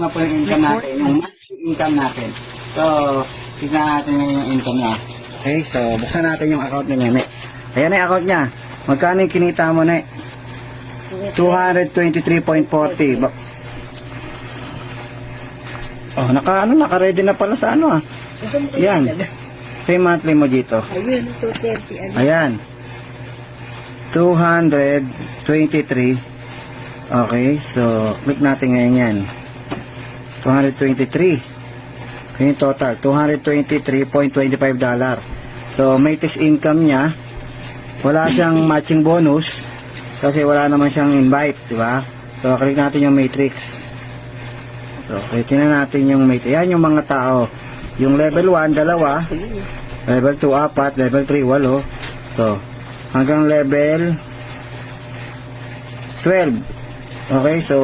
Ano po yung income natin, yung monthly income natin. So, tignan natin yung income niya. Okay, so buksan natin yung account ni Nene. Ayan na yung account niya. Magkano yung kinita mo na 223.40. Oh, naka-ready na pala sa ano ah. Yan. Same monthly mo dito. Ayun, 230. Ayan. 223. Okay, so click natin ngayon yan. 223. Yung total, $223.25. So, may tax income niya. Wala siyang matching bonus kasi wala naman siyang invite, di ba? So, click natin yung matrix. So, tingnan natin yung matrix. Yan yung mga tao. Yung level 1, dalawa. Level 2, 4. Level 3, 8. So, hanggang level 12. Okay, so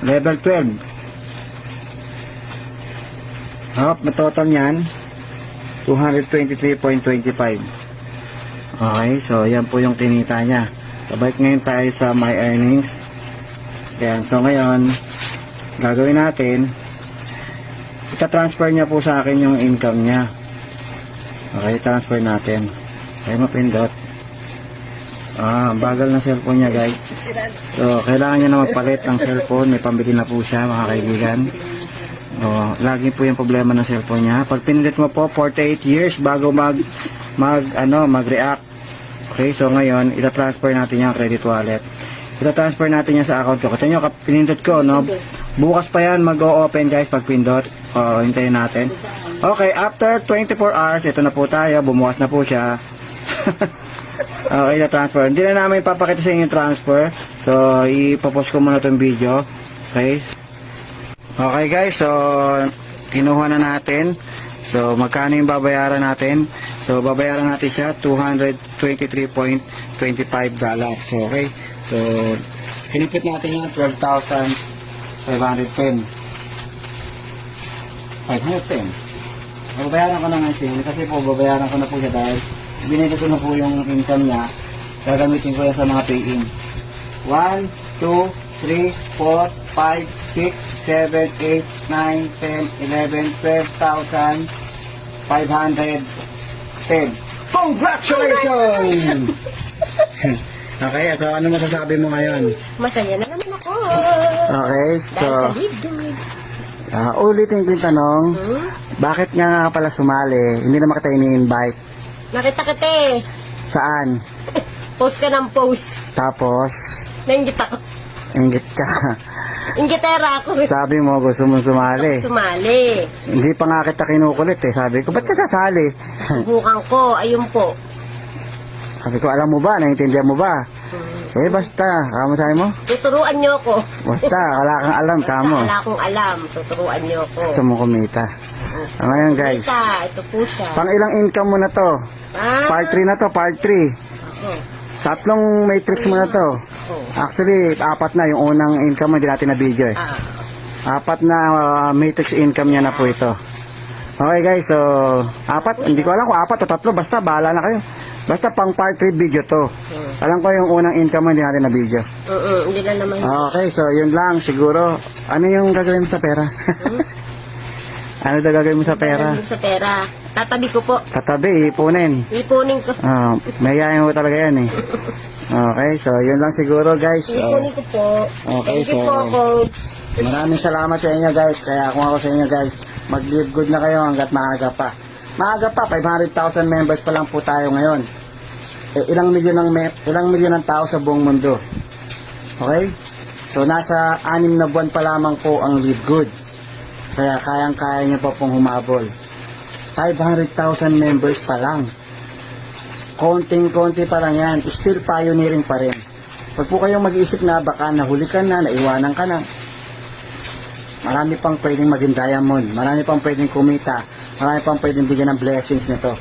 level 12. May total niyan 223.25. Okay, so yan po yung kinita niya. Sabay ngayon tayo sa my earnings. Yan, so ngayon gagawin natin, ita-transfer niya po sa akin yung income niya. Okay, transfer natin. Okay, mapindot. Bagal ng cellphone niya, guys. So, kailangan niya na magpalit ng cellphone. May pambili na po siya, mga kaibigan. Lagi po yung problema ng cellphone niya. Pag pinindot mo po, 48 years bago mag-react. Okay, so ngayon, ita-transfer natin yung credit wallet. Ita-transfer natin yan sa account ko. Kasi nyo, pinindot ko, no? Bukas pa yan, mag-o-open, guys, pag pindot. Hintayin natin. Okay, after 24 hours, ito na po tayo. Bumukas na po siya. Okay, na-transfer. Hindi na namin papakita sa inyo yung transfer. So, ipopost ko muna itong video. Okay. Okay, guys. So, kinuha na natin. So, magkano yung babayaran natin? So, babayaran natin siya $223.25. So, okay. So, kinipit natin yan 12,510. 510. Babayaran ko na nga siya. Kasi po, babayaran ko na po siya dahil binili ko na po yung income niya. Gagamitin ko yan sa mga pay-in. 1, 2, 3, 4, 5, 6, 7, 8, 9, 10, 11, 12,510. Congratulations! Okay, so ano masasabi mo ngayon? Masaya na naman ako. Okay, so Dahil sa libre. ulitin ko yung tanong. Bakit nga pala sumali? Hindi naman kita ini-invite. Nakita kita eh. Saan? Post ka ng post. Tapos, Nainggit ako. inggit ka. Inggitera ako. Sabi mo gusto mong sumali. Sumali. Hindi pa nga kita kinukulit eh. Sabi ko, ba't ka sasali? Subukan ko. Ayun po. Sabi ko, alam mo ba? Naiintindihan mo ba? Eh, basta. Kamo sabi mo? Tuturuan niyo ako. Basta, wala kang alam, kamo. Wala akong alam. Tuturuan niyo ako. Gusto mo kumita. Ngayon, guys. Ito po siya. Pang ilang income mo na to? Part 3 na to, part 3. Oo. Tatlong matrix mo na to. Actually, 4 na. Yung unang income mo, hindi natin na video eh. 4 na matrix income niya na po ito. Okay guys, so 4, hindi ko alam kung 4 o 3, basta bahala na kayo. Basta pang part 3 video to. Alam ko yung unang income mo, hindi natin na video. Hindi na naman. Okay, so yun lang siguro. Ano yung gagawin mo sa pera? Ano daw gagawin mo sa pera? Sa pera. Tatabi ko po. Tatabi, ipunin. Ipunin ko. Mayayain mo talaga yan eh. Okay, so yun lang siguro guys. Ipunin ko po. Okay, Thank you so po, Coach. maraming salamat sa inyo guys. Kaya kung ako sa inyo guys, mag-live good na kayo hanggat maaga pa. Maaga pa, 500,000 members pa lang po tayo ngayon. Ilang milyon ng tao sa buong mundo. Okay? So nasa 6 na buwan pa lamang po ang live good. Kaya kayang-kaya niyo pa pong humabol. 500,000 members pa lang. Konting-konti pa lang yan. Still pioneering pa rin. Pag po kayong mag-iisip na baka nahuli ka na, naiwanan ka na, marami pang pwedeng maging diamond. Marami pang pwedeng kumita. Marami pang pwedeng bigyan ng blessings nito.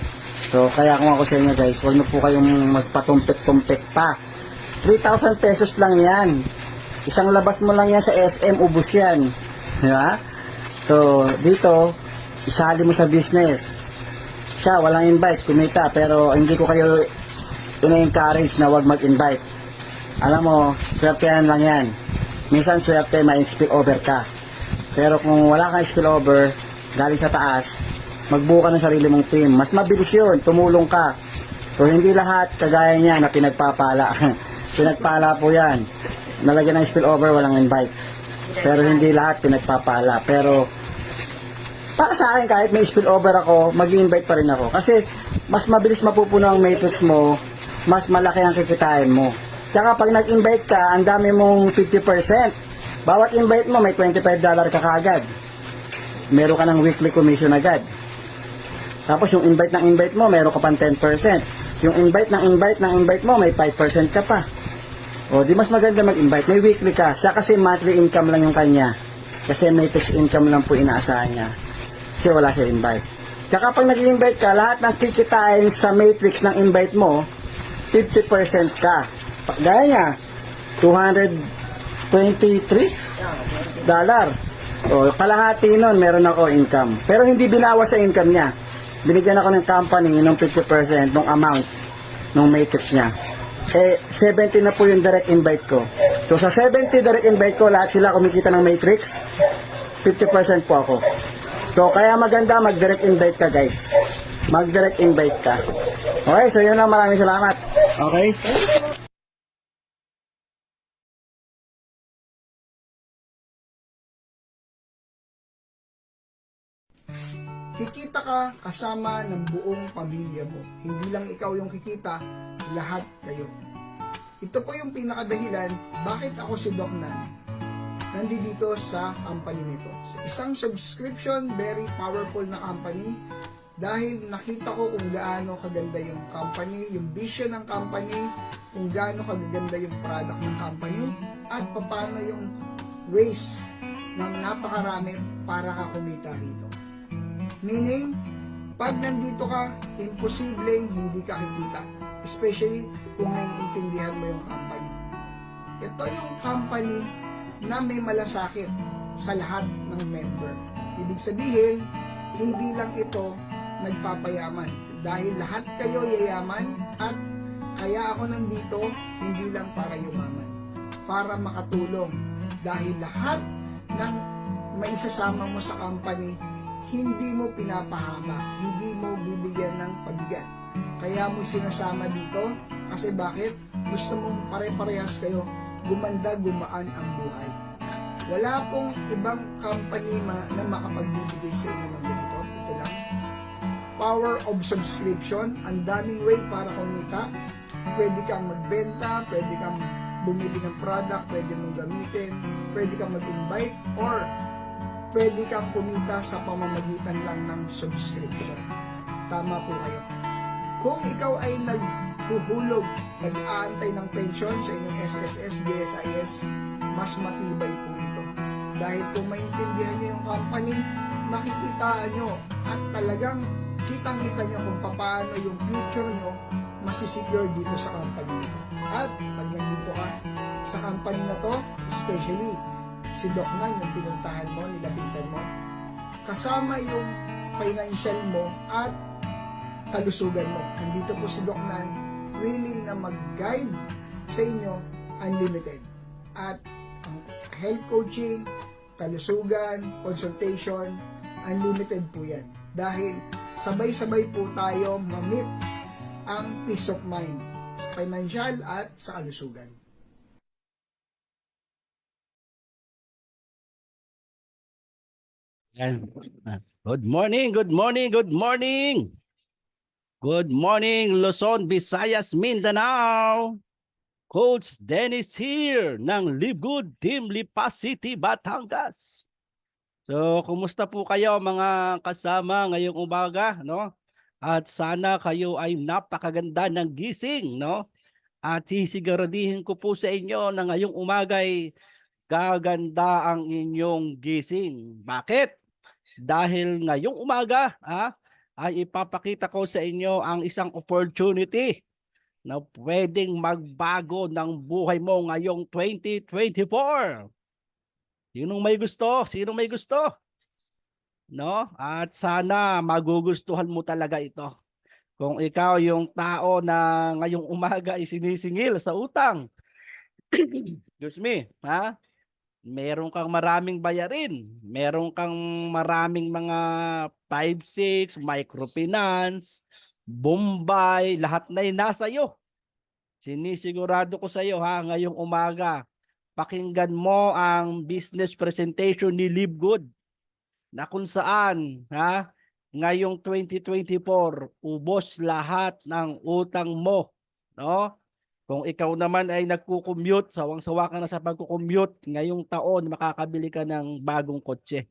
So, kaya kung ako sa inyo guys, huwag na po kayong magpatumpik-tumpik pa. 3,000 pesos lang yan. Isang labas mo lang yan sa SM, ubos yan. Diba? So, dito, isali mo sa business. Siya, walang invite, kumita, pero hindi ko kayo ina-encourage na wag mag-invite. Alam mo, swertehan lang yan. minsan swerte may spill over ka. Pero kung wala kang spill over, galing sa taas, magbuo ka ng sarili mong team. Mas mabilis yun, tumulong ka. So hindi lahat kagaya niya na pinagpapala. Pinagpala po yan. Nalagyan ng spill over, walang invite. Pero hindi lahat pinagpapala. Pero para sa akin, kahit may spill over ako, mag-invite pa rin ako. Kasi mas mabilis mapupuno ang matrix mo, mas malaki ang kikitain mo. Tsaka pag nag-invite ka, ang dami mong 50%. Bawat invite mo, may $25 ka kaagad. Meron ka ng weekly commission agad. Tapos yung invite mo, meron ka pang 10%. Yung invite mo, may 5% ka pa. O, di mas maganda mag-invite. May weekly ka. Siya kasi monthly income lang yung kanya. Kasi matrix income lang po inaasahan niya. Kasi wala siya invite. Tsaka pag nag-invite ka, lahat ng kikitain sa matrix ng invite mo, 50% ka. Gaya niya, $223. O, kalahati nun, meron ako income. Pero hindi binawas sa income niya. Binigyan ako ng company ng 50% ng amount ng matrix niya. Eh, 70 na po yung direct invite ko. So, sa 70 direct invite ko, lahat sila kumikita ng matrix, 50% po ako. So, kaya maganda mag-direct invite ka, guys. Mag-direct invite ka. Okay, so yun lang. Maraming salamat. Okay? Kikita ka kasama ng buong pamilya mo. Hindi lang ikaw yung kikita, lahat kayo. Ito po yung pinakadahilan bakit ako si Doc Nan nandito sa company nito. So, isang subscription, very powerful na company dahil nakita ko kung gaano kaganda yung company, yung vision ng company, kung gaano kaganda yung product ng company, at paano yung ways ng napakarami para ka kumita rito. Meaning, pag nandito ka, imposibleng hindi ka kikita. Especially kung naiintindihan mo yung company. Ito yung company na may malasakit sa lahat ng member. Ibig sabihin, hindi lang ito nagpapayaman. Dahil lahat kayo yayaman at kaya ako nandito, hindi lang para yumaman. Para makatulong. Dahil lahat ng maisasama mo sa company, hindi mo pinapahama, hindi mo bibigyan ng pabigat. Kaya mo sinasama dito, kasi bakit? Gusto mong pare-parehas kayo, gumanda, gumaan ang buhay. Wala pong ibang company na makapagbibigay sa inyo ng ganito. Ito lang. Power of subscription, ang daming way para kumita. Pwede kang magbenta, pwede kang bumili ng product, pwede mong gamitin, pwede kang mag-invite, or pwede kang kumita sa pamamagitan lang ng subscription. Tama po kayo. Kung ikaw ay naghuhulog, nag-aantay ng pension sa inyong SSS, GSIS, mas matibay po ito. Dahil kung maintindihan nyo yung company, makikitaan nyo at talagang kitang-kita nyo kung paano yung future nyo masisecure dito sa company nito. At pag nandito ka sa company na to, especially si Doc Nan, yung pinuntahan mo, nilapitan mo, kasama yung financial mo at kalusugan mo. Nandito po si Doc Nan, willing na mag-guide sa inyo, unlimited. At ang health coaching, kalusugan, consultation, unlimited po yan. Dahil sabay-sabay po tayo ma-meet ang peace of mind, sa financial at sa kalusugan. And good morning, good morning, good morning. Good morning, Luzon, Visayas, Mindanao. Coach Dennis here ng Live Good Team Lipa City, Batangas. So, kumusta po kayo mga kasama ngayong umaga, no? At sana kayo ay napakaganda ng gising, no? At sisiguradihin ko po sa inyo na ngayong umaga ay gaganda ang inyong gising. Bakit? Dahil ngayong umaga ay ipapakita ko sa inyo ang isang opportunity na pwedeng magbago ng buhay mo ngayong 2024. Sinong may gusto? Sinong may gusto? No? At sana magugustuhan mo talaga ito. Kung ikaw yung tao na ngayong umaga ay sinisingil sa utang. Excuse me, meron kang maraming bayarin, meron kang maraming mga 5-6, microfinance, Bombay, lahat na yun nasa iyo. Sinisigurado ko sa iyo ha, ngayong umaga, pakinggan mo ang business presentation ni Live Good na kung saan ha, ngayong 2024, ubos lahat ng utang mo, no? Kung ikaw naman ay nagko-commute, sawang-sawa ka na sa pagko-commute, ngayong taon makakabili ka ng bagong kotse.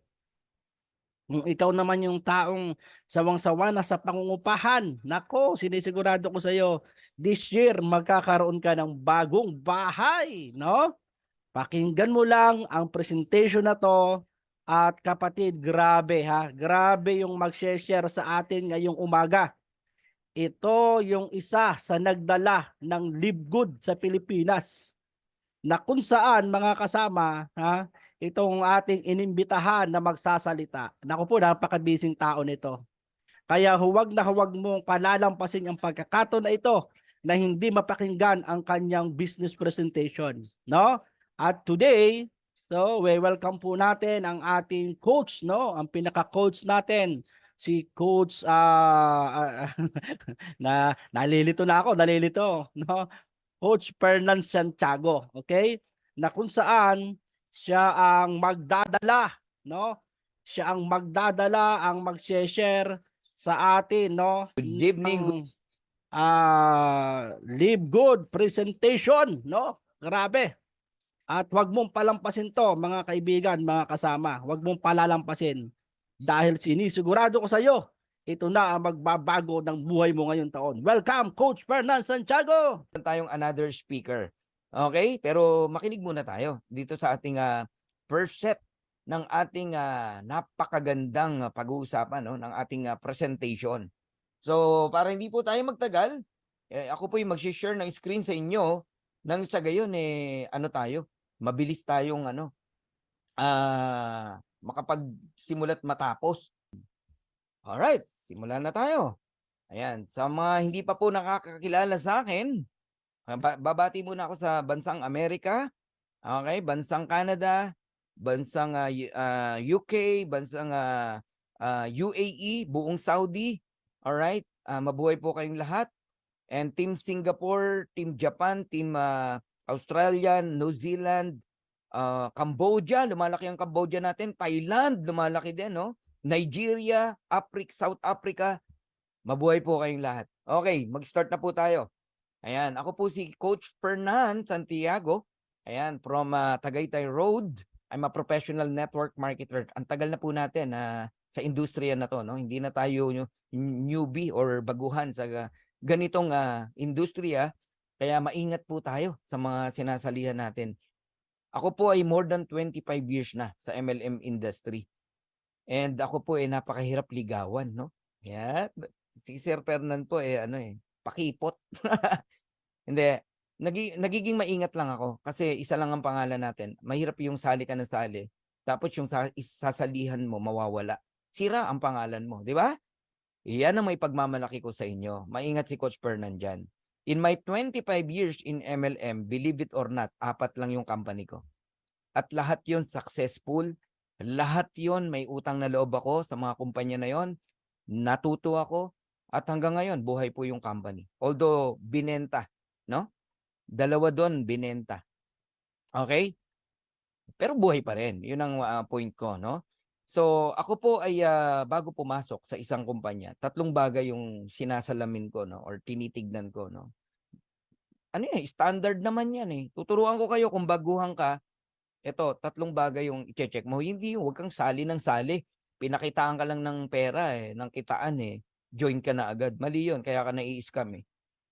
Kung ikaw naman yung taong sawang-sawa na sa pangungupahan, nako, sinisigurado ko sa iyo, this year magkakaroon ka ng bagong bahay, no? Pakinggan mo lang ang presentation na to at kapatid, grabe ha, grabe yung mag-share sa atin ngayong umaga. Ito yung isa sa nagdala ng Live Good sa Pilipinas na kung saan mga kasama ha, itong ating inimbitahan na magsasalita. Naku po, napakabising tao nito. Kaya huwag mong palalampasin ang pagkakataon na ito na hindi mapakinggan ang kanyang business presentation, no? At today, so we welcome po natin ang ating coach, no? Ang pinaka-coach natin, si Coach na nalilito na ako, no? Coach Fernan Santiago, okay? Na kung saan siya ang magdadala, no? Siya ang magdadala, ang mag-share sa atin, no? Good evening. Live Good presentation, no? Grabe. At wag mong palampasin to, mga kaibigan, mga kasama. Wag mong palalampasin. Dahil sinisigurado ko sa iyo, ito na ang magbabago ng buhay mo ngayong taon. Welcome, Coach Fernan Santiago! Tayong another speaker. Okay? Pero makinig muna tayo dito sa ating first set ng ating napakagandang pag-uusapan, no, ng ating presentation. So, para hindi po tayo magtagal, ako po yung mag-share ng screen sa inyo nang sa gayon ano tayo, mabilis tayong makapagsimulat matapos. Alright, simulan na tayo. Ayan, sa mga hindi pa po nakakakilala sa akin, babati muna ako sa bansang Amerika, okay, bansang Canada, bansang UK, bansang UAE, buong Saudi. Alright, mabuhay po kayong lahat. And Team Singapore, Team Japan, Team Australia, New Zealand, Cambodia, lumalaki ang Cambodia natin, Thailand, lumalaki din, no? Nigeria, South Africa, mabuhay po kayong lahat. Okay, mag-start na po tayo. Ayan, ako po si Coach Fernan Santiago. Ayan, from Tagaytay Road. I'm a professional network marketer. Ang tagal na po natin sa industriya na to, no? Hindi na tayo newbie or baguhan sa ganitong industriya. Kaya maingat po tayo sa mga sinasalihan natin. Ako po ay more than 25 years na sa MLM industry. And ako po ay napakahirap ligawan, no? Yeah. Si Sir Fernan po pakipot. Hindi, nagiging maingat lang ako kasi isa lang ang pangalan natin. Mahirap yung sali ka ng sali. Tapos yung sasalihan mo mawawala. Sira ang pangalan mo, di ba? Iyan ang may pagmamalaki ko sa inyo. Maingat si Coach Fernan dyan. In my 25 years in MLM, believe it or not, 4 lang yung company ko. At lahat yon successful. Lahat yon may utang na loob ako sa mga kumpanya na yon. Natuto ako. At hanggang ngayon, buhay po yung company. Although, binenta. No? 2 doon, binenta. Okay? Pero buhay pa rin. Yun ang point ko, no? So, ako po ay bago pumasok sa isang kumpanya, 3 bagay yung sinasalamin ko, no? Or tinitignan ko, no? Ano yan? Standard naman yan eh. Tuturuan ko kayo kung baguhan ka. Ito, 3 bagay yung i-check mo. Hindi yung huwag kang sali ng sali. Pinakitaan ka lang ng pera ng kitaan join ka na agad. Mali yun, kaya ka nai-scam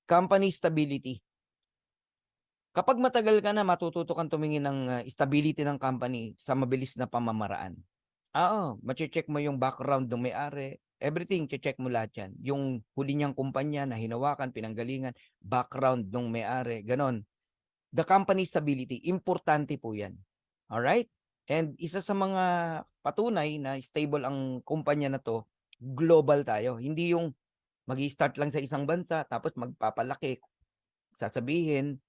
Company stability. Kapag matagal ka na, matututo kang tumingin ng stability ng company sa mabilis na pamamaraan. Mache-check mo yung background ng may-ari. Everything, check mo lahat yan. Yung huli niyang kumpanya na hinawakan, pinanggalingan, background ng may-ari, ganon. The company stability, importante po yan. Alright? And isa sa mga patunay na stable ang kumpanya na to, global tayo. Hindi yung mag-i-start lang sa isang bansa, tapos magpapalaki. Sasabihin,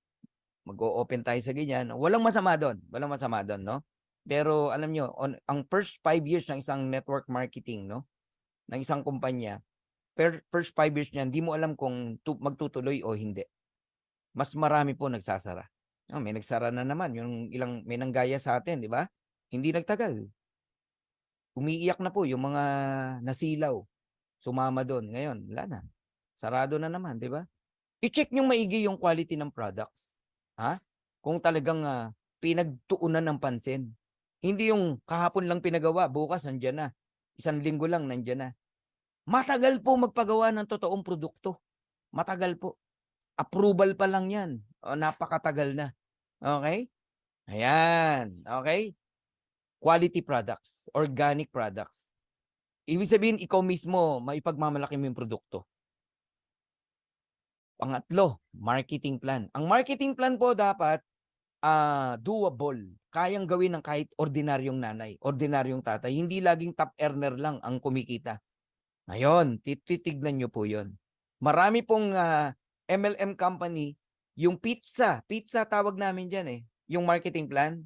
mag-o-open tayo sa ganyan. Walang masama doon. Walang masama doon, no? Pero alam nyo, ang first 5 years ng isang network marketing, no? Ng isang kumpanya, first 5 years niyan, hindi mo alam kung magtutuloy o hindi. Mas marami po nagsasara. Oh, may nagsara na naman, yung ilang may nanggaya sa atin, di ba? Hindi nagtagal. Umiiyak na po yung mga nasilaw. Sumama doon. Ngayon, wala na. Sarado na naman, di ba? I-check nyo maigi yung quality ng products. Ha? Kung talagang pinagtuunan ng pansin. Hindi yung kahapon lang pinagawa, bukas nandiyan na. Isang linggo lang nandiyan na. Matagal po magpagawa ng totoong produkto. Matagal po. Approval pa lang yan. O, napakatagal na. Okay? Ayan. Okay? Quality products. Organic products. Ibig sabihin, ikaw mismo, maipagmamalaki mo yung produkto. Pangatlo, marketing plan. Ang marketing plan po dapat doable. Kayang gawin ng kahit ordinaryong nanay, ordinaryong tatay. Hindi laging top earner lang ang kumikita. Ngayon, titignan nyo po yun. Marami pong MLM company, yung pizza tawag namin dyan eh. Yung marketing plan,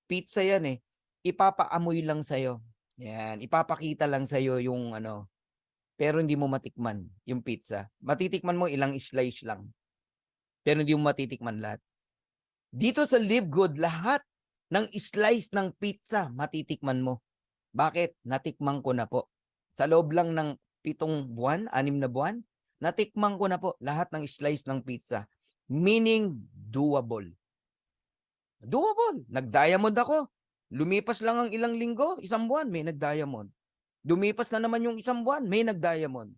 pizza yan eh. Ipapaamoy lang sa'yo. Yan, ipapakita lang sa'yo yung ano. Pero hindi mo matikman yung pizza. Matitikman mo ilang slice lang. Pero hindi mo matitikman lahat. Dito sa Live Good, lahat ng slice ng pizza matitikman mo. Bakit? Natikman ko na po. Sa loob lang ng 7 buwan, 6 na buwan, natikman ko na po lahat ng slice ng pizza. Meaning, doable. Doable. Nag-diamond ako. Lumipas lang ang ilang linggo, 1 buwan, may nag-diamond. Lumipas na naman yung 1 buwan, may nag-diamond.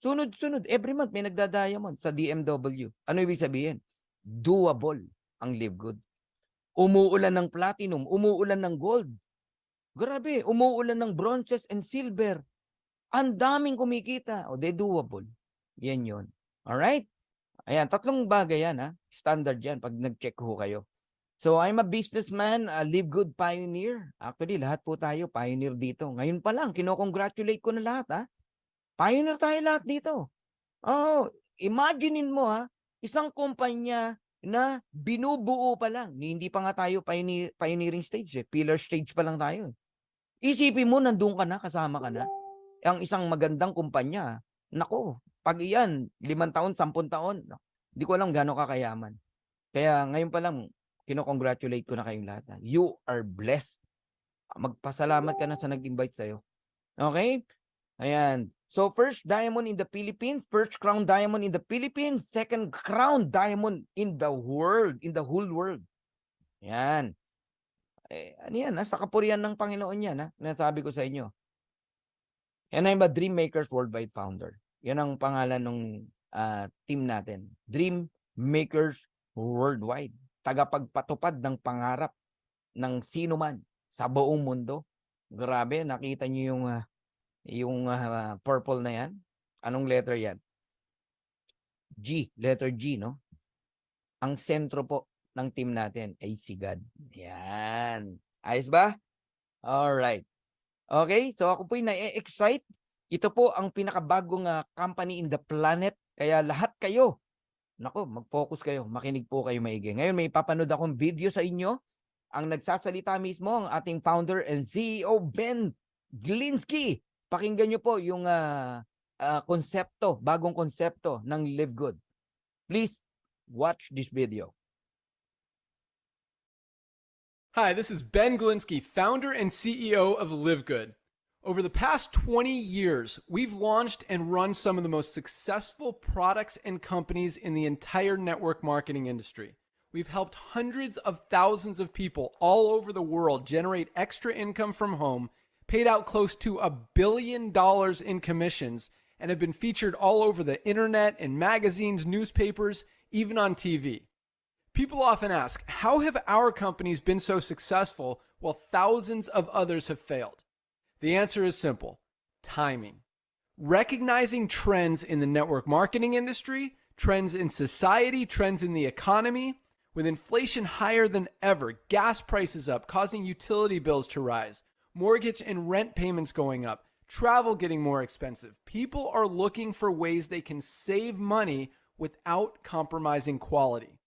Sunod-sunod, every month may nagda-diamond sa DMW. Ano ibig sabihin? Doable ang Live Good. Umuulan ng platinum, umuulan ng gold. Grabe, umuulan ng bronzes and silver. Ang daming kumikita. O, they doable. Yan yun. Alright? Ayan, 3 bagay yan, ha? Standard yan pag nag-check ho kayo. So, I'm a businessman, a Live Good pioneer. Actually, lahat po tayo pioneer dito. Ngayon pa lang, kinocongratulate ko na lahat, ha? Pioneer tayo lahat dito. Oh, imaginein mo, ha? Isang kumpanya na binubuo pa lang. Hindi pa nga tayo pioneering stage, eh. Pillar stage pa lang tayo. Isipin mo, nandun ka na, kasama ka na. Ang isang magandang kumpanya, nako, pag iyan, 5 taon, 10 taon, hindi ko alam gaano kakayaman. Kaya ngayon pa lang, kinocongratulate ko na kayong lahat. Ha? You are blessed. Magpasalamat ka na sa nag-invite sa'yo. Okay? Ayan. So, first diamond in the Philippines, first crown diamond in the Philippines, second crown diamond in the world, in the whole world. Ayan. Ano yan, sa kapurihan ng Panginoon yan, nasabi ko sa inyo. And I'm a Dream Makers Worldwide founder. Yan ang pangalan ng team natin. Dream Makers Worldwide. Tagapagpatupad ng pangarap ng sino man sa buong mundo. Grabe, nakita niyo yung purple na yan? Anong letter yan? G, letter G, no? Ang sentro po ng team natin ay si God. Yan. Ayos ba? Alright. Okay, so ako po'y na-excite. Ito po ang pinakabagong company in the planet. Kaya lahat kayo, nako, mag-focus kayo. Makinig po kayo maigi. Ngayon may papanood akong video sa inyo. Ang nagsasalita mismo, ang ating founder and CEO, Ben Glinsky. Pakinggan nyo po yung konsepto, bagong konsepto ng Live Good. Please watch this video. Hi, this is Ben Glinsky, founder and CEO of Live Good. Over the past 20 years, we've launched and run some of the most successful products and companies in the entire network marketing industry. We've helped hundreds of thousands of people all over the world generate extra income from home, paid out close to $1 billion in commissions, and have been featured all over the internet and magazines, newspapers, even on TV. People often ask, how have our companies been so successful while thousands of others have failed? The answer is simple: timing. Recognizing trends in the network marketing industry, trends in society, trends in the economy. With inflation higher than ever, gas prices up, causing utility bills to rise, mortgage and rent payments going up, travel getting more expensive. People are looking for ways they can save money without compromising quality.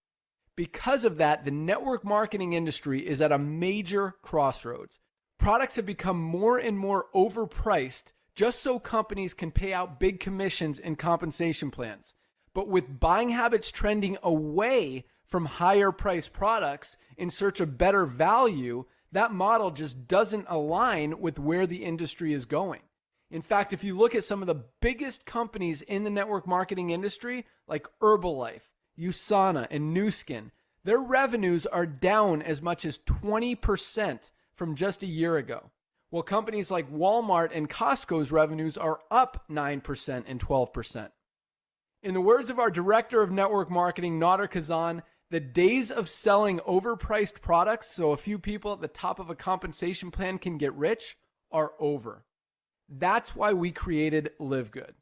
Because of that, the network marketing industry is at a major crossroads. Products have become more and more overpriced just so companies can pay out big commissions and compensation plans. But with buying habits trending away from higher priced products in search of better value, that model just doesn't align with where the industry is going. In fact, if you look at some of the biggest companies in the network marketing industry, like Herbalife, USANA, and Nu Skin, their revenues are down as much as 20% from just a year ago. While companies like Walmart and Costco's revenues are up 9% and 12%. In the words of our director of network marketing, Nader Kazan, the days of selling overpriced products so a few people at the top of a compensation plan can get rich are over. That's why we created Live Good.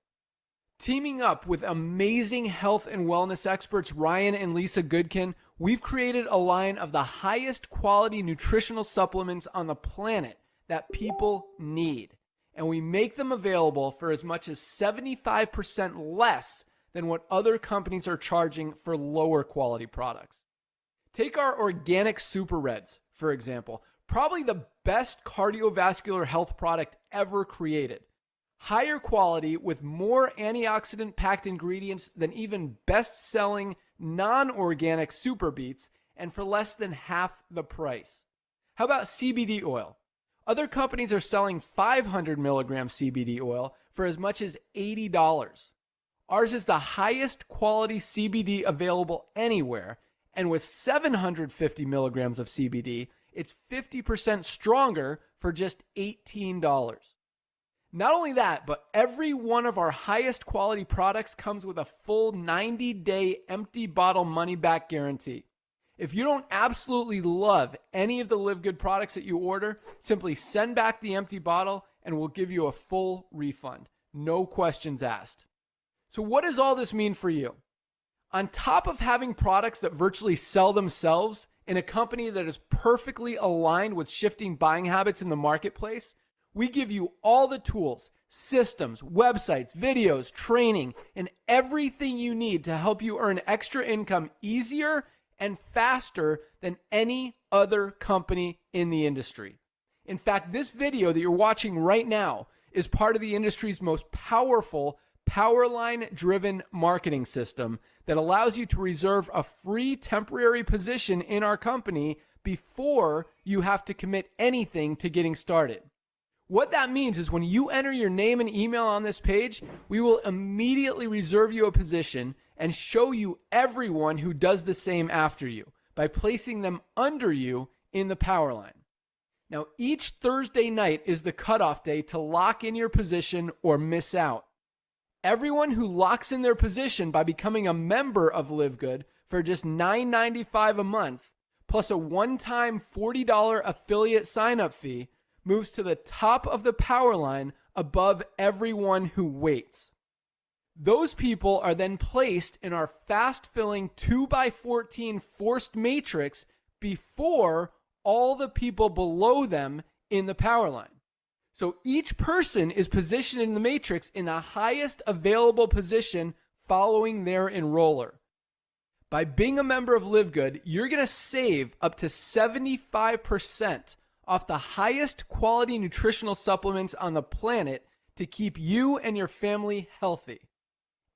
Teaming up with amazing health and wellness experts Ryan and Lisa Goodkin, we've created a line of the highest quality nutritional supplements on the planet that people need. And we make them available for as much as 75% less than what other companies are charging for lower quality products. Take our organic Super Reds, for example, probably the best cardiovascular health product ever created. Higher quality with more antioxidant packed ingredients than even best-selling non-organic Super Beets, and for less than half the price. How about CBD oil? Other companies are selling 500 milligram CBD oil for as much as $80. Ours is the highest quality CBD available anywhere, and with 750 milligrams of CBD, it's 50% stronger for just $18. Not only that, but every one of our highest quality products comes with a full 90-day empty bottle money-back guarantee. If you don't absolutely love any of the Live Good products that you order, simply send back the empty bottle and we'll give you a full refund. No questions asked. So what does all this mean for you? On top of having products that virtually sell themselves in a company that is perfectly aligned with shifting buying habits in the marketplace, we give you all the tools, systems, websites, videos, training, and everything you need to help you earn extra income easier and faster than any other company in the industry. In fact, this video that you're watching right now is part of the industry's most powerful Powerline-driven marketing system that allows you to reserve a free temporary position in our company before you have to commit anything to getting started. What that means is when you enter your name and email on this page, we will immediately reserve you a position and show you everyone who does the same after you by placing them under you in the power line. Now, each Thursday night is the cutoff day to lock in your position or miss out. Everyone who locks in their position by becoming a member of Live Good for just $9.95 a month, plus a one-time $40 affiliate sign-up fee, moves to the top of the power line above everyone who waits. Those people are then placed in our fast-filling 2x14 forced matrix before all the people below them in the power line. So each person is positioned in the matrix in the highest available position following their enroller. By being a member of Live Good, you're going to save up to 75% off the highest quality nutritional supplements on the planet to keep you and your family healthy.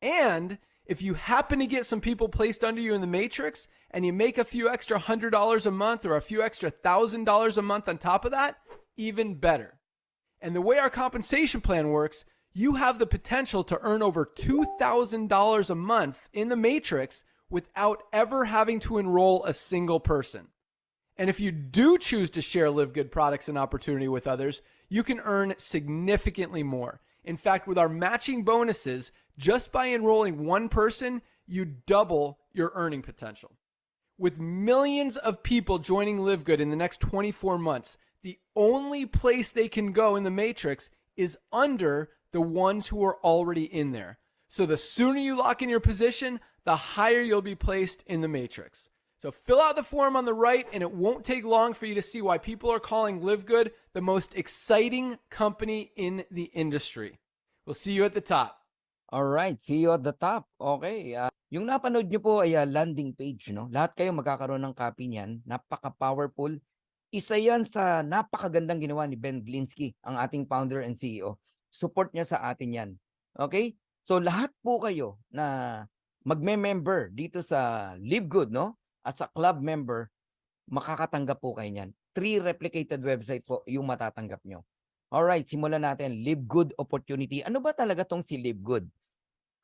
And if you happen to get some people placed under you in the matrix and you make a few extra $100 a month or a few extra $1,000 a month on top of that, even better. And the way our compensation plan works, you have the potential to earn over $2,000 a month in the matrix without ever having to enroll a single person. And if you do choose to share Live Good products and opportunity with others, you can earn significantly more. In fact, with our matching bonuses, just by enrolling one person, you double your earning potential. With millions of people joining Live Good in the next 24 months, the only place they can go in the matrix is under the ones who are already in there. So the sooner you lock in your position, the higher you'll be placed in the matrix. So fill out the form on the right, and it won't take long for you to see why people are calling Live Good the most exciting company in the industry. We'll see you at the top. All right, see you at the top. Okay. Yung napanood nyo po ay landing page, no? Lahat kayo magkakaroon ng copy niyan. Napaka-powerful. Isa yan sa napakagandang ginawa ni Ben Glinsky, ang ating founder and CEO. Support niya sa atin yan. Okay? So lahat po kayo na magme-member dito sa Live Good, no? As a club member, makakatanggap po kayo niyan. 3 replicated website po yung matatanggap nyo. Alright, simulan natin. Live Good Opportunity. Ano ba talaga tong si Live Good?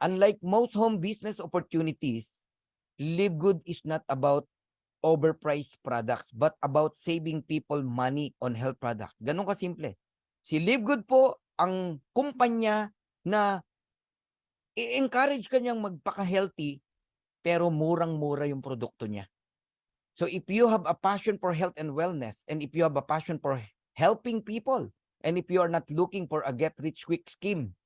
Unlike most home business opportunities, Live Good is not about overpriced products but about saving people money on health products. Ganun kasimple. Si Live Good po ang kumpanya na i-encourage kanyang magpaka-healthy pero murang-mura yung produkto niya. So if you have a passion for health and wellness, and if you have a passion for helping people, and if you are not looking for a get-rich-quick scheme,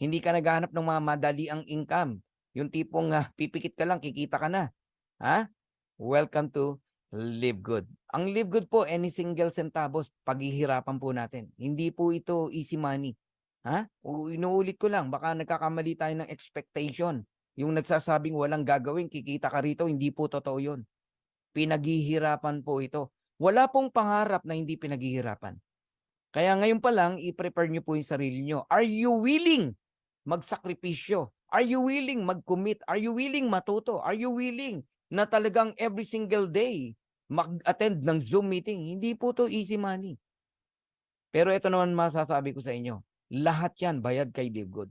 hindi ka naghahanap ng mga madaliang income, yung tipong pipikit ka lang, kikita ka na. Ha? Welcome to Live Good. Ang Live Good po, any single centavos, paghihirapan po natin. Hindi po ito easy money. Ha? Inuulit ko lang, baka nagkakamali tayo ng expectation. Yung nagsasabing walang gagawin, kikita ka rito, hindi po totoo yun. Pinaghihirapan po ito. Wala pong pangarap na hindi pinaghihirapan. Kaya ngayon pa lang, i-prepare nyo po yung sarili nyo. Are you willing magsakripisyo? Are you willing mag-commit? Are you willing matuto? Are you willing na talagang every single day mag-attend ng Zoom meeting? Hindi po to easy money. Pero ito naman masasabi ko sa inyo. Lahat yan bayad kay Live Good.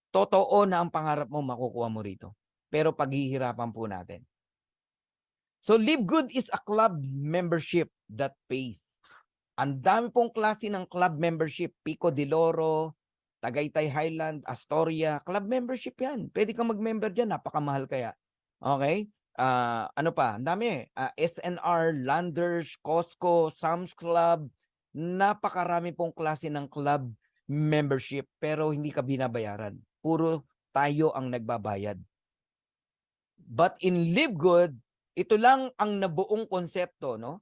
Totoo na ang pangarap mo makukuha mo rito. Pero paghihirapan po natin. So Live Good is a club membership that pays. Ang dami pong klase ng club membership. Pico de Loro, Tagaytay Highland, Astoria. Club membership yan. Pwede kang mag-member dyan. Napakamahal kaya. Okay? Ano pa? Ang dami. SNR, Landers, Costco, Sam's Club. Napakarami pong klase ng club membership. Pero hindi ka binabayaran. Puro tayo ang nagbabayad. But in Live Good, ito lang ang nabuong konsepto, no?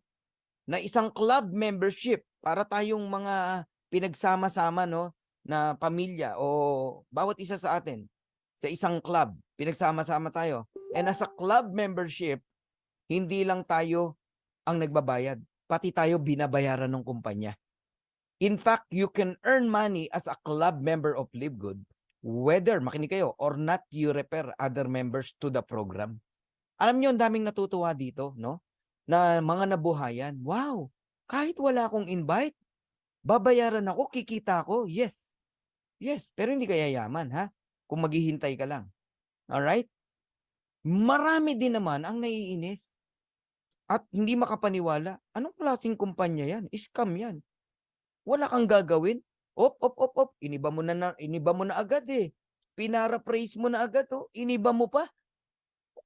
Na isang club membership para tayong mga pinagsama-sama, no, na pamilya o bawat isa sa atin sa isang club, pinagsama-sama tayo. And as a club membership, hindi lang tayo ang nagbabayad, pati tayo binabayaran ng kumpanya. In fact, you can earn money as a club member of Live Good, whether, makinig kayo, or not you refer other members to the program. Alam niyo, ang daming natutuwa dito, no? Na mga nabuhayan. Wow, kahit wala akong invite, babayaran ako, kikita ako. Yes. Yes, pero hindi ka yayaman, ha? Kung maghihintay ka lang. Alright? Marami din naman ang naiinis at hindi makapaniwala. Anong klaseng kumpanya yan? Scam yan. Wala kang gagawin. Op. Iniba mo na agad eh. Pinara-praise mo na agad, oh. Iniba mo pa.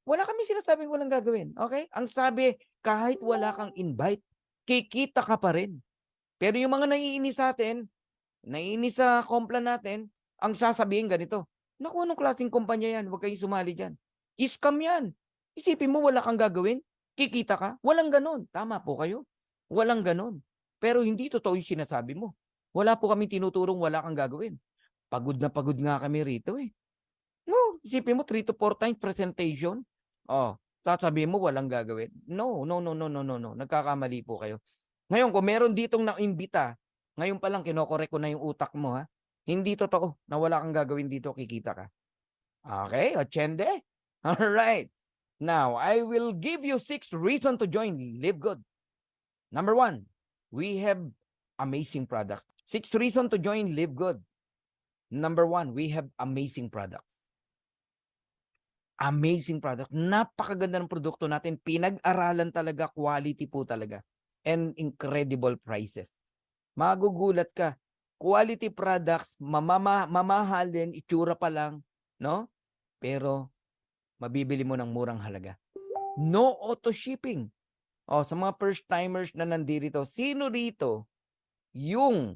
Wala kami sinasabing walang gagawin. Okay? Ang sabi, kahit wala kang invite, kikita ka pa rin. Pero yung mga naiinis sa atin, naiinis sa kompla natin, ang sasabihin ganito, naku, anong klaseng kumpanya yan? Huwag kayong sumali dyan. Scam yan. Isipin mo, wala kang gagawin, kikita ka. Walang ganon. Tama po kayo. Walang ganon. Pero hindi totoo yung sinasabi mo. Wala po kami tinuturong wala kang gagawin. Pagod na pagod nga kami rito eh. No, isipin mo 3 to 4 times presentation. Oh, sasabihin mo walang gagawin. No. Nagkakamali po kayo. Ngayon, kung meron ditong naimbita, ngayon pa lang kinokorek ko na yung utak mo, ha. Hindi totoo na wala kang gagawin dito, kikita ka. Okay, Ochende? All right. Now, I will give you 6 reasons to join Live Good. Number 1, we have amazing products. 6 reasons to join Live Good. Number 1, we have amazing products. Amazing product. Napakaganda ng produkto natin. Pinag-aralan talaga, quality po talaga. And incredible prices. Magugulat ka. Quality products, mamahal din, itsura pa lang, no? Pero mabibili mo ng murang halaga. No auto shipping. Oh, sa mga first timers na nandito, sino rito yung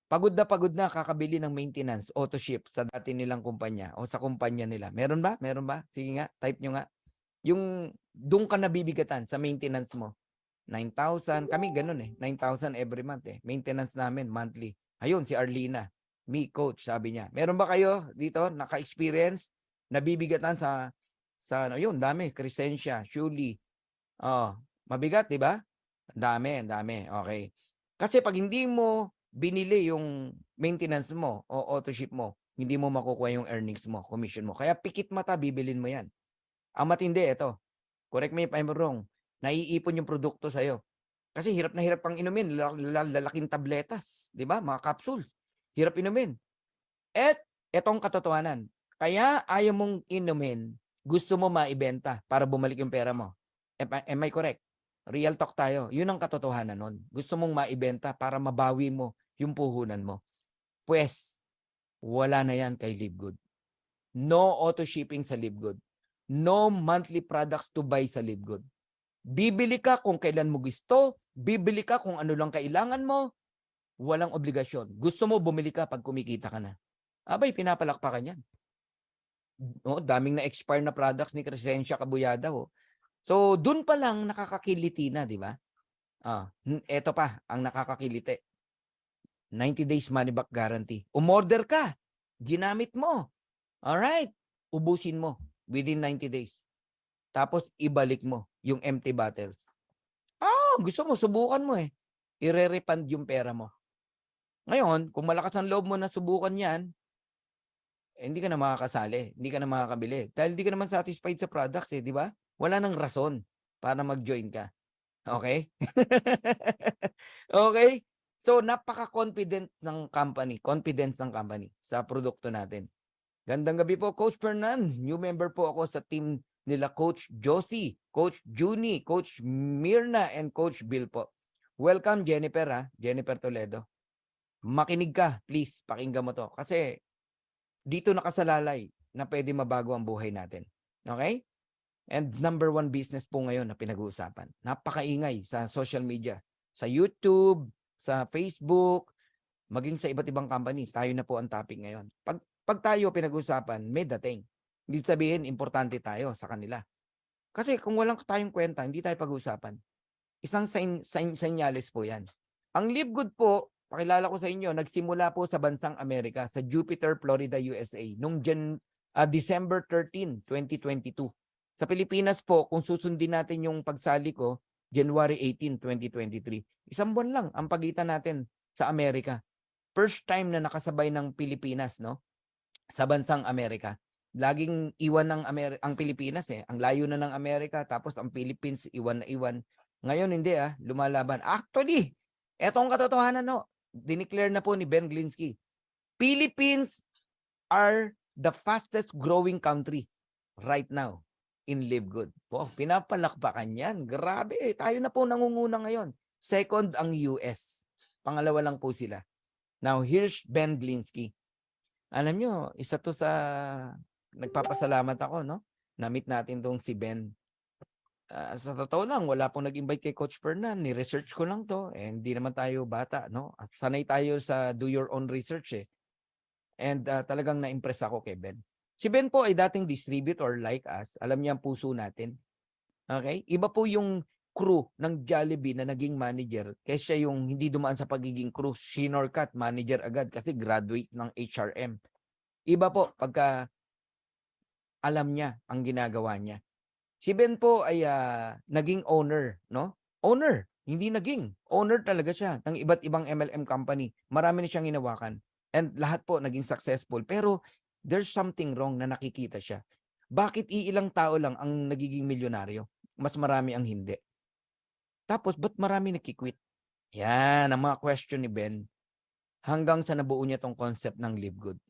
pagod na kakabili ng maintenance, auto ship sa dati nilang kumpanya o sa kumpanya nila? Meron ba? Meron ba? Sige nga, type nyo nga. Yung doon ka nabibigatan sa maintenance mo. 9,000. Kami ganun eh. 9,000 every month eh. Maintenance namin monthly. Ayun, si Arlina. Me, coach, sabi niya. Meron ba kayo dito naka-experience, nabibigatan sa ano, yun, dami, Crescencia, Shuli. Oh, mabigat, di ba? Ang dami. Okay. Kasi pag hindi mo binili yung maintenance mo o auto ship mo, hindi mo makukuha yung earnings mo, commission mo. Kaya pikit mata, bibilin mo yan. Ang matindi, ito. Correct me if I'm wrong. Naiipon yung produkto sa'yo. Kasi hirap na hirap kang inumin. Lalaking tabletas. Di ba? Mga capsules. Hirap inumin. At etong katotohanan. Kaya ayaw mong inumin, gusto mo maibenta para bumalik yung pera mo. Am I correct? Real talk tayo. Yun ang katotohanan nun. Gusto mong maibenta para mabawi mo yung puhunan mo. Pues, wala na yan kay Livegood. No auto shipping sa Livegood. No monthly products to buy sa Livegood. Bibili ka kung kailan mo gusto, bibili ka kung ano lang kailangan mo, walang obligasyon. Gusto mo, bumili ka pag kumikita ka na. Abay, pinapalakpakan yan. Oh, daming na-expire na products ni Crescencia Kabuyada. Oh. So, dun pa lang nakakakiliti na, di ba? Eto pa, ang nakakakiliti. 90 days money back guarantee. Umorder ka, ginamit mo. Alright, ubusin mo within 90 days. Tapos, ibalik mo yung empty bottles. Gusto mo, subukan mo eh. Ire-refund yung pera mo. Ngayon, kung malakas ang loob mo na subukan yan, hindi ka na makakasali, hindi ka na makakabili. Dahil hindi ka naman satisfied sa products eh, di ba? Wala nang rason para mag-join ka. Okay? Okay? So, napaka-confident ng company, confidence ng company sa produkto natin. Gandang gabi po, Coach Fernan. New member po ako sa team nila Coach Josie, Coach Juni, Coach Mirna, and Coach Bill po. Welcome, Jennifer, ha? Jennifer Toledo. Makinig ka, please. Pakinggan mo to. Kasi dito nakasalalay na pwede mabago ang buhay natin. Okay? And number one business po ngayon na pinag-uusapan. Napakaingay sa social media. Sa YouTube, sa Facebook, maging sa iba't ibang company. Tayo na po ang topic ngayon. Pag tayo pinag-uusapan, may dating. Hindi sabihin, importante tayo sa kanila. Kasi kung walang tayong kwenta, hindi tayo pag-uusapan. Isang senyales po yan. Ang Livegood po, pakilala ko sa inyo, nagsimula po sa bansang Amerika, sa Jupiter, Florida, USA, noong December 13, 2022. Sa Pilipinas po, kung susundin natin yung pagsali ko, January 18, 2023. Isang buwan lang ang pagitan natin sa Amerika. First time na nakasabay ng Pilipinas, no? Sa bansang Amerika. Laging iwan ng ang Pilipinas eh. Ang layo na ng Amerika, tapos ang Philippines iwan na iwan. Ngayon hindi lumalaban. Actually, etong katotohanan no, dineclare na po ni Ben Glinsky. Philippines are the fastest growing country right now in Livegood. Po, pinapalakpakan yan. Grabe, tayo na po nangunguna ngayon. Second ang US. Pangalawa lang po sila. Now, here's Ben Glinsky. Alam nyo, isa to sa nagpapasalamat ako, no? Na-meet natin tong si Ben. Sa totoo lang, wala pong nag-invite kay Coach Fernan. Ni-research ko lang to. Hindi naman tayo bata, no? Sanay tayo sa do your own research eh. And talagang na-impress ako kay Ben. Si Ben po ay dating distributor like us. Alam niya ang puso natin. Okay? Iba po yung crew ng Jollibee na naging manager kaysa yung hindi dumaan sa pagiging crew, shinorkat, manager agad kasi graduate ng HRM. Iba po pagka alam niya ang ginagawa niya. Si Ben po ay naging owner, no? Owner, hindi naging. Owner talaga siya ng iba't ibang MLM company. Marami na siyang hinawakan. And lahat po naging successful. Pero there's something wrong na nakikita siya. Bakit iilang tao lang ang nagiging milyonaryo? Mas marami ang hindi. Tapos, ba't marami nakikwit? Yan, ang mga question ni Ben. Hanggang sa nabuo niya tong concept ng Livegood.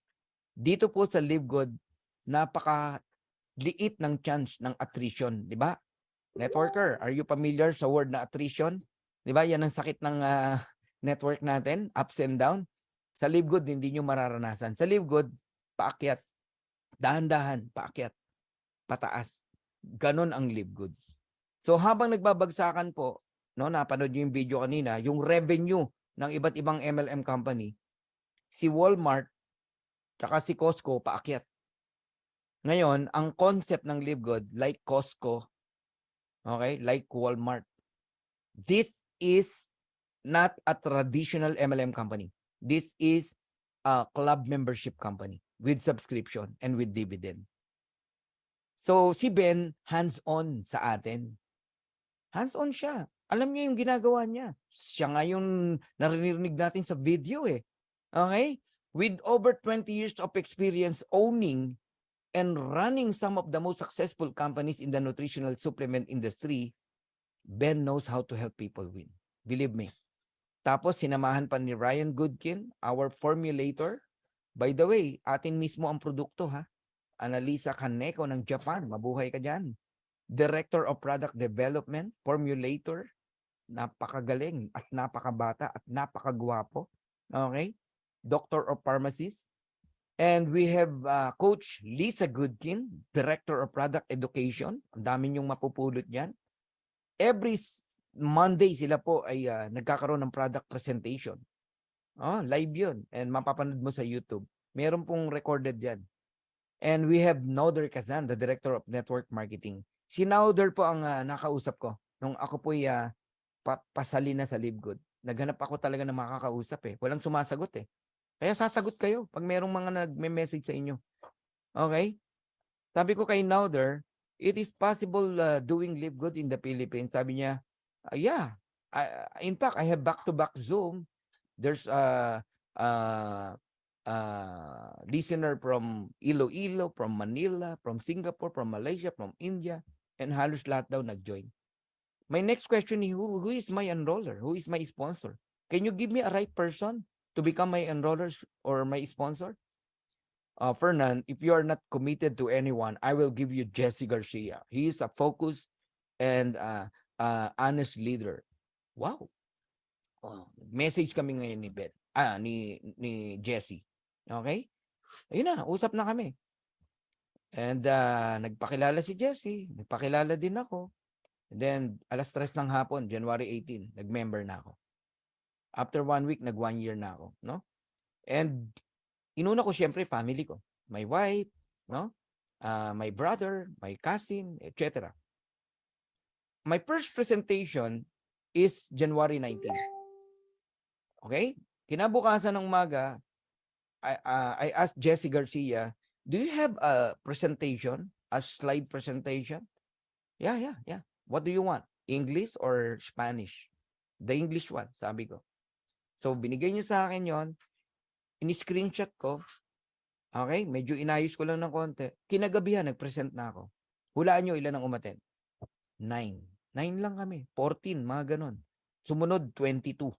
Dito po sa Livegood, napaka-liit ng chance ng attrition. Di ba? Networker, are you familiar sa word na attrition? Di ba? Yan ang sakit ng network natin, ups and down. Sa Livegood, hindi nyo mararanasan. Sa Livegood, paakyat. Dahan-dahan, paakyat. Pataas. Ganon ang Livegood. So habang nagbabagsakan po, no, napanood nyo yung video kanina, yung revenue ng iba't ibang MLM company, si Walmart, tsaka si Costco, paakyat. Ngayon, ang concept ng Livegood, like Costco, okay, like Walmart, this is not a traditional MLM company. This is club membership company with subscription and with dividend. So si Ben, hands-on sa atin. Hands-on siya. Alam niya yung ginagawa niya. Siya nga yung naririnig natin sa video eh. Okay? With over 20 years of experience owning and running some of the most successful companies in the nutritional supplement industry, Ben knows how to help people win. Believe me. Tapos sinamahan pa ni Ryan Goodkin, our formulator. By the way, atin mismo ang produkto ha. Analisa Kaneko ng Japan, mabuhay ka dyan. Director of Product Development, formulator, napakagaling at napakabata at napakagwapo. Okay? Doctor of Pharmacist. And we have Coach Lisa Goodkin, Director of Product Education. Ang dami niyong mapupulot dyan. Every Monday sila po ay nagkakaroon ng product presentation. Live yun. And mapapanood mo sa YouTube. Meron pong recorded yan. And we have Nauder Kazan, the Director of Network Marketing. Si Nauder po ang nakausap ko nung ako po pasali na sa Live Good. Naghanap ako talaga ng makakausap eh. Walang sumasagot eh. Kaya sasagot kayo pag merong mga nagme-message sa inyo. Okay? Sabi ko kay Nauder, it is possible doing Live Good in the Philippines. Sabi niya, yeah. In fact, I have back-to-back Zoom. There's listener from Iloilo, from Manila, from Singapore, from Malaysia, from India, and halos lahat daw nag-join. My next question is, who is my enroller? Who is my sponsor? Can you give me a right person to become my enroller or my sponsor? Fernan, if you are not committed to anyone, I will give you Jesse Garcia. He is a focused and honest leader. Wow. Message kami ngayon ni Beth. Ni Jesse. Okay? Ayun na, usap na kami. And nagpakilala si Jesse, nagpakilala din ako. And then, 3:00 ng hapon, January 18, nag-member na ako. After 1 week, nag-1 year na ako. No? And, inuna ko siyempre family ko. My wife, no? My brother, my cousin, etc. My first presentation is January 19. Okay? Kinabukasan ng umaga, I asked Jesse Garcia, do you have a presentation, a slide presentation? Yeah. What do you want? English or Spanish? The English one, sabi ko. So, binigay niyo sa akin yon, in-screenshot ko. Okay? Medyo inayos ko lang ng konti. Kinagabihan, nag-present na ako. Hulaan niyo ilan ang umaten? 9. 9 lang kami. 14, mga ganon. Sumunod, 22.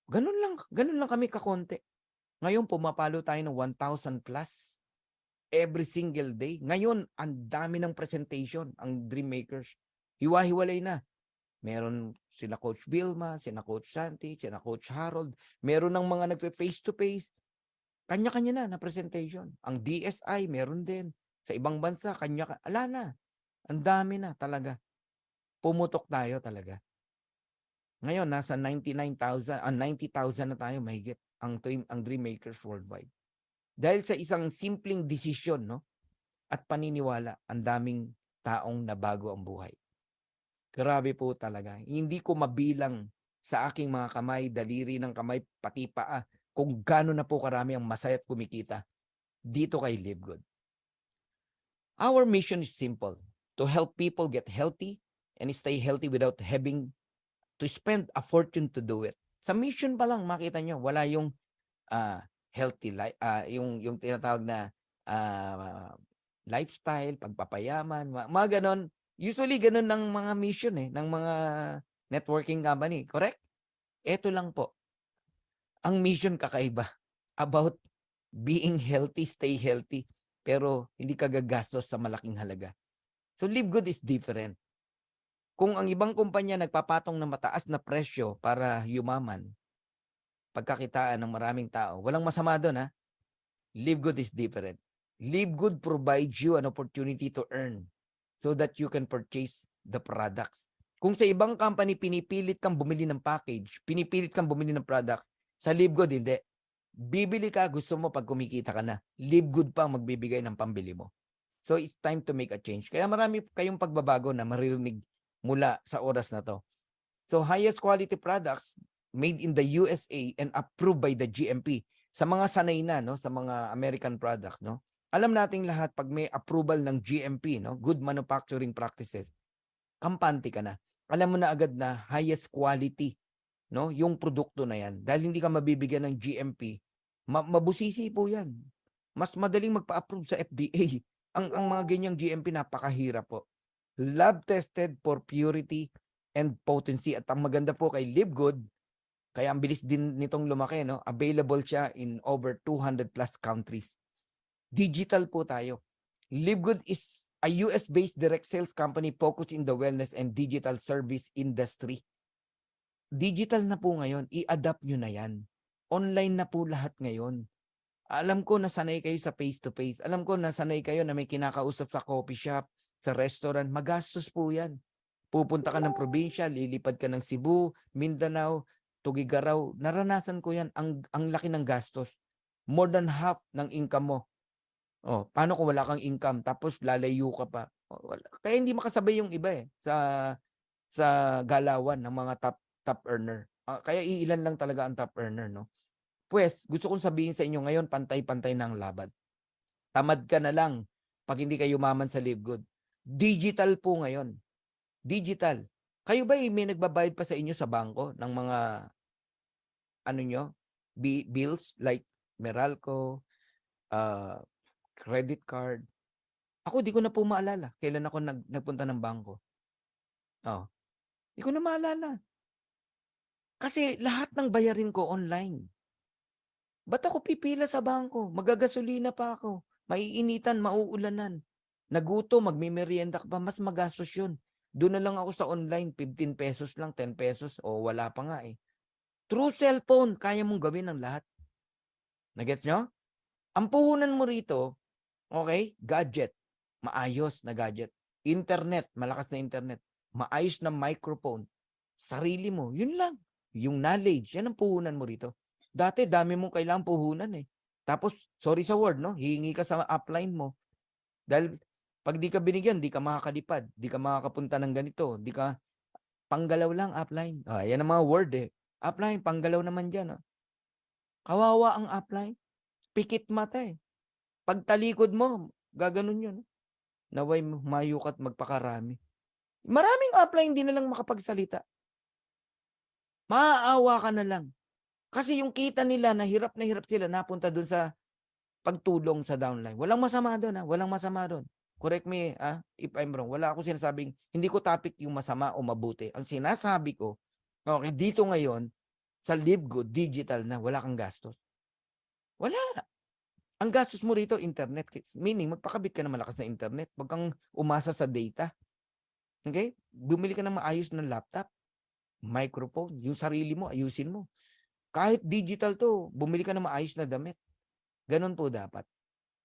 Ganun lang kami kakonti. Ngayon, pumapalo tayo ng 1,000 plus every single day. Ngayon, ang dami ng presentation, ang Dream Makers. Hiwa-hiwalay na. Meron sila Coach Vilma, sila Coach Santi, sila Coach Harold. Meron ng mga nagpe-face-to-face. Kanya-kanya na presentation. Ang DSI, meron din. Sa ibang bansa, ala na. Ang dami na talaga. Pumutok tayo talaga. Ngayon, nasa 90,000 na tayo mahigit ang Dream Makers worldwide. Dahil sa isang simpleng desisyon, no? At paniniwala, ang daming taong nabago ang buhay. Grabe po talaga. Hindi ko mabilang sa aking mga kamay, daliri ng kamay, pati paa, kung gaano na po karami ang masaya at kumikita dito kay Live Good. Our mission is simple, to help people get healthy and stay healthy without having to spend a fortune to do it. Sa mission pa lang, makita nyo, wala yung healthy life, yung tinatawag na lifestyle, pagpapayaman, mga ganon. Usually ganon ng mga mission ng mga networking company, correct? Ito lang po. Ang mission kakaiba about being healthy, stay healthy, pero hindi ka gagastos sa malaking halaga. So Live Good is different. Kung ang ibang kumpanya nagpapatong ng mataas na presyo para yumaman, pagkakitaan ng maraming tao, walang masama doon ha. Live Good is different. Live Good provides you an opportunity to earn so that you can purchase the products. Kung sa ibang company pinipilit kang bumili ng package, pinipilit kang bumili ng products, sa Live Good hindi. Bibili ka, gusto mo pag kumikita ka na. Live Good pa ang magbibigay ng pambili mo. So it's time to make a change. Kaya marami kayong pagbabago na maririnig mula sa oras na to. So highest quality products made in the USA and approved by the GMP. sa mga sanay na, no, sa mga American product, no, alam nating lahat pag may approval ng GMP, no, Good Manufacturing Practices, kampante ka na. Alam mo na agad na highest quality, no, yung produkto na yan. Dahil hindi ka mabibigyan ng GMP, mabusisi po yan. Mas madaling magpa-approve sa FDA. Ang mga ganyang GMP napakahirap po. Lab tested for purity and potency. At ang maganda po kay Live Good, kaya ang bilis din nitong lumaki, no? Available siya in over 200 plus countries. Digital po tayo. Live Good is a US-based direct sales company focused in the wellness and digital service industry. Digital na po ngayon. I-adapt nyo na yan. Online na po lahat ngayon. Alam ko na sanay kayo sa face-to-face. Alam ko na sanay kayo na may kinakausap sa coffee shop, sa restaurant. Magastos po yan. Pupunta ka ng probinsya, lilipad ka ng Cebu, Mindanao, Tugigaraw. Naranasan ko yan. Ang laki ng gastos. More than half ng income mo. Oh, paano kung wala kang income tapos lalayo ka pa? Oh, wala. Kaya hindi makasabay yung iba sa galawan ng mga top earner. Kaya iilan lang talaga ang top earner, no? Pues, gusto kong sabihin sa inyo ngayon, pantay-pantay na ang laban. Tamad ka na lang pag hindi kayo yumaman sa Live Good. Digital po ngayon. Digital. Kayo ba may nagbabayad pa sa inyo sa bangko ng mga bills like Meralco, credit card? Ako, di ko na po maalala kailan ako nagpunta ng bangko. Oh, di ko na maalala. Kasi lahat ng bayarin ko online. Ba't ako pipila sa bangko? Magagasolina pa ako. Maiinitan, mauulanan. Naguto, magmimerienda ka pa. Mas magastos yun. Doon na lang ako sa online. 15 pesos lang, 10 pesos. O wala pa nga eh. Through cellphone, kaya mong gawin ang lahat. Nagets nyo? Ang puhunan mo rito, okay, gadget. Maayos na gadget. Internet, malakas na internet. Maayos na microphone. Sarili mo, yun lang. Yung knowledge, yan ang puhunan mo rito. Dati, dami mong kailangang puhunan eh. Tapos, sorry sa word, no? Hihingi ka sa upline mo. Dahil, pag di ka binigyan, di ka makakalipad. Di ka makakapunta ng ganito. Di ka, panggalaw lang, upline. Yan ang mga word eh. Upline, panggalaw naman dyan. Kawawa ang upline. Pikit mata eh. Pag talikod mo, gaganon yun. Naway mayukat magpakarami. Maraming upline hindi na lang makapagsalita. Maaawa ka na lang. Kasi yung kita nila na hirap sila napunta dun sa pagtulong sa downline. Walang masama doon ha. Walang masama doon. Correct me if I'm wrong. Wala ako sinasabing, hindi ko topic yung masama o mabuti. Ang sinasabi ko, okay, dito ngayon, sa Live Good, digital na, wala kang gastos. Wala. Ang gastos mo rito, internet. Meaning, magpakabit ka na malakas na internet. Huwag kang umasa sa data. Okay? Bumili ka ng maayos na laptop, microphone, yung sarili mo, ayusin mo. Kahit digital to, bumili ka ng maayos na damit. Ganun po dapat.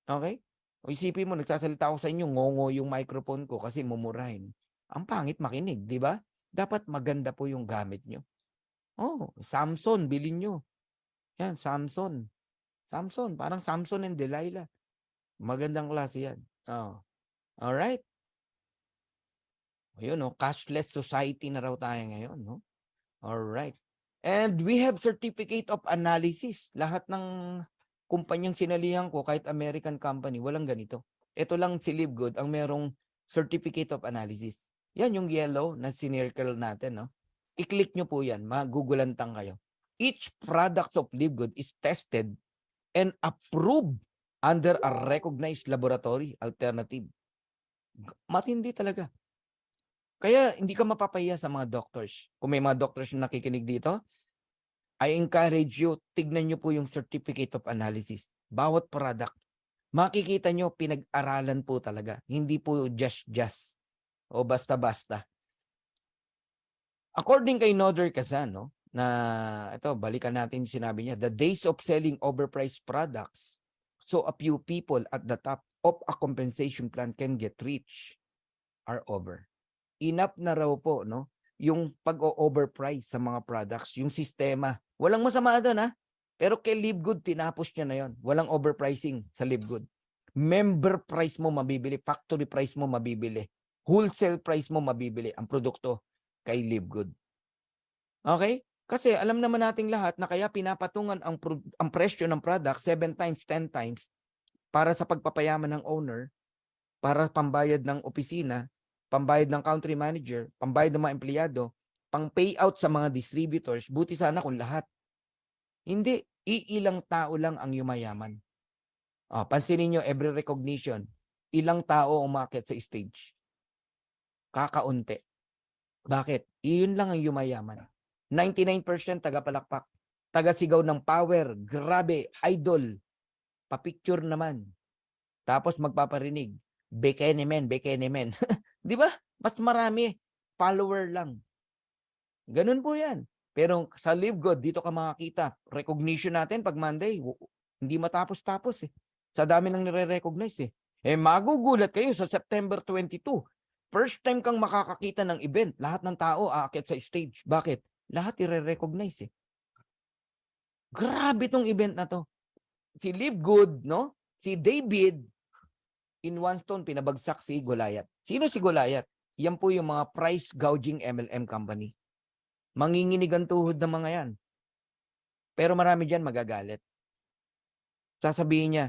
Okay? O isipin mo, nagsasalita ako sa inyo, ngongo yung microphone ko kasi mumurahin. Ang pangit makinig, di ba? Dapat maganda po yung gamit nyo. Oh, Samsung, bilhin nyo. Yan, Samsung. Samsung, parang Samson and Delilah. Magandang klase yan. Oh. Alright. Ayun, no? Cashless society na raw tayo ngayon. No? Alright. And we have certificate of analysis. Lahat ng kumpanyang sinalihan ko, kahit American company, walang ganito. Ito lang si Live Good ang merong certificate of analysis. Yan yung yellow na sinircle natin. No? I-click nyo po yan. Magugulantang kayo. Each product of Live Good is tested and approved under a recognized laboratory alternative. Matindi talaga. Kaya hindi ka mapapahiya sa mga doctors. Kung may mga doctors na nakikinig dito, I encourage you, tignan nyo po yung certificate of analysis. Bawat product. Makikita nyo, pinag-aralan po talaga. Hindi po just o basta-basta. According kay Noder Kazan, no, na ito, balikan natin yung sinabi niya, the days of selling overpriced products so a few people at the top of a compensation plan can get rich are over. Enough na raw po, no, yung pag-overprice sa mga products, yung sistema. Walang masama doon, ha? Pero kay Live Good, tinapos niya na yon. Walang overpricing sa Live Good. Member price mo mabibili, factory price mo mabibili, wholesale price mo mabibili ang produkto kay Live Good. Okay? Kasi alam naman nating lahat na kaya pinapatungan ang presyo ng product 7 times, 10 times para sa pagpapayaman ng owner, para pambayad ng opisina, pambayad ng country manager, pambayad ng mga empleyado, pang payout sa mga distributors. Buti sana kung lahat. Hindi, iilang tao lang ang yumayaman. Pansinin nyo, every recognition, ilang tao umakyat sa stage? Kakaunti. Bakit? Iyon lang ang yumayaman. 99% taga-palakpak. Taga-sigaw ng power. Grabe. Idol. Pa-picture naman. Tapos magpaparinig. Bekenemen, bekenemen. Di ba? Mas marami. Follower lang. Ganun po yan. Pero sa Live Good, dito ka makakita. Recognition natin pag Monday. Hindi matapos-tapos eh. Sa dami nang nire-recognize eh. Magugulat kayo sa September 22. First time kang makakakita ng event. Lahat ng tao aakyat sa stage. Bakit? Lahat i-recognize eh. Grabe tong event na to. Si Live Good, no? Si David, in one stone, pinabagsak si Goliath. Sino si Goliath? Yan po yung mga price gouging MLM company. Manginginig ang tuhod ng mga yan. Pero marami dyan magagalit. Sasabihin niya,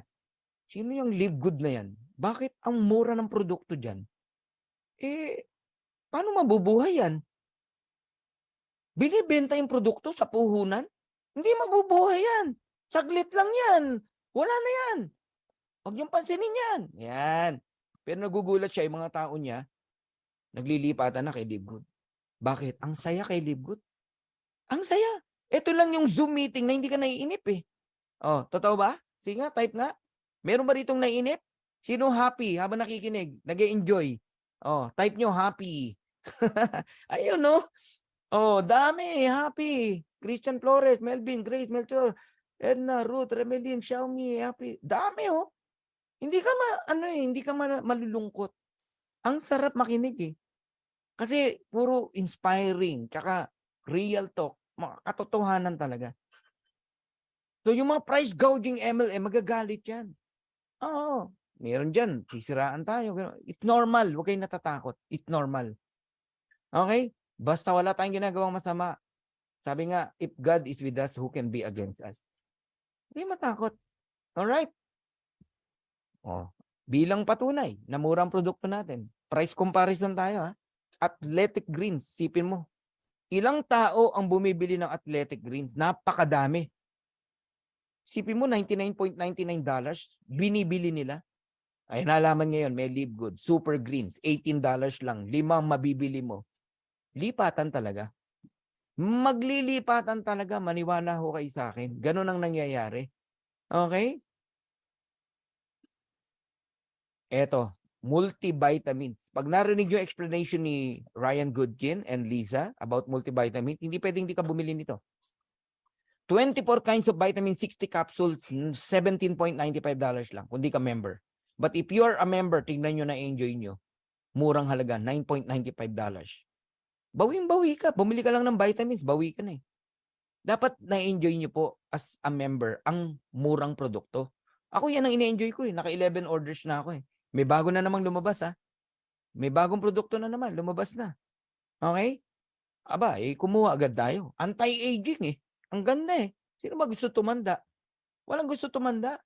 sino yung Live Good na yan? Bakit ang mura ng produkto dyan? Paano mabubuhay yan? Binibenta yung produkto sa puhunan? Hindi mabubuhay yan. Saglit lang yan. Wala na yan. Huwag niyong pansinin yan. Yan. Pero nagugulat siya, yung mga tao niya, naglilipatan na kay Live Good. Bakit? Ang saya kay Live Good. Ang saya. Ito lang yung Zoom meeting na hindi ka naiinip eh. Totoo ba? Sige nga, type nga. Meron ba ditong naiinip? Sino happy habang nakikinig? Nag-e-enjoy? Type nyo happy. Ayun no? Dami, happy. Christian Flores, Melvin, Grace, Melchor, Edna, Ruth, Remelin, Xiaomi, happy. Dami Hindi ka malulungkot. Ang sarap makinig eh. Kasi puro inspiring, tsaka real talk, mga katotohanan talaga. So yung mga price gouging MLM, magagalit yan. Meron dyan, sisiraan tayo. It's normal, huwag kayong natatakot. It's normal. Okay? Basta wala tayong ginagawang masama. Sabi nga, if God is with us, who can be against us? Hindi matakot. Alright? Bilang patunay na murang produkto natin. Price comparison tayo ha. Athletic Greens, sipin mo. Ilang tao ang bumibili ng Athletic Greens? Napakadami. Sipin mo, $99.99 binibili nila. Ay, nalaman ngayon, may Live Good. Super Greens, $18 lang. 5 mabibili mo. Lipatan talaga. Maglilipatan talaga. Maniwala ho kayo sa akin. Ganun ang nangyayari. Okay? Eto, multivitamins. Pag narinig yung explanation ni Ryan Goodkin and Lisa about multivitamins, hindi pwedeng hindi ka bumili nito. 24 kinds of vitamin, 60 capsules, $17.95 lang kung di ka member. But if you are a member, tingnan nyo na enjoy nyo. Murang halaga, $9.95. Bawing-bawi ka. Bumili ka lang ng vitamins, bawi ka na eh. Dapat na-enjoy nyo po as a member ang murang produkto. Ako yan ang ine-enjoy ko eh. Naka 11 orders na ako eh. May bago na namang lumabas ha. May bagong produkto na naman, lumabas na. Okay? Aba, kumuha agad tayo. Anti-aging eh. Ang ganda eh. Sino ba gusto tumanda? Walang gusto tumanda.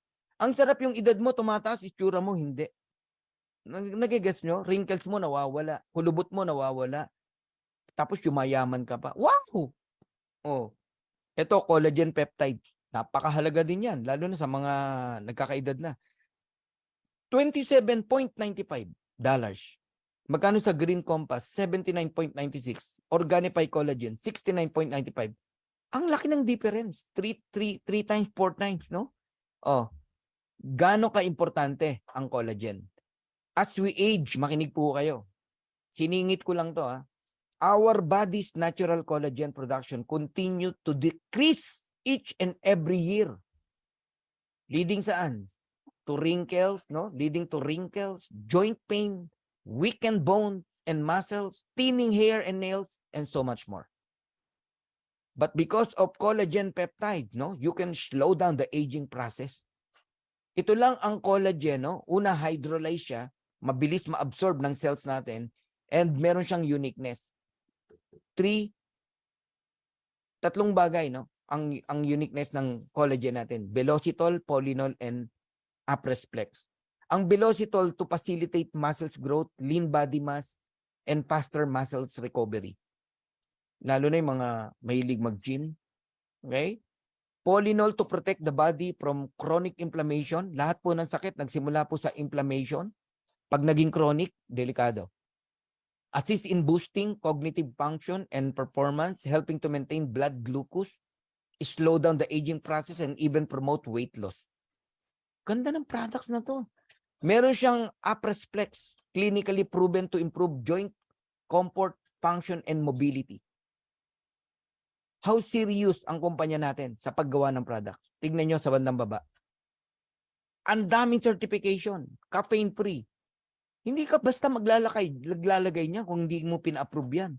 Ang sarap yung edad mo, tumataas, itsura mo, hindi. Nagigets nyo? Wrinkles mo nawawala. Hulubot mo nawawala. Tapos yumayaman ka pa. Wow! Ito, collagen peptides. Napakahalaga din yan. Lalo na sa mga nagkakaedad na. $27.95. Magkano sa Green Compass? $79.96. Organifi Collagen, $69.95. Ang laki ng difference. 3 times, 4 times, no? Gaano ka-importante ang collagen? As we age, makinig po kayo. Siningit ko lang to ha. Our body's natural collagen production continue to decrease each and every year. Leading saan? To wrinkles, no? Leading to wrinkles, joint pain, weakened bones and muscles, thinning hair and nails, and so much more. But because of collagen peptide, no, you can slow down the aging process. Ito lang ang collagen, no? Una, hydrolyze siya, mabilis ma-absorb ng cells natin, and meron siyang uniqueness. 3 tatlong bagay, no? Ang uniqueness ng collagen natin. Velocitol, Polynol, and Apresplex. Ang Velocitol to facilitate muscles growth, lean body mass, and faster muscles recovery. Lalo na yung mga mahilig mag-gym. Okay? Polynol to protect the body from chronic inflammation. Lahat po ng sakit nagsimula po sa inflammation. Pag naging chronic, delikado. Assist in boosting cognitive function and performance, helping to maintain blood glucose, slow down the aging process, and even promote weight loss. Ganda ng products na to. Meron siyang Aprasplex, clinically proven to improve joint comfort, function, and mobility. How serious ang kumpanya natin sa paggawa ng product? Tignan nyo sa bandang baba. Ang daming certification, caffeine-free. Hindi ka basta maglalagay niya kung hindi mo pina-approve yan.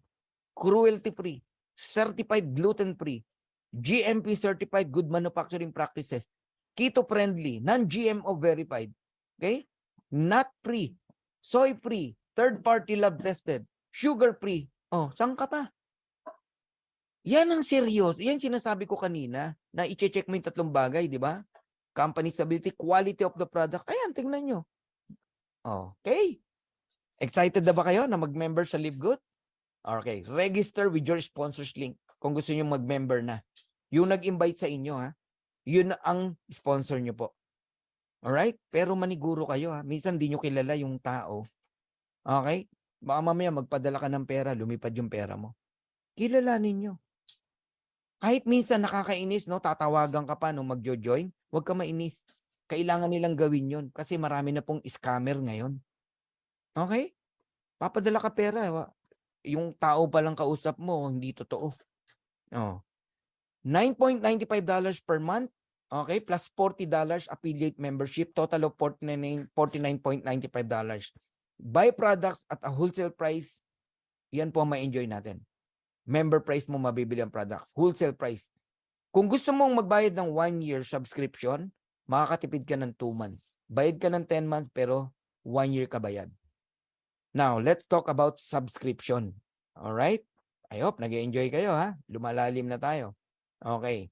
Cruelty-free, certified gluten-free, GMP certified good manufacturing practices, keto-friendly, non-GMO verified, okay? Nut-free, soy-free, third-party lab-tested, sugar-free. Oh, saan ka pa? Yan ang serious. Yan sinasabi ko kanina na i-check mo yung tatlong bagay, di ba? Company stability, quality of the product. Ayan, tingnan nyo. Okay. Excited na ba kayo na mag-member sa Live Good? Okay. Register with your sponsors link kung gusto nyo mag-member na. Yung nag-invite sa inyo, ha? Yun ang sponsor nyo po. Alright? Pero maniguro kayo, ha? Minsan di nyo kilala yung tao. Okay? Baka mamaya magpadala ka ng pera, lumipad yung pera mo. Kilalanin nyo. Kahit minsan nakakainis, no? Tatawagan ka pa nung magjo-join, huwag ka mainis. Kailangan nilang gawin yun kasi marami na pong scammer ngayon. Okay? Papadala ka pera. Yung tao palang kausap mo, hindi totoo. Oh. $9.95 per month. Okay? Plus $40 affiliate membership. Total of $49.95. Buy products at a wholesale price. Yan po ang ma-enjoy natin. Member price mo mabibili ang products. Wholesale price. Kung gusto mong magbayad ng 1-year subscription, makakatipid ka ng 2 months. Bayad ka ng 10 months pero 1 year ka bayad. Now, let's talk about subscription. Alright? I hope nag-enjoy kayo, ha? Lumalalim na tayo. Okay.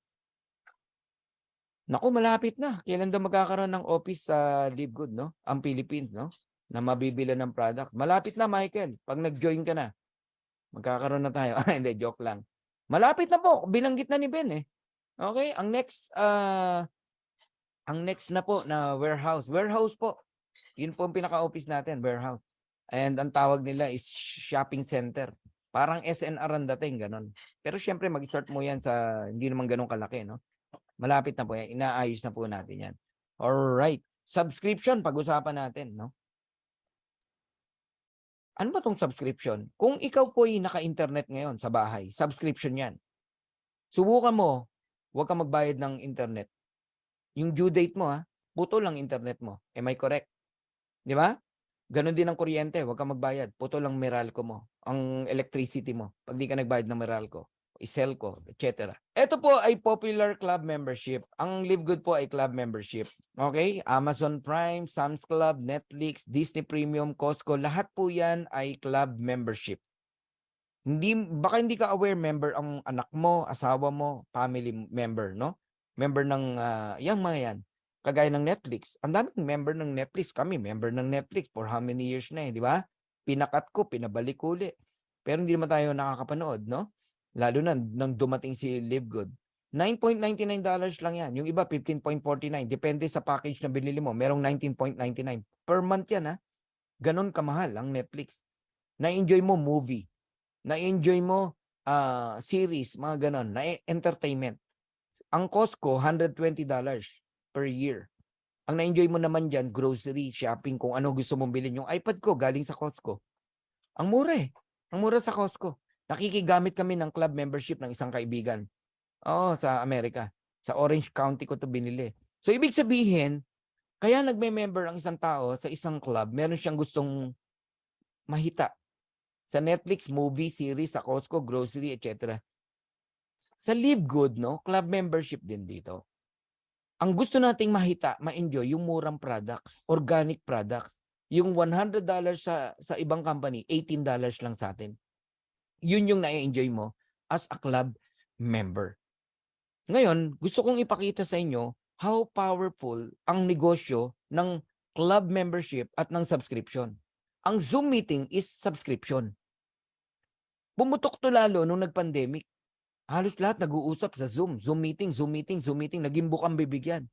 Naku, malapit na. Kailan daw magkakaroon ng office sa Live Good, no? Ang Philippines, no? Na mabibili ng product. Malapit na, Michael. Pag nag-join ka na, magkakaroon na tayo. Hindi, joke lang. Malapit na po. Binanggit na ni Ben, eh. Okay? Ang next na po na warehouse. Warehouse po. Yun po ang pinaka-office natin, warehouse. And ang tawag nila is shopping center. Parang SNR ang dating, ganon. Pero syempre, mag-start mo yan sa hindi naman ganun kalaki, no? Malapit na po yan. Inaayos na po natin yan. Alright. Subscription, pag-usapan natin, no? Ano ba tong subscription? Kung ikaw po ay naka-internet ngayon sa bahay, subscription yan. Subukan mo, huwag kang magbayad ng internet. Yung due date mo, ha? Putol lang internet mo. Am I correct? Di ba? Ganon din ang kuryente. Huwag kang magbayad. Putol lang Meralco mo. Ang electricity mo. Pag di ka nagbayad ng Meralco, Iselco, etc. Ito po ay popular club membership. Ang Live Good po ay club membership. Okay? Amazon Prime, Sam's Club, Netflix, Disney Premium, Costco. Lahat po yan ay club membership. Baka hindi ka aware, member ang anak mo, asawa mo, family member, no? Member ng yung mga yan. Kagaya ng Netflix. Ang daming member ng Netflix. Kami, member ng Netflix for how many years na, di ba? Pinakat ko, pinabalik uli. Pero hindi naman tayo nakakapanood, no? Lalo na nang dumating si Live Good. $9.99 lang yan. Yung iba, $15.49. Depende sa package na binili mo. Merong $19.99. Per month yan, ha? Ganon kamahal ang Netflix. Na-enjoy mo movie. Na-enjoy mo series, mga ganon. Na-entertainment. Ang Costco, $120 per year. Ang na-enjoy mo naman dyan, grocery, shopping, kung ano gusto mong bilhin. Yung iPad ko, galing sa Costco. Ang mura eh. Ang mura sa Costco. Nakikigamit kami ng club membership ng isang kaibigan. Oo, sa Amerika. Sa Orange County ko to binili. So, ibig sabihin, kaya nagme-member ang isang tao sa isang club, meron siyang gustong mahita. Sa Netflix, movie, series, sa Costco, grocery, etc. Sa Live Good, no? Club membership din dito. Ang gusto nating mahita, ma-enjoy, yung murang products, organic products. Yung $100 sa ibang company, $18 lang sa atin. Yun yung na-enjoy mo as a club member. Ngayon, gusto kong ipakita sa inyo how powerful ang negosyo ng club membership at ng subscription. Ang Zoom meeting is subscription. Pumutok to lalo nung nag-pandemic. Halos lahat nag-uusap sa Zoom. Zoom meeting, Zoom meeting, Zoom meeting. Naging bukang bibigyan.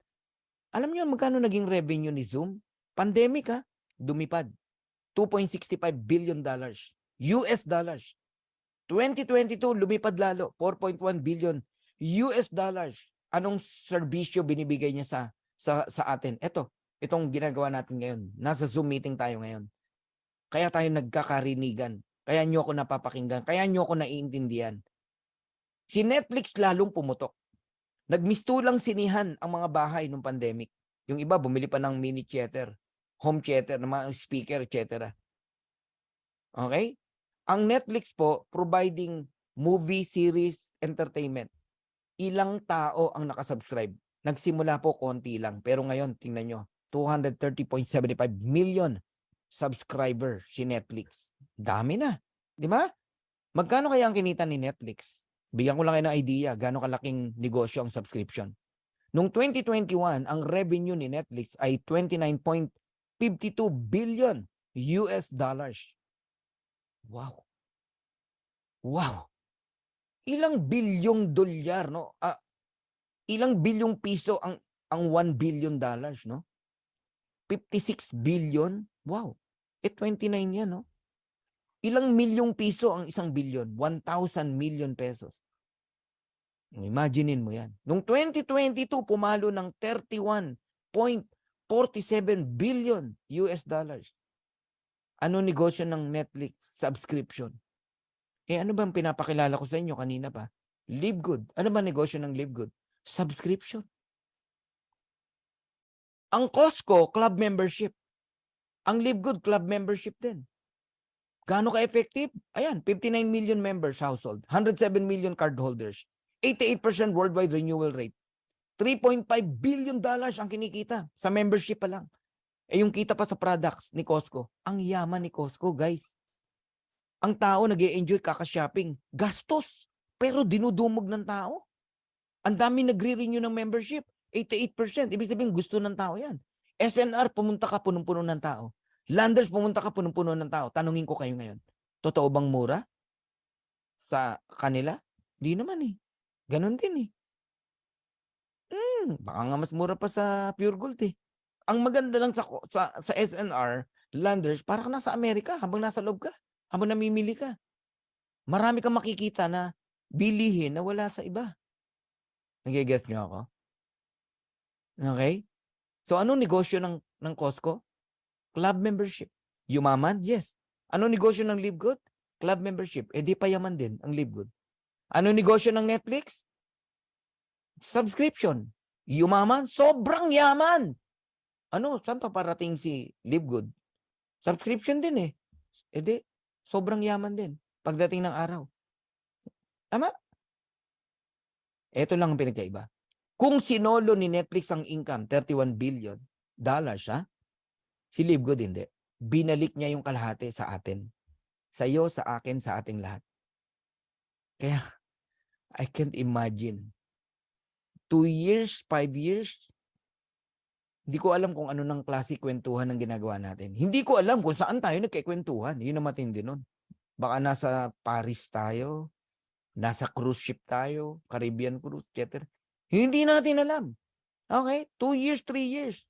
Alam niyo magkano naging revenue ni Zoom? Pandemic ha? Dumipad. $2.65 billion. US dollars. 2022, lumipad lalo. 4.1 billion US dollars. Anong serbisyo binibigay niya sa atin? Itong ginagawa natin ngayon. Nasa Zoom meeting tayo ngayon. Kaya tayo nagkakarinigan. Kaya nyo ako napapakinggan. Kaya nyo ako naiintindihan. Si Netflix lalong pumutok. Nagmistulang sinihan ang mga bahay nung pandemic. Yung iba bumili pa ng mini theater, home theater, ng mga speaker, etc. Okay? Ang Netflix po, providing movie, series, entertainment. Ilang tao ang nakasubscribe? Nagsimula po konti lang. Pero ngayon, tingnan nyo, 230.75 million subscriber si Netflix. Dami na. Di ba? Magkano kaya ang kinita ni Netflix? Bigyan ko lang kayo ng idea gaano kalaking negosyo ang subscription. Noong 2021, ang revenue ni Netflix ay 29.52 billion US dollars. Wow. Wow. Ilang bilyong dolyar, no? Ilang bilyong piso ang 1 billion dollars, no? 56 billion. Wow. 29 yan, no? Ilang milyong piso ang 1 billion? 1,000 million pesos. Imaginein mo yan. Noong 2022, pumalo ng 31.47 billion US dollars. Ano negosyo ng Netflix? Subscription. Ano ba ang pinapakilala ko sa inyo kanina pa? Live Good. Ano ba negosyo ng Live Good? Subscription. Ang Costco, club membership. Ang Live Good, club membership din. Gaano ka-effective? Ayan, 59 million members household, 107 million cardholders, 88% worldwide renewal rate, $3.5 billion ang kinikita sa membership pa lang. Yung kita pa sa products ni Costco. Ang yaman ni Costco, guys. Ang tao nag-e-enjoy kaka-shopping. Gastos, pero dinudumog ng tao. Ang dami nagre-renew ng membership. 88%. Ibig sabihin, gusto ng tao yan. SNR, pumunta ka, punong-puno ng tao. Landers, pumunta ka, punong-puno ng tao. Tanungin ko kayo ngayon, totoo bang mura sa kanila? Di naman eh. Ganon din eh. Baka nga mas mura pa sa Pure Gold eh. Ang maganda lang sa SNR, Landers, para ka nasa Amerika habang nasa loob ka, habang namimili ka. Marami kang makikita na bilihin na wala sa iba. Nag-guess nyo ako? Okay? So, anong negosyo ng Costco? Club membership. Yumaman? Yes. Anong negosyo ng Live Good? Club membership. Di payaman din ang Live Good. Anong negosyo ng Netflix? Subscription. Yumaman? Sobrang yaman! Saan pa parating si Live Good? Subscription din eh. Di, sobrang yaman din pagdating ng araw. Tama? Ito lang ang pinagkaiba. Kung sinolo ni Netflix ang income, $31 billion, ha? Si Live Good hindi. Binalik niya yung kalahati sa atin. Sa iyo, sa akin, sa ating lahat. Kaya, I can't imagine. 2 years, 5 years, hindi ko alam kung ano ng klase kwentuhan ang ginagawa natin. Hindi ko alam kung saan tayo nagkikwentuhan. Yun ang matindi nun. Baka nasa Paris tayo, nasa cruise ship tayo, Caribbean cruise, etc. Hindi natin alam. Okay? 2 years, 3 years.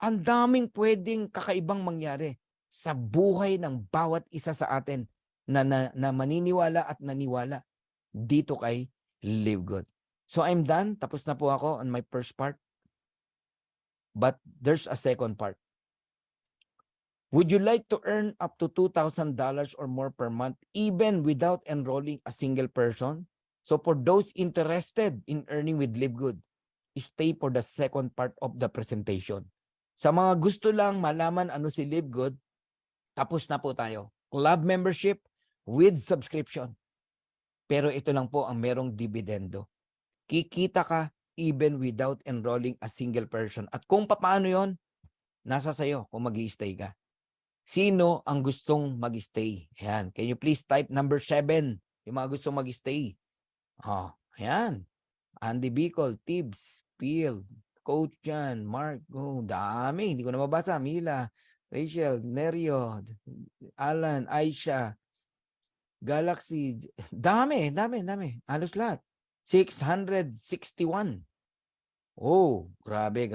Ang daming pwedeng kakaibang mangyari sa buhay ng bawat isa sa atin na maniniwala at naniwala dito kay Live Good. So I'm done. Tapos na po ako on my first part. But there's a second part. Would you like to earn up to $2,000 or more per month even without enrolling a single person? So for those interested in earning with Live Good, stay for the second part of the presentation. Sa mga gusto lang malaman ano si Live Good, tapos na po tayo. Club membership with subscription. Pero ito lang po ang merong dividendo. Kikita ka even without enrolling a single person. At kung paano yon, nasa sayo kung mag-i-stay ka. Sino ang gustong mag-stay? Ayan. Can you please type number 7? Yung mga gustong mag-stay. Oh, ayan. Andy Bicol, Tibbs, Peel, Coach Jan, Mark, dami. Hindi ko na mabasa. Mila, Rachel, Nerio, Alan, Aisha, Galaxy. Dami. Halos lahat. 661. Oh, grabe.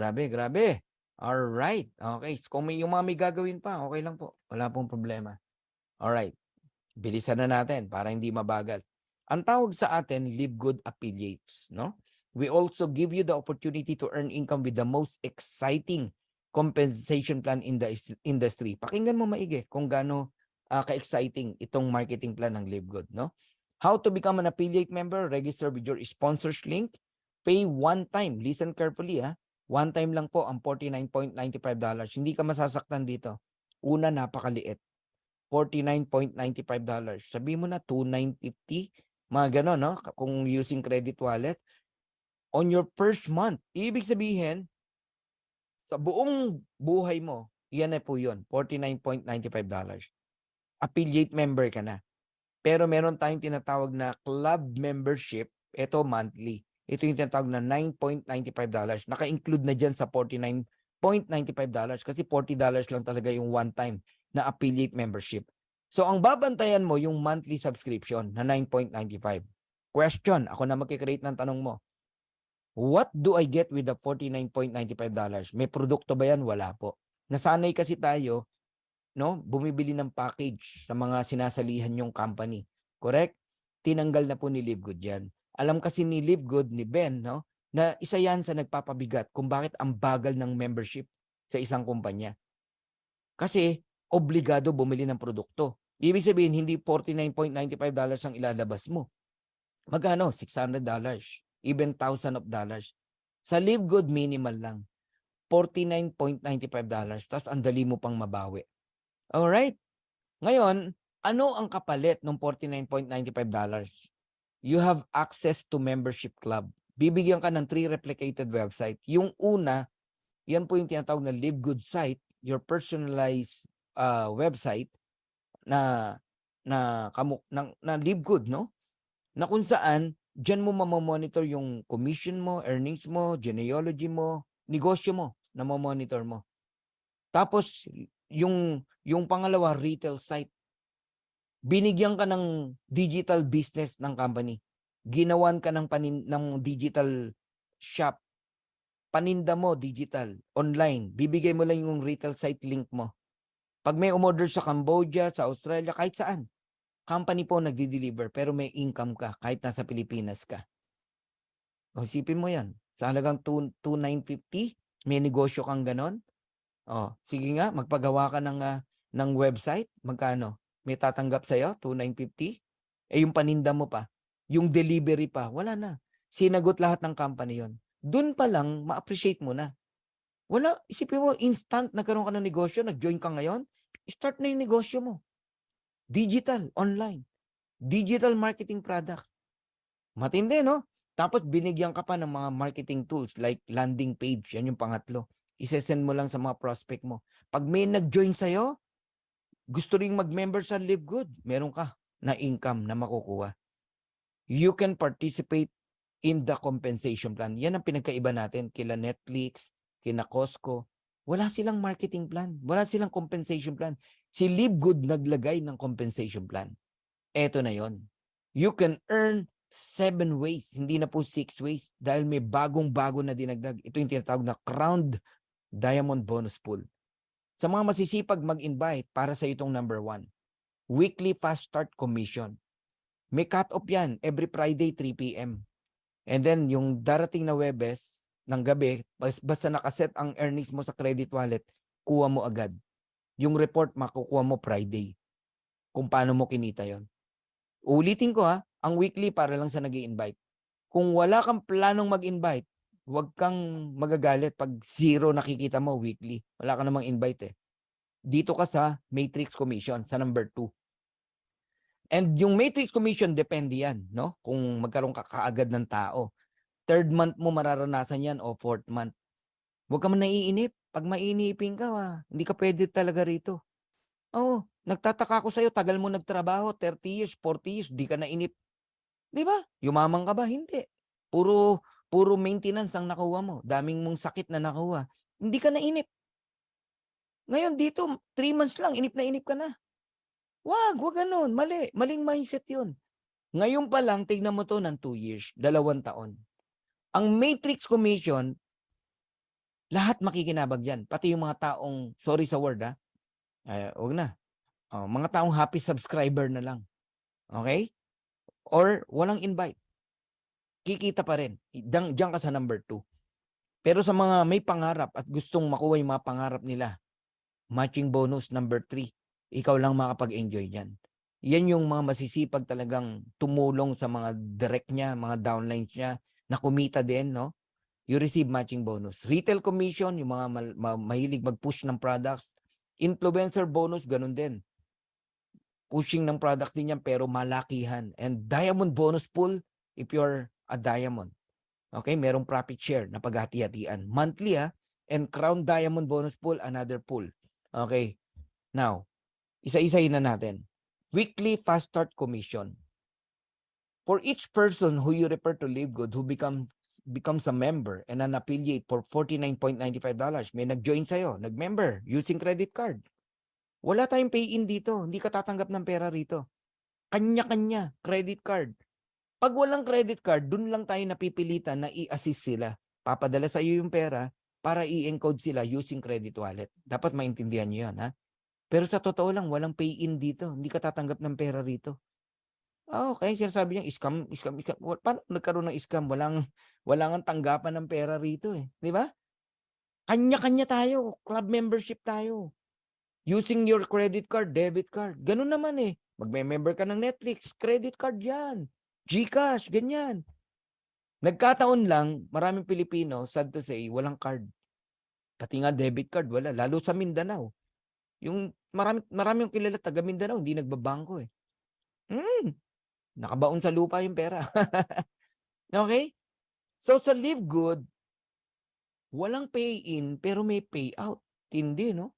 Alright. Okay. Kung may yung mga may gagawin pa, okay lang po. Wala pong problema. Alright. Bilisan na natin para hindi mabagal. Ang tawag sa atin, Live Good Affiliates, no? We also give you the opportunity to earn income with the most exciting compensation plan in the industry. Pakinggan mo maigi kung gaano ka-exciting itong marketing plan ng Live Good, no? How to become an affiliate member? Register with your sponsors link. Pay one time. Listen carefully, ha? One time lang po ang $49.95. Hindi ka masasaktan dito. Una, napakaliit. $49.95. Sabi mo na, $2,950. Mga ganon, no? Kung using credit wallet. On your first month. Ibig sabihin, sa buong buhay mo, yan na po yun. $49.95. Affiliate member ka na. Pero meron tayong tinatawag na club membership. Ito monthly. Ito yung tinatawag na $9.95. Naka-include na dyan sa $49.95 kasi $40 lang talaga yung one time na affiliate membership. So, ang babantayan mo yung monthly subscription na $9.95. Question, ako na magkikreate ng tanong mo. What do I get with the $49.95? May produkto ba yan? Wala po. Nasanay kasi tayo, no, bumibili ng package sa mga sinasalihan yung company. Correct? Tinanggal na po ni Live Good yan. Alam kasi ni Live Good, ni Ben, no, na isa yan sa nagpapabigat kung bakit ang bagal ng membership sa isang kumpanya. Kasi, obligado bumili ng produkto. Ibig sabihin, hindi $49.95 ang ilalabas mo. Magkano? $600. Even $1,000. Sa Live Good, minimal lang. $49.95. Tapos ang dali mo pang mabawi. Alright? Ngayon, ano ang kapalit ng $49.95? You have access to membership club. Bibigyan ka ng 3 replicated website. Yung una, yan po yung tinatawag na Live Good site, your personalized website na Live Good, no? Na kung saan diyan mo mamamonitor yung commission mo, earnings mo, genealogy mo, negosyo mo na mamonitor mo. Tapos yung pangalawa, retail site. Binigyan ka ng digital business ng company. Ginawan ka ng digital shop. Paninda mo digital, online. Bibigay mo lang yung retail site link mo. Pag may umorder sa Cambodia, sa Australia, kahit saan, company po nagdi-deliver pero may income ka kahit nasa Pilipinas ka. O, isipin mo yan. Sa halagang $2,950, may negosyo kang ganon. O, sige nga, magpagawa ka ng website. Magkano? May tatanggap sa'yo? $2,950? Eh, yung paninda mo pa. Yung delivery pa. Wala na. Sinagot lahat ng company yon. Doon pa lang, ma-appreciate mo na. Wala. Isipin mo, instant nagkaroon ka ng negosyo, nag-join ka ngayon, start na yung negosyo mo. Digital, online. Digital marketing product. Matindi, no? Tapos binigyan ka pa ng mga marketing tools like landing page. Yan yung pangatlo. Isesend mo lang sa mga prospect mo. Pag may nag-join sa'yo, gusto rin mag-member sa Live Good, meron ka na income na makukuha. You can participate in the compensation plan. Yan ang pinagkaiba natin kila Netflix, kina Costco. Wala silang marketing plan. Wala silang compensation plan. Si Live Good naglagay ng compensation plan. Eto na yon. You can earn 7 ways. Hindi na po 6 ways. Dahil may bagong-bago na dinagdag. Ito yung tinatawag na Crowned Diamond Bonus Pool. Sa mga masisipag mag-invite para sa itong number 1. Weekly Fast Start Commission. May cut-off yan every Friday 3 p.m. And then yung darating na Webes ng gabi, basta nakaset ang earnings mo sa credit wallet, kuha mo agad. Yung report makukuha mo Friday. Kung paano mo kinita yon. Ulitin ko ang weekly para lang sa nag-i-invite. Kung wala kang planong mag-invite, huwag kang magagalit pag 0 nakikita mo weekly. Wala ka namang invite eh. Dito ka sa Matrix Commission, sa number 2. And yung Matrix Commission, depende yan, no? Kung magkaroon ka kaagad ng tao. 3rd month mo mararanasan yan o 4th month. Huwag ka man naiinip. Pag maiinipin ka, hindi ka pwede talaga rito. Oo, nagtataka ako sa'yo, tagal mo nagtrabaho, 30 years, 40 years, di ka nainip. 'Di ba? Yumaman ka ba? Hindi. Puro maintenance ang nakuha mo. Daming mong sakit na nakuha. Hindi ka nainip. Ngayon dito, 3 months lang, inip na inip ka na. Wag ganun. Mali. Maling mindset yun. Ngayon pa lang, tignan mo to ng 2 years, 2 taon. Ang Matrix Commission, lahat makikinabag dyan. Pati yung mga taong, sorry sa word wag na. Mga taong happy subscriber na lang. Okay? Or walang invite. Kikita pa rin. Diyan ka sa number 2. Pero sa mga may pangarap at gustong makuha yung mga pangarap nila, matching bonus number 3. Ikaw lang makapag-enjoy dyan. Yan yung mga masisipag talagang tumulong sa mga direct niya, mga downlines niya, na kumita din, no? You receive matching bonus. Retail commission, yung mga mahilig mag-push ng products. Influencer bonus, ganun din. Pushing ng products din yan, pero malakihan. And diamond bonus pool, if you're a diamond. Okay, merong profit share na paghati-hatian. Monthly and crown diamond bonus pool, another pool. Okay, now, isa-isahin na natin. Weekly fast start commission. For each person who you refer to Live Good who becomes a member and an affiliate for $49.95, may nag-join sa'yo, nag-member using credit card. Wala tayong pay-in dito. Hindi ka tatanggap ng pera rito. Kanya-kanya, credit card. Pag walang credit card, dun lang tayo napipilitan na i-assist sila. Papadala sa iyo yung pera para i-encode sila using credit wallet. Dapat maintindihan nyo yan, Pero sa totoo lang, walang pay-in dito. Hindi ka tatanggap ng pera rito. Okay, sinasabi niya, scam. Paano nagkaroon ng scam? Walang tanggapan ng pera rito Di ba? Kanya-kanya tayo. Club membership tayo. Using your credit card, debit card. Ganun naman Magme-member ka ng Netflix, credit card yan. GCash, ganyan. Nagkataon lang, maraming Pilipino, sad to say, walang card. Pati nga debit card, wala. Lalo sa Mindanao. Yung marami yung kilala taga Mindanao, hindi nagbabangko Nakabaon sa lupa yung pera. Okay? So sa Live Good, walang pay-in pero may payout. Tindi, no?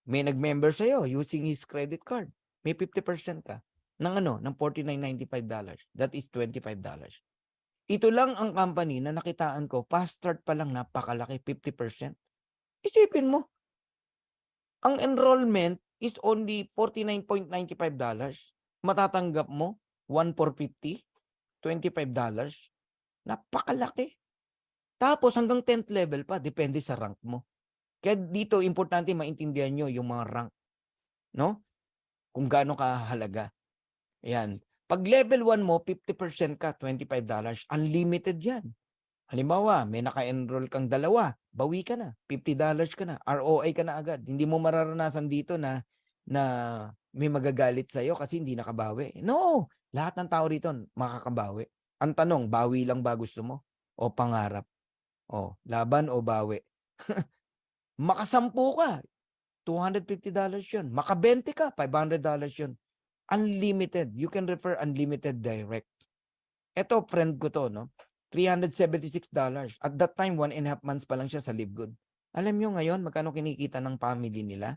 May nag-member sa'yo using his credit card. May 50% ka ng $49.95. That is $25. Ito lang ang company na nakitaan ko, fast start pa lang napakalaki, 50%. Isipin mo, ang enrollment is only $49.95. Matatanggap mo, 1,450, $25. Napakalaki. Tapos hanggang 10th level pa, depende sa rank mo. Kaya dito, importante maintindihan nyo yung mga rank. No? Kung gaano kahalaga. Ayan. Pag level 1 mo, 50% ka, $25. Unlimited yan. Halimbawa, may naka-enroll kang 2, bawi ka na. $50 ka na. ROI ka na agad. Hindi mo mararanasan dito na may magagalit sa'yo kasi hindi nakabawi. No! Lahat ng tao rito makakabawi. Ang tanong, bawi lang ba gusto mo? O pangarap? O, laban o bawi? Makasampu ka, $250 yun. Maka-20 ka, $500 yun. Unlimited. You can refer unlimited direct. Ito, friend ko to, no? $376. At that time, 1.5 months pa lang siya sa Live Good. Alam nyo ngayon, magkano kinikita ng family nila?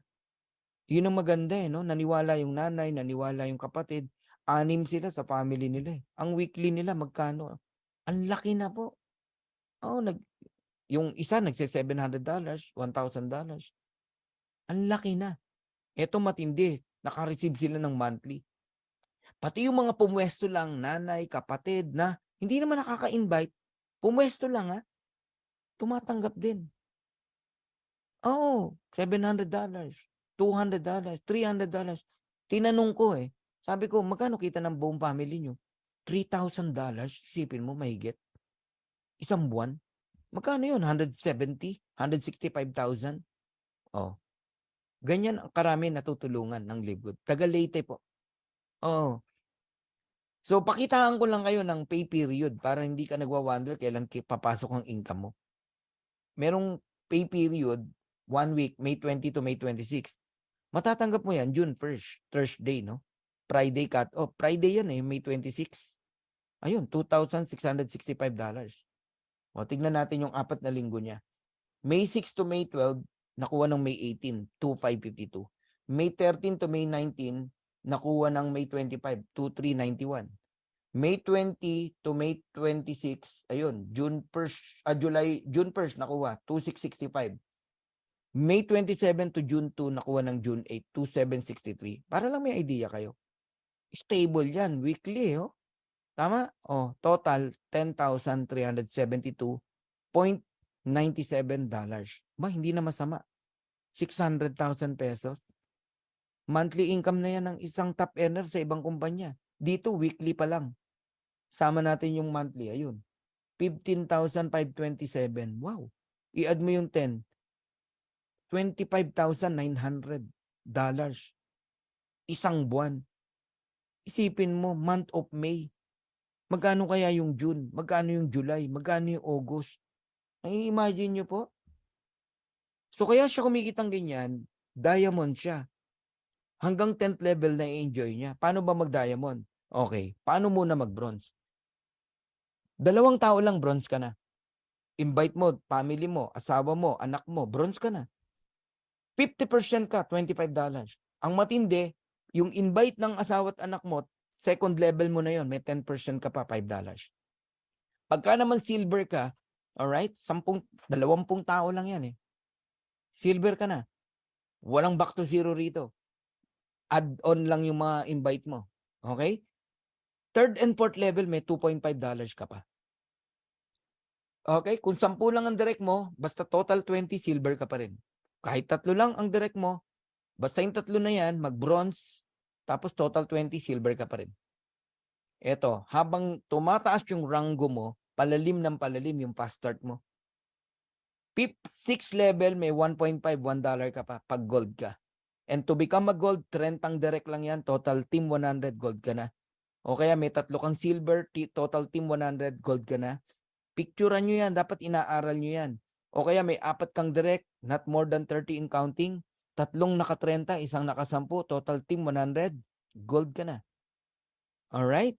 Yun ang maganda, no? Naniwala yung nanay, naniwala yung kapatid. 6 sila sa family nila. Ang weekly nila, magkano? Ang laki na po. Yung isa nagse-$700, $1,000. Ang laki na. Ito matindi. Naka-receive sila ng monthly. Pati yung mga pumwesto lang, nanay, kapatid na hindi naman nakaka-invite, pumwesto lang tumatanggap din. $700, $200, $300. Tinanong ko sabi ko, magkano kita ng buong family nyo? $3,000, isipin mo, mahigit. Isang buwan. Magkano yun? 170? 165,000? Ganyan ang karami natutulungan ng Live Good. Taga Leyte po. So, pakitaan ko lang kayo ng pay period para hindi ka nagwa-wonder kailan papasok ang income mo. Merong pay period, 1 week, May 20 to May 26. Matatanggap mo yan, June 1st, Thursday, no? Friday cut-off. Friday yan May 26. Ayun, $2,665. Tignan natin yung 4 na linggo niya. May 6 to May 12, nakuha ng May 18, $2,552. May 13 to May 19, nakuha ng May 25, $2,391. May 20 to May 26, ayun, June 1st nakuha, 2665. May 27 to June 2, nakuha ng June 8, 2763. Para lang may idea kayo. Stable yan, weekly, oh. Tama? Oh, total, $10,372.97. Ba, hindi na masama. 600,000 pesos. Monthly income na yan ng isang top earner sa ibang kumpanya. Dito, weekly pa lang. Sama natin yung monthly, ayun. 15,527. Wow. I-add mo yung 10. $25,900. Isang buwan. Isipin mo, month of May. Magkano kaya yung June? Magkano yung July? Magkano yung August? Nai-imagine nyo po? So kaya siya kumikitang ganyan, diamond siya. Hanggang 10th level na i-enjoy niya. Paano ba mag-diamond? Okay. Paano muna mag-bronze? 2 tao lang, bronze ka na. Invite mo, family mo, asawa mo, anak mo, bronze ka na. 50% ka, $25. Ang matindi, yung invite ng asawa at anak mo, second level mo na yon, may 10% ka pa, $5. Pagka naman silver ka, alright, 20 tao lang yan eh. Silver ka na. Walang back to zero rito. Add-on lang yung mga invite mo. Okay? Third and fourth level, may $2.5 ka pa. Okay? Kung 10 lang ang direct mo, basta total 20, silver ka pa rin. Kahit 3 lang ang direct mo, basta yung 3 na yan, mag-bronze, tapos total 20, silver ka pa rin. Eto, habang tumataas yung rango mo, palalim ng palalim yung fast start mo. 6th level, may $1.5 ka pa pag gold ka. And to become a gold, 30 direct lang yan, total team 100, gold ka na. O kaya may 3 kang silver, total team 100, gold ka na. Picturean nyo yan, dapat inaaral nyo yan. O kaya may 4 kang direct, not more than 30 in counting, 3 naka-30, 1 naka-10, total team 100, gold ka na. Alright?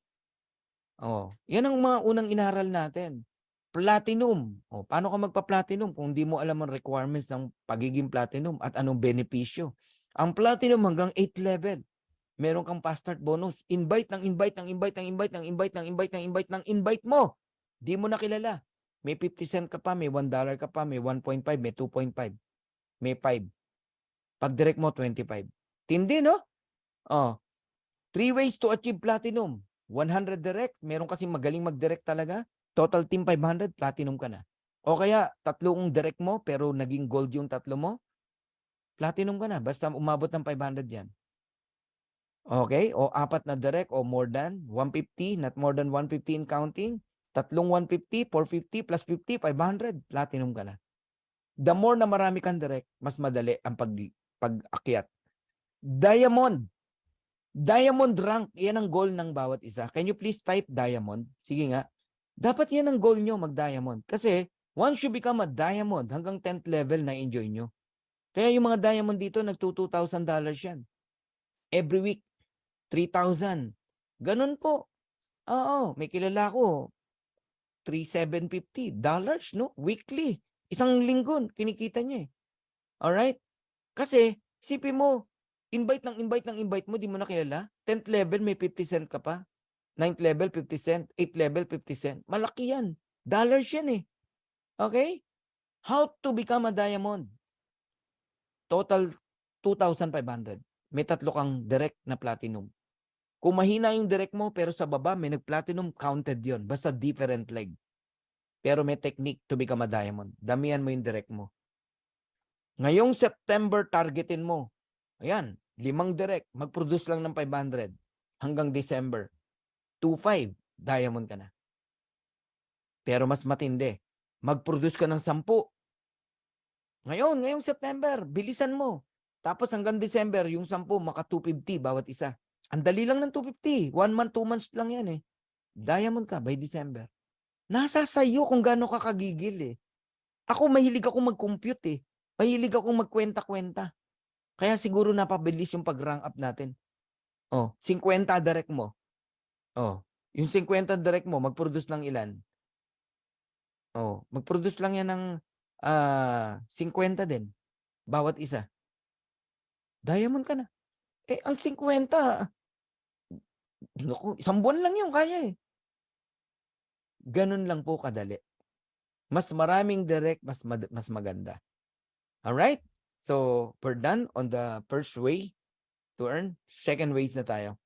Oh, yan ang mga unang inaral natin. Platinum. Oh, paano ka magpa-platinum kung di mo alam ang requirements ng pagiging platinum at anong benepisyo? Ang platinum hanggang 8th level. Meron kang fast start bonus. Invite ng invite ng invite ng invite ng invite ng invite ng invite ng invite mo. Di mo na kilala. May 50 cent ka pa, may $1 ka pa, may 1.5, may 2.5, may 5. Pag direct mo, 25. Tindi, no? Oh. 3 ways to achieve platinum. 100 direct. Meron kasi magaling mag-direct talaga. Total team 500, platinum ka na. O kaya, 3 direct mo, pero naging gold yung 3 mo, platinum ka na. Basta umabot ng 500 yan. Okay? O 4 na direct, o more than 150, not more than 150 in counting. 3 150, 450, plus 50, 500, platinum ka na. The more na marami kang direct, mas madali ang pag-akyat. Diamond. Diamond rank, yan ang goal ng bawat isa. Can you please type diamond? Sige nga. Dapat yan ang goal nyo, mag-diamond. Kasi, once you become a diamond, hanggang 10th level na enjoy nyo. Kaya yung mga diamond dito, nag-$2,000 yan. Every week, 3,000. Ganun po. Oo, may kilala ko. $3,750, no? Weekly. Isang linggo, kinikita niya eh. Alright? Kasi, sipin mo, invite mo, di mo na kilala. 10th level, may 50 cent ka pa. 9th level, 50 cent. 8th level, 50 cent. Malaki yan. Dollars yan eh. Okay? How to become a diamond? Total, 2,500. May 3 kang direct na platinum. Kung mahina yung direct mo, pero sa baba, may nag-platinum, counted yon. Basta different leg. Pero may technique to become a diamond. Damihan mo yung direct mo. Ngayong September, targetin mo. Ayan, 5 direct. Mag-produce lang ng 500. Hanggang December. 2,500, diamond ka na. Pero mas matindi. Mag-produce ka ng 10. Ngayong September, bilisan mo. Tapos hanggang December, yung 10, maka 250 bawat isa. Ang dali lang ng 250. 1 month, 2 months lang yan eh. Diamond ka by December. Nasa sayo kung gaano ka kagigil eh. Ako, mahilig ako mag-compute eh. Mahilig ako magkwenta-kwenta. Kaya siguro napabilis yung pag-rank up natin. Oh, 50 direct mo. Oh, yung 50 direct mo, mag-produce ng ilan? Oh, mag-produce lang yan ng 50 din. Bawat isa. Diamond ka na. Eh, ang 50, Naku, 1 buwan lang yun, kaya eh. Ganun lang po kadali. Mas maraming direct, mas maganda. Alright? So, we're done on the first way to earn. Second ways na tayo.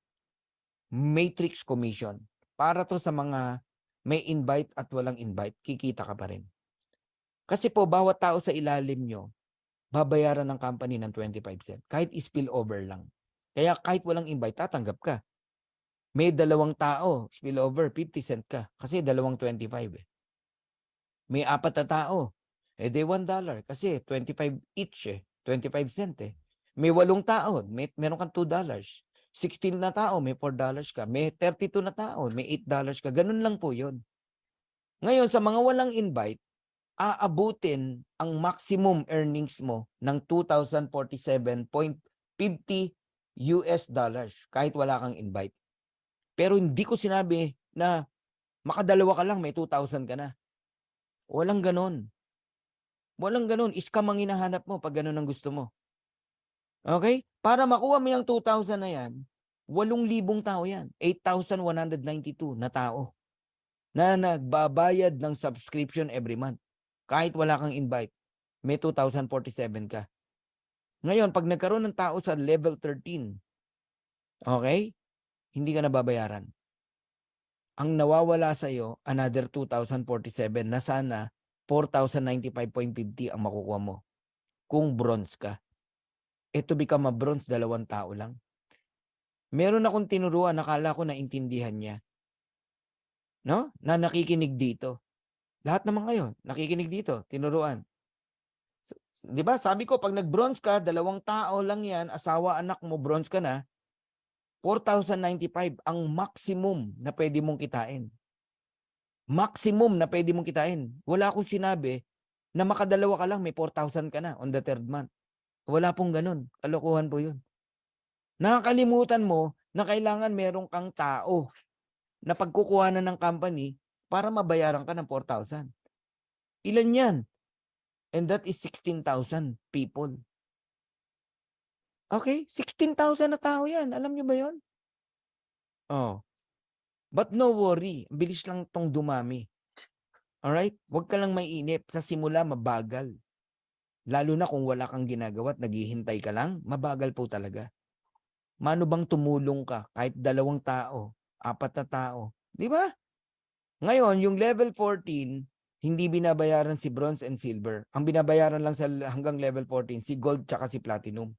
Matrix commission. Para to sa mga may invite at walang invite, kikita ka pa rin. Kasi po, bawat tao sa ilalim nyo, babayaran ng company ng 25 cent. Kahit spillover lang. Kaya kahit walang invite, tatanggap ka. May 2 tao, spillover, 50 cent ka. Kasi 2.25 eh. May 4 na tao, de $1. Kasi 25 each eh. 25 cent eh. May 8 tao, meron kang $2. 16 na tao, may $4 ka. May 32 na tao, may $8 ka. Ganun lang po yun. Ngayon, sa mga walang invite, aabutin ang maximum earnings mo ng $2,047.50 kahit wala kang invite. Pero hindi ko sinabi na makadalawa ka lang, may 2,000 ka na. Walang ganon. Walang ganon. Scam ang hinahanap mo pag ganon ang gusto mo. Okay? Para makuha mo yung 2,000 na yan, 8,000 tao yan. 8,192 na tao na nagbabayad ng subscription every month. Kahit wala kang invite, may 2,047 ka. Ngayon, pag nagkaroon ng tao sa level 13, okay? Hindi ka nababayaran. Ang nawawala sa iyo, another 2,047 na sana 4,095.50 ang makukuha mo kung bronze ka. To become a bronze, 2 tao lang. Meron akong tinuruan, nakala ko naintindihan niya. No? Na nakikinig dito. Lahat naman kayo, nakikinig dito, tinuruan. Di ba? Sabi ko, pag nag-bronze ka, 2 tao lang yan, asawa, anak mo, bronze ka na, 4,095 ang maximum na pwede mong kitain. Maximum na pwede mong kitain. Wala akong sinabi na makadalawa ka lang, may 4,000 ka na on the 3rd month. Wala pong ganun. Kalokohan po yun. Nakakalimutan mo na kailangan meron kang tao na pagkukuhanan ng company para mabayaran ka ng 4,000. Ilan yan? And that is 16,000 people. Okay? 16,000 na tao yan. Alam nyo ba yun? Oh. But no worry. Bilis lang tong dumami. Alright? Huwag ka lang mainip. Sa simula, mabagal. Lalo na kung wala kang ginagawa at naghihintay ka lang, mabagal po talaga. Mano bang tumulong ka kahit 2 tao, 4 na tao? Di ba? Ngayon, yung level 14, hindi binabayaran si bronze and silver. Ang binabayaran lang sa hanggang level 14, si gold tsaka si platinum.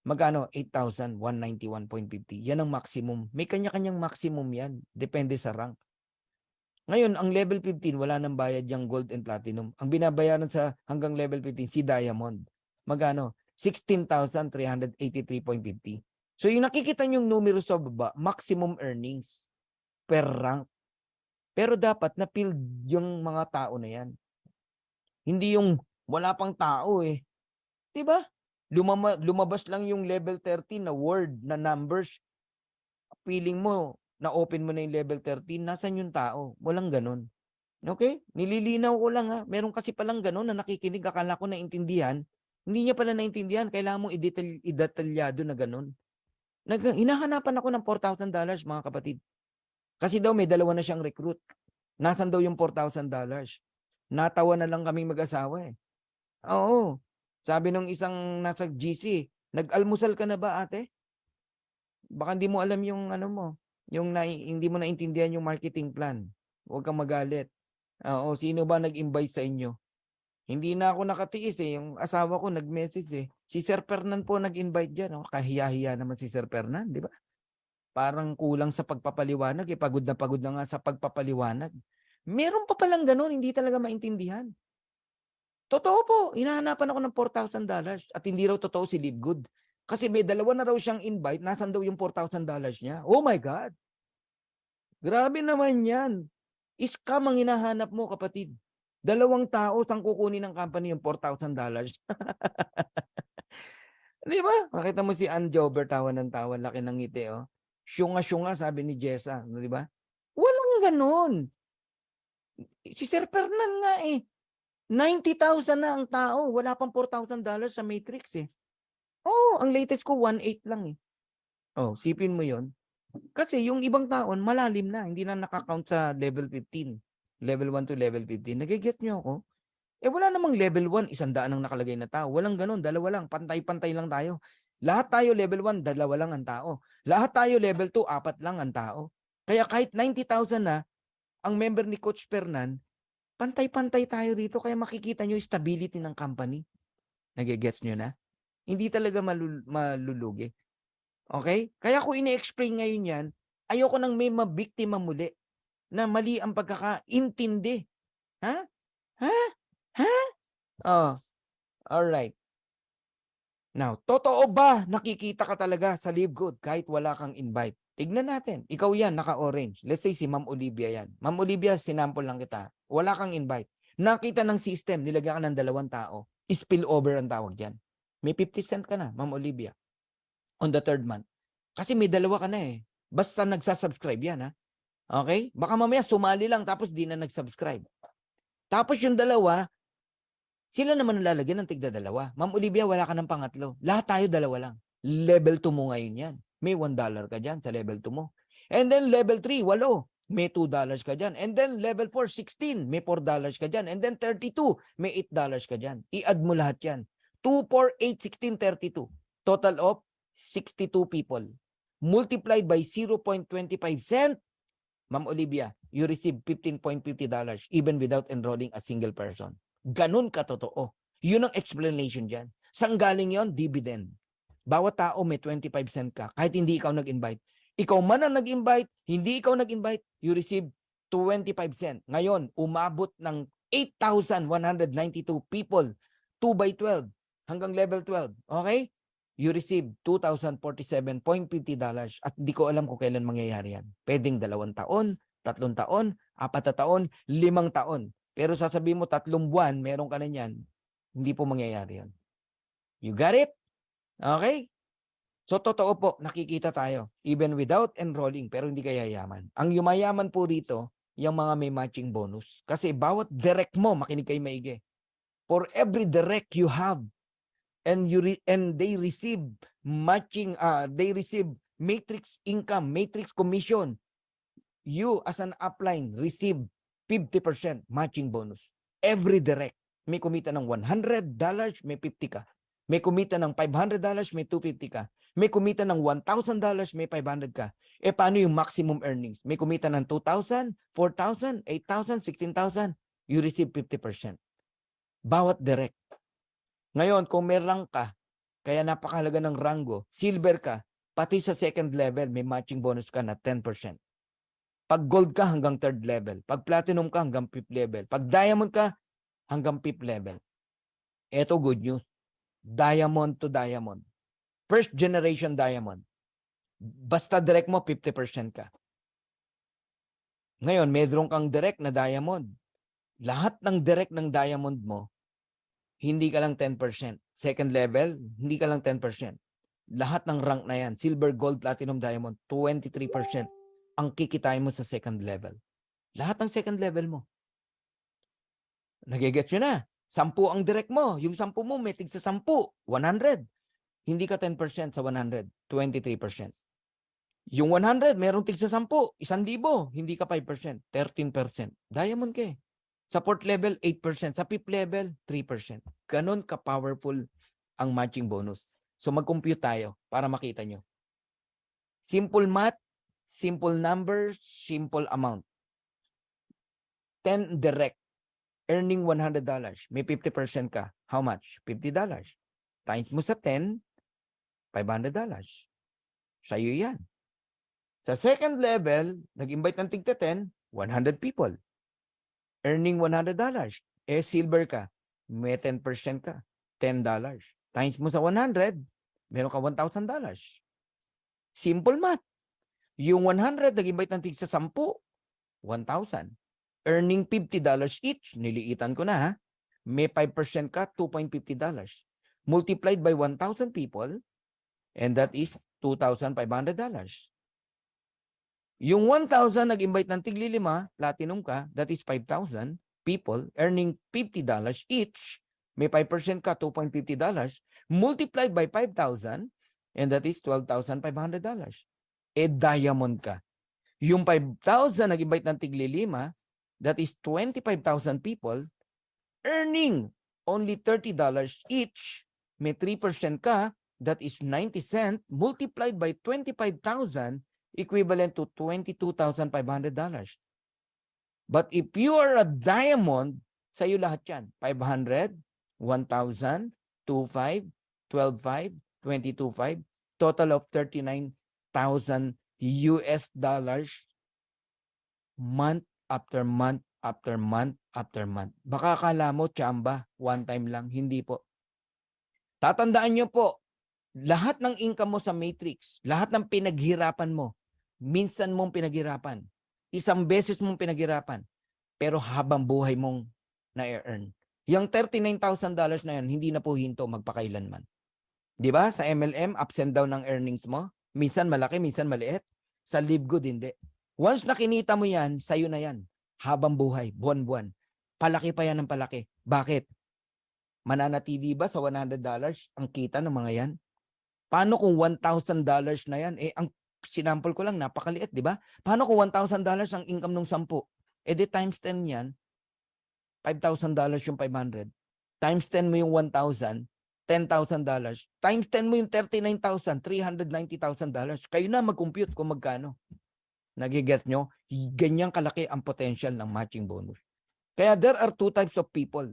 Magkano? 8,191.50. Yan ang maximum. May kanya-kanyang maximum yan. Depende sa rank. Ngayon, ang level 15, wala nang bayad yung gold and platinum. Ang binabayaran sa hanggang level 15, si diamond. Magkano? 16,383.50. So, yung nakikita yung numero sa baba, maximum earnings per rank. Pero dapat na-filled yung mga tao na yan. Hindi yung wala pang tao eh. Diba? Lumabas lang yung level 13 na word, na numbers. Feeling mo, na-open mo na yung level 13, nasan yung tao? Walang ganun. Okay? Nililinaw ko lang ha. Meron kasi palang ganun na nakikinig, akala ko naintindihan. Hindi niya pala naintindihan. Kailangan mong i-detalyado na ganun. Hinahanapan ako ng $4,000 mga kapatid. Kasi daw may 2 na siyang recruit. Nasaan daw yung $4,000? Natawa na lang kaming mag-asawa eh. Oo. Sabi nung isang nasa GC, nag-almusal ka na ba ate? Baka hindi mo alam yung ano mo, yung hindi mo naintindihan yung marketing plan. Huwag kang magalit. Oo, sino ba nag-invite sa inyo? Hindi na ako nakatiis eh. Yung asawa ko nag-message eh. Si Sir Fernan po nag-invite dyan. Oh. Kahiya-hiya naman si Sir Fernan, di ba? Parang kulang sa pagpapaliwanag eh. Pagod na nga sa pagpapaliwanag. Meron pa palang ganun, hindi talaga maintindihan. Totoo po, hinahanapan ako ng $4,000 at hindi raw totoo si Live Good. Kasi may 2 na raw siyang invite, nasan daw yung $4,000 niya? Oh my God! Grabe naman yan. Scam ang hinahanap mo, kapatid. 2 tao, saan kukunin ng company yung $4,000? Di ba? Makita mo si Ann Jober, tawa ng tawa, laki ng ngiti, oh. Syunga-syunga, sabi ni Jessa. Di ba? Walang ganon. Si Sir Fernan nga eh. 90,000 na ang tao. Wala pang $4,000 sa Matrix eh. Oh, ang latest ko 1.8 lang eh. Oh, sipin mo yon. Kasi yung ibang taon, malalim na. Hindi na nakakount sa level 15. Level 1 to level 15. Nagigets nyo ako? Eh wala namang level 1, 100 ang nakalagay na tao. Walang ganun, dalawa lang. Pantay-pantay lang tayo. Lahat tayo level 1, dalawa lang ang tao. Lahat tayo level 2, 4 lang ang tao. Kaya kahit 90,000 na, ang member ni Coach Fernan, pantay-pantay tayo rito. Kaya makikita nyo yung stability ng company. Nagigets nyo na? Hindi talaga malulugi. Okay? Kaya ko ini-explain ngayon yan, ayoko nang may mabiktima muli na mali ang pagkakaintindi. Ha? Ha? Ha? Oh, alright. Now, totoo ba nakikita ka talaga sa Live Good kahit wala kang invite? Tignan natin. Ikaw yan, naka-orange. Let's say si Ma'am Olivia yan. Ma'am Olivia, sinample lang kita. Wala kang invite. Nakita ng system, nilagyan ka ng 2 tao. Spillover ang tawag dyan. May 50 cent ka na, Ma'am Olivia. On the 3rd month. Kasi may 2 ka na eh. Basta nagsasubscribe yan ha. Okay? Baka mamaya sumali lang tapos di na nagsubscribe. Tapos yung 2, sila naman lalagyan ng tigda 2. Ma'am Olivia, wala ka ng pangatlo. Lahat tayo 2 lang. Level 2 mo ngayon yan. May $1 ka dyan sa level 2 mo. And then level 3, 8. May $2 ka dyan. And then level 4, 16. May $4 ka dyan. And then 32, may $8 ka dyan. I-add mo lahat yan. 2, 4, 8, 16, 32. Total of 62 people. Multiplied by 0.25 cent, Ma'am Olivia, you receive $15.50 even without enrolling a single person. Ganun katotoo. Yun ang explanation dyan. Saan galing yon? Dividend. Bawat tao may 25 cent ka kahit hindi ikaw nag-invite. Ikaw man ang nag-invite, hindi ikaw nag-invite, you receive 25 cent. Ngayon, umabot ng 8,192 people, 2 by 12 hanggang level 12. Okay? You receive $2,047.50 at di ko alam kung kailan mangyayari yan. Pwedeng 2 taon, 3 taon, 4 taon, 5 taon. Pero sasabihin mo 3 buwan, meron ka na yan. Hindi po mangyayari yan. You got it? Okay? So, totoo po, nakikita tayo. Even without enrolling, pero hindi kaya yaman. Ang yumayaman po rito, yung mga may matching bonus. Kasi bawat direct mo, makinig kayo maigi. For every direct you have, and they receive matching, they receive matrix income, matrix commission, you as an upline receive 50% matching bonus. Every direct. May kumita ng $100, may 50 ka. May kumita ng $500, may 250 ka. May kumita ng $1,000, may 500 ka. Eh paano yung maximum earnings? May kumita ng 2,000, 4,000, 8,000, 16,000. You receive 50%. Bawat direct. Ngayon, kung may rank ka, kaya napakahalaga ng rango, silver ka, pati sa second level, may matching bonus ka na 10%. Pag gold ka, hanggang 3rd level. Pag platinum ka, hanggang 5th level. Pag diamond ka, hanggang 5th level. Ito good news. Diamond to diamond. First generation diamond. Basta direct mo, 50% ka. Ngayon, meron kang direct na diamond. Lahat ng direct ng diamond mo, hindi ka lang 10%. Second level, hindi ka lang 10%. Lahat ng rank na yan, silver, gold, platinum, diamond, 23% ang kikitain mo sa second level. Lahat ng second level mo. Nagigets nyo na. 10 ang direct mo. Yung 10 mo, may tig sa 10, 100. Hindi ka 10% sa 100, 23%. Yung 100, meron tig sa 10, 1,000. Hindi ka 5%, 13%. Diamond ka eh. Sa 4th level, 8%. Sa 5th level, 3%. Ganon ka-powerful ang matching bonus. So mag-compute tayo para makita nyo. Simple math, simple numbers, simple amount. 10 direct, earning $100. May 50% ka. How much? $50. Times mo sa 10, $500. Sa'yo yan. Sa second level, nag-invite ng tigta 10, 100 people. Earning $100. Eh, silver ka. May 10% ka. $10. Times mo sa 100, meron ka $1,000. Simple math. Yung 100, nag-invite ng tigta 10, 1,000. Earning $50 each. Niliitan ko na ha. May 5% ka, $2.50. Multiplied by 1,000 people, and that is $2,500. Yung 1,000 nag-invite ng tigli 5, platinum ka, that is 5,000 people earning $50 each. May 5% ka, $2.50. Multiplied by 5,000, and that is $12,500. diamond ka. Yung 5,000 nag-invite ng tigli-5, that is 25,000 people earning only $30 each. May 3% ka, that is 90 cent multiplied by 25,000 equivalent to $22,500. But if you are a diamond, sa'yo lahat yan. 500, 1,000, 2,500, 12,500, 22,500, total of 39,000 US dollars month after month after month after month. Baka akala mo, tsamba, one time lang. Hindi po. Tatandaan nyo po, lahat ng income mo sa matrix, lahat ng pinaghirapan mo, minsan mong pinaghirapan, isang beses mong pinaghirapan, pero habang buhay mong na-earn. Yung $39,000 na yan, hindi na po hinto magpakailanman. Di ba? Sa MLM, ups and down ng earnings mo. Minsan malaki, minsan maliit. Sa Live Good, hindi. Once na kinita mo yan, sa'yo na yan. Habang buhay, buwan-buwan. Palaki pa yan ng palaki. Bakit? Mananatili ba sa $100 ang kita ng mga yan? Paano kung $1,000 na yan? Ang sinample ko lang, napakaliit, di ba? Paano kung $1,000 ang income ng 10? Di times 10 yan, $5,000 yung 500. Times 10 mo yung 1,000, $10,000. Times 10 mo yung $39,000, $390,000. Kayo na mag-compute kung magkano. Nagiget nyo? Ganyang kalaki ang potential ng matching bonus. Kaya there are two types of people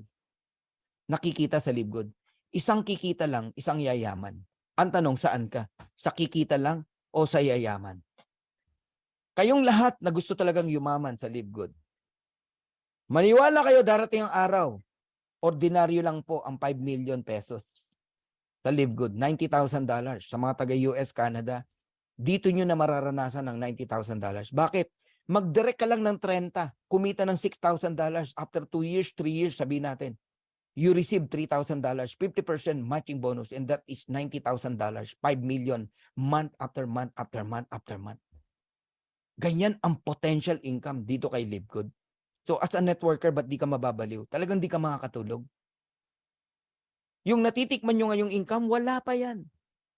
nakikita sa Live Good. Isang kikita lang, isang yayaman. Ang tanong, saan ka? Sa kikita lang o sa yayaman? Kayong lahat na gusto talagang yumaman sa Live Good. Maniwala kayo, darating ang araw, ordinaryo lang po ang 5 million pesos sa Live Good. $90,000 sa mga taga-US, Canada. Dito nyo na mararanasan ng $90,000. Bakit? Mag-direct ka lang ng 30, kumita ng $6,000 after 2 years, 3 years, sabihin natin. You receive $3,000, 50% matching bonus, and that is $90,000, 5 million, month after month after month after month. Ganyan ang potential income dito kay Live Good. So as a networker, ba't di ka mababaliw? Talagang di ka makakatulog. Yung natitikman nyo ngayong income, wala pa yan.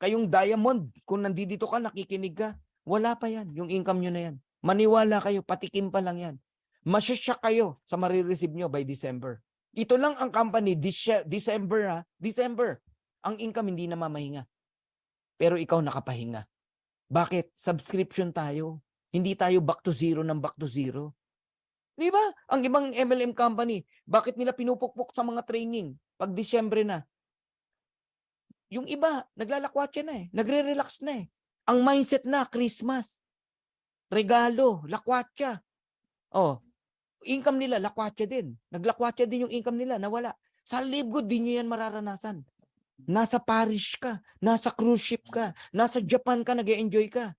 Kayong diamond, kung nandito ka, nakikinig ka, wala pa yan. Yung income nyo na yan. Maniwala kayo, patikim pa lang yan. Masyasyak kayo sa marireceive nyo by December. Ito lang ang company, December. Ang income hindi na mamahinga. Pero ikaw nakapahinga. Bakit? Subscription tayo. Hindi tayo back to zero ng back to zero. Di ba? Ang ibang MLM company, bakit nila pinupukpok sa mga training pag Disyembre na? Yung iba, naglalakwatsa na eh. Nagre-relax na eh. Ang mindset na, Christmas. Regalo, lakwatsa. Oh, income nila, lakwatsa din. Naglakwatsa din yung income nila, nawala. Sa Live Good, di nyo yan mararanasan. Nasa Paris ka, nasa cruise ship ka, nasa Japan ka, nag-e-enjoy ka.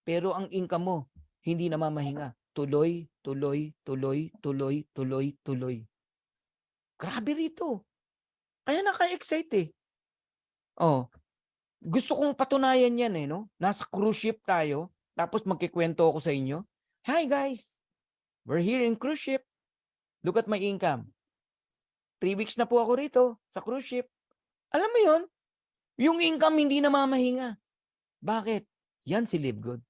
Pero ang income mo, hindi na mamahinga. Tuloy, tuloy, tuloy, tuloy, tuloy, tuloy. Grabe rito. Kaya naka-excite eh. Oh, gusto kong patunayan yan eh, no? Nasa cruise ship tayo, tapos magkikwento ako sa inyo. Hi guys, we're here in cruise ship. Look at my income. 3 weeks na po ako rito sa cruise ship. Alam mo yon? Yung income hindi na mamahinga. Bakit? Yan si Live Good.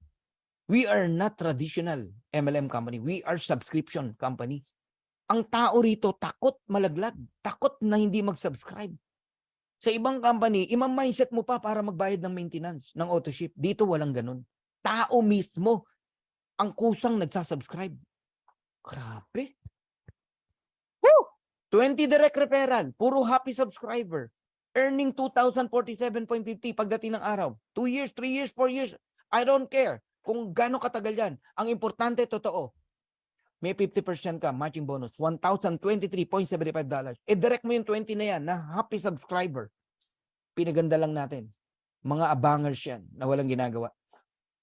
We are not traditional MLM company. We are subscription company. Ang tao rito takot malaglag. Takot na hindi mag-subscribe. Sa ibang company, imam-mindset mo pa para magbayad ng maintenance ng auto-ship. Dito walang ganun. Tao mismo ang kusang nagsasubscribe. Grabe. Woo! 20 direct referral. Puro happy subscriber. Earning 2,047.50 pagdating ng araw. 2 years, 3 years, 4 years. I don't care kung gaano katagal yan. Ang importante, totoo. May 50% ka, matching bonus. $1,023.75. Direct mo yung 20 na yan na happy subscriber. Pinaganda lang natin. Mga abangers yan na walang ginagawa.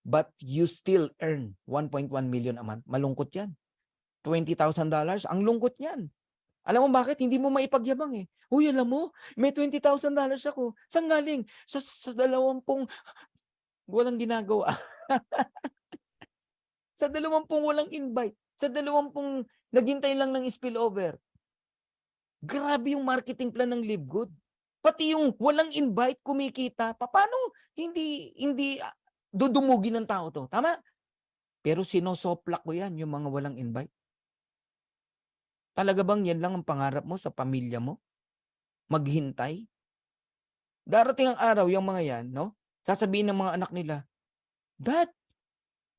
But you still earn 1.1 million a month. Malungkot yan. $20,000, ang lungkot yan. Alam mo bakit? Hindi mo maipagyabang eh. Uy, alam mo, may $20,000 ako. Saan galing? Sa 20 walang ginagawa. Sa 20 walang invite. Sa 20 naghintay lang ng spillover. Grabe yung marketing plan ng Live Good. Pati yung walang invite kumikita. Paano hindi dudumugin ng tao to. Tama? Pero sinosoplak ko yan, yung mga walang invite. Talaga bang yan lang ang pangarap mo sa pamilya mo? Maghintay? Darating ang araw, yung mga yan, no? Sasabihin ng mga anak nila, Dad,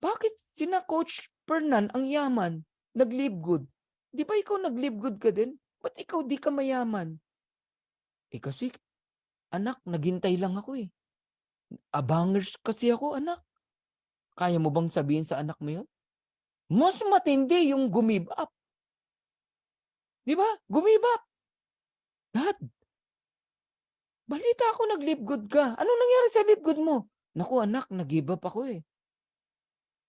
bakit sina Coach Fernan ang yaman? Nag-live good. Di ba ikaw nag-live good ka din? Ba't ikaw di ka mayaman? Eh kasi, anak, naghintay lang ako eh. Abangers kasi ako, anak. Kaya mo bang sabihin sa anak mo yun? Mas matindi yung gumib up. Di ba? Gumib up. Dad, balita ako nag-live good ka. Ano nangyari sa live good mo? Naku anak, nag-give up ako eh.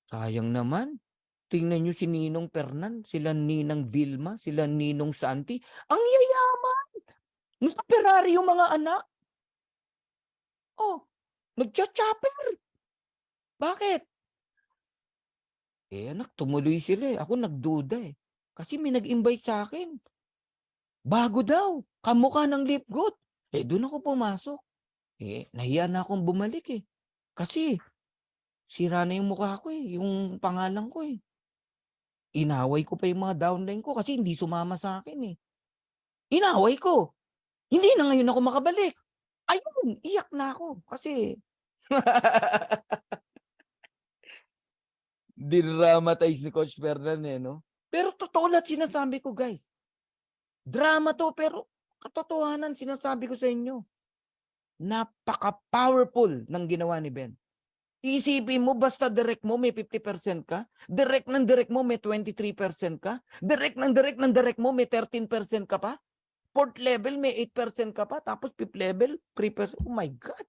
Sayang naman. Tingnan nyo si Ninong Fernan, sila Ninang Vilma, sila Ninong Santi. Ang yayaman! Naka-Ferrari yung mga anak. Oh, nagcha-chopper. Bakit? Eh anak, tumuloy sila eh. Ako nagduda eh. Kasi may nag-invite sa akin. Bago daw. Kamukha ng Live Good. Eh doon ako pumasok. Eh, nahiya na akong bumalik eh. Kasi, sira na yung mukha ko eh. Yung pangalan ko eh. Inaway ko pa yung mga downline ko kasi hindi sumama sa akin eh. Inaway ko. Hindi na ngayon ako makabalik. Ayun, iyak na ako. Kasi, dramatize ni Coach Fernan eh, no? Pero totoo lahat sinasabi ko, guys. Drama to, pero katotohanan sinasabi ko sa inyo. Napaka-powerful ng ginawa ni Ben. Isipin mo, basta direct mo may 50% ka, direct mo may 23% ka, direct mo may 13% ka pa, fourth level may 8% ka pa, tapos fifth level 3%. Oh my God!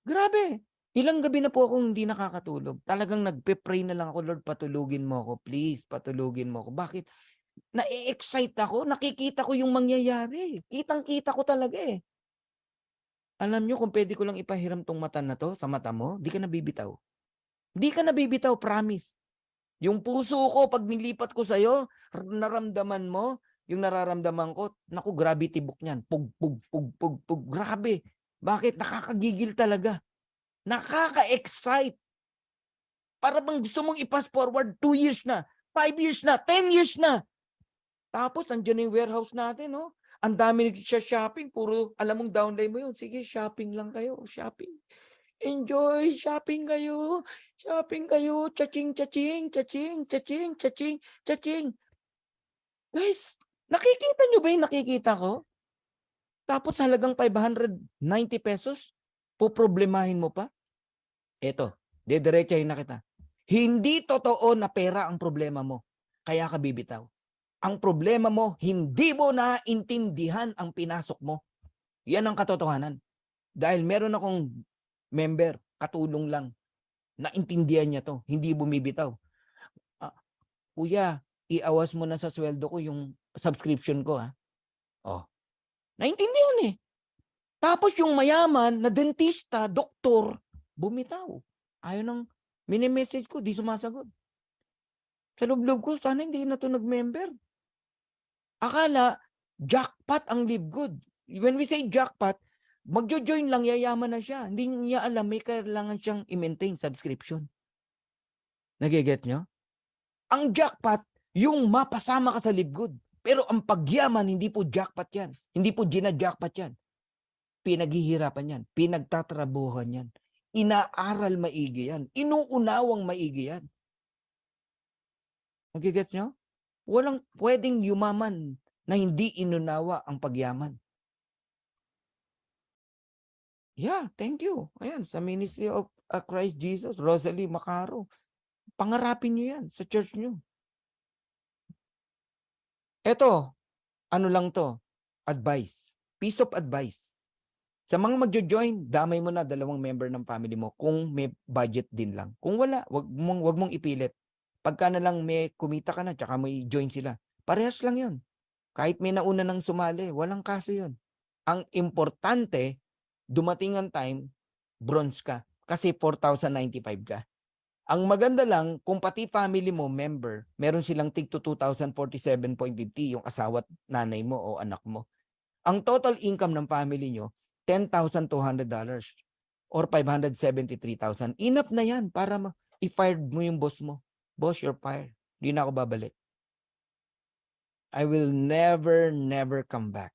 Grabe! Ilang gabi na po akong hindi nakakatulog. Talagang nagpe-pray na lang ako, Lord, patulugin mo ako. Please, patulugin mo ako. Bakit? Na-excite ako, nakikita ko yung mangyayari. Kitang-kita ko talaga eh. Alam nyo, kung pwede ko lang ipahiram tong mata na to sa mata mo, di ka nabibitaw. Di ka nabibitaw, promise. Yung puso ko, pag nilipat ko sa'yo, naramdaman mo, yung nararamdaman ko, naku, gravity book niyan. Pug, pug, pug, pug, pug. Grabe. Bakit? Nakakagigil talaga. Nakaka-excite. Para bang gusto mong i-pass forward 2 years na, 5 years na, 10 years na. Tapos, nandiyan na yung warehouse natin, no? Ang dami nagsha-shopping, puro, alam mong downline mo yun. Sige, shopping lang kayo, shopping. Enjoy, shopping kayo. Shopping kayo. Chaching, chaching, chaching, chaching, chaching, chaching. Guys, nakikita nyo ba yung nakikita ko? Tapos halagang 590 pesos, poproblemahin mo pa? Eto, dediretsahin na kita. Hindi totoo na pera ang problema mo, kaya ka bibitaw. Ang problema mo, hindi mo naintindihan ang pinasok mo. Yan ang katotohanan. Dahil meron akong member, katulong lang, naintindihan niya to, hindi bumibitaw. Kuya, iawas mo na sa sweldo ko yung subscription ko ha. Oh, naintindihan eh. Tapos yung mayaman na dentista, doktor, bumitaw. Ayaw nang mini-message ko, di sumasagot. Sa loob-loob ko, sana hindi na to nag-member. Akala, jackpot ang Live Good. When we say jackpot, magjo-join lang, yayaman na siya. Hindi niya alam, may kailangan siyang i-maintain subscription. Nagiget nyo? Ang jackpot, yung mapasama ka sa Live Good. Pero ang pagyaman, hindi po jackpot yan. Hindi po gina-jackpot yan. Pinaghihirapan yan. Pinagtatrabuhan yan. Inaaral maigi yan. Inuunawang maigi yan. Nagiget nyo? Walang pwedeng yumaman na hindi inunawa ang pagyaman. Yeah, thank you. Ayan, sa Ministry of Christ Jesus, Rosalie Macaro. Pangarapin nyo yan sa church nyo. Eto, ano lang to? Advice. Piece of advice. Sa mga magjo-join, damay mo na 2 member ng family mo kung may budget din lang. Kung wala, wag mong ipilit. Pagka na lang may kumita ka na, tsaka may join sila. Parehas lang yun. Kahit may nauna nang sumali, walang kaso yun. Ang importante, dumating ang time, bronze ka. Kasi 4,095 ka. Ang maganda lang, kung pati family mo, member, meron silang tig to 2,047.50 yung asawa at nanay mo o anak mo. Ang total income ng family nyo, $10,200. or 573,000. Enough na yan para i-fired mo yung boss mo. Boss, you're fired. Hindi na ako babalik. I will never, never come back.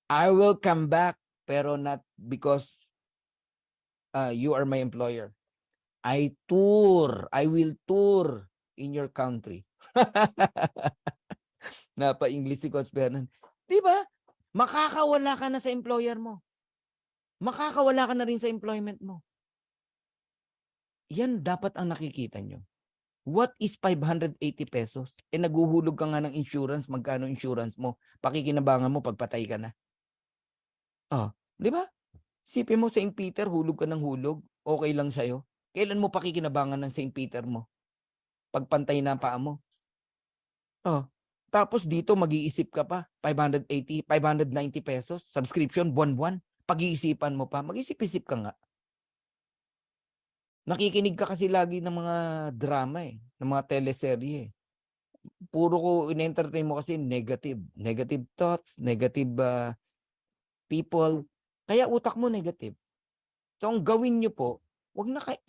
I will come back, pero not because you are my employer. I will tour in your country. Napa-English si Coach Bernan. Di ba? Makakawala ka na sa employer mo. Makakawala ka na rin sa employment mo. Yan dapat ang nakikita nyo. What is 580 pesos? Naguhulog ka nga ng insurance. Magkano insurance mo? Pakikinabangan mo, pagpatay ka na. Di ba? Sipin mo, St. Peter, hulog ka ng hulog. Okay lang sa'yo. Kailan mo pakikinabangan ng St. Peter mo? Pagpantay na paa mo. Tapos dito, mag-iisip ka pa. 580, 590 pesos. Subscription, buwan-buwan. Pag-iisipan mo pa. Mag-isip-isip ka nga. Nakikinig ka kasi lagi ng mga drama ng mga teleserye. Puro ko in-entertain mo kasi negative. Negative thoughts, negative people. Kaya utak mo negative. So ang gawin nyo po,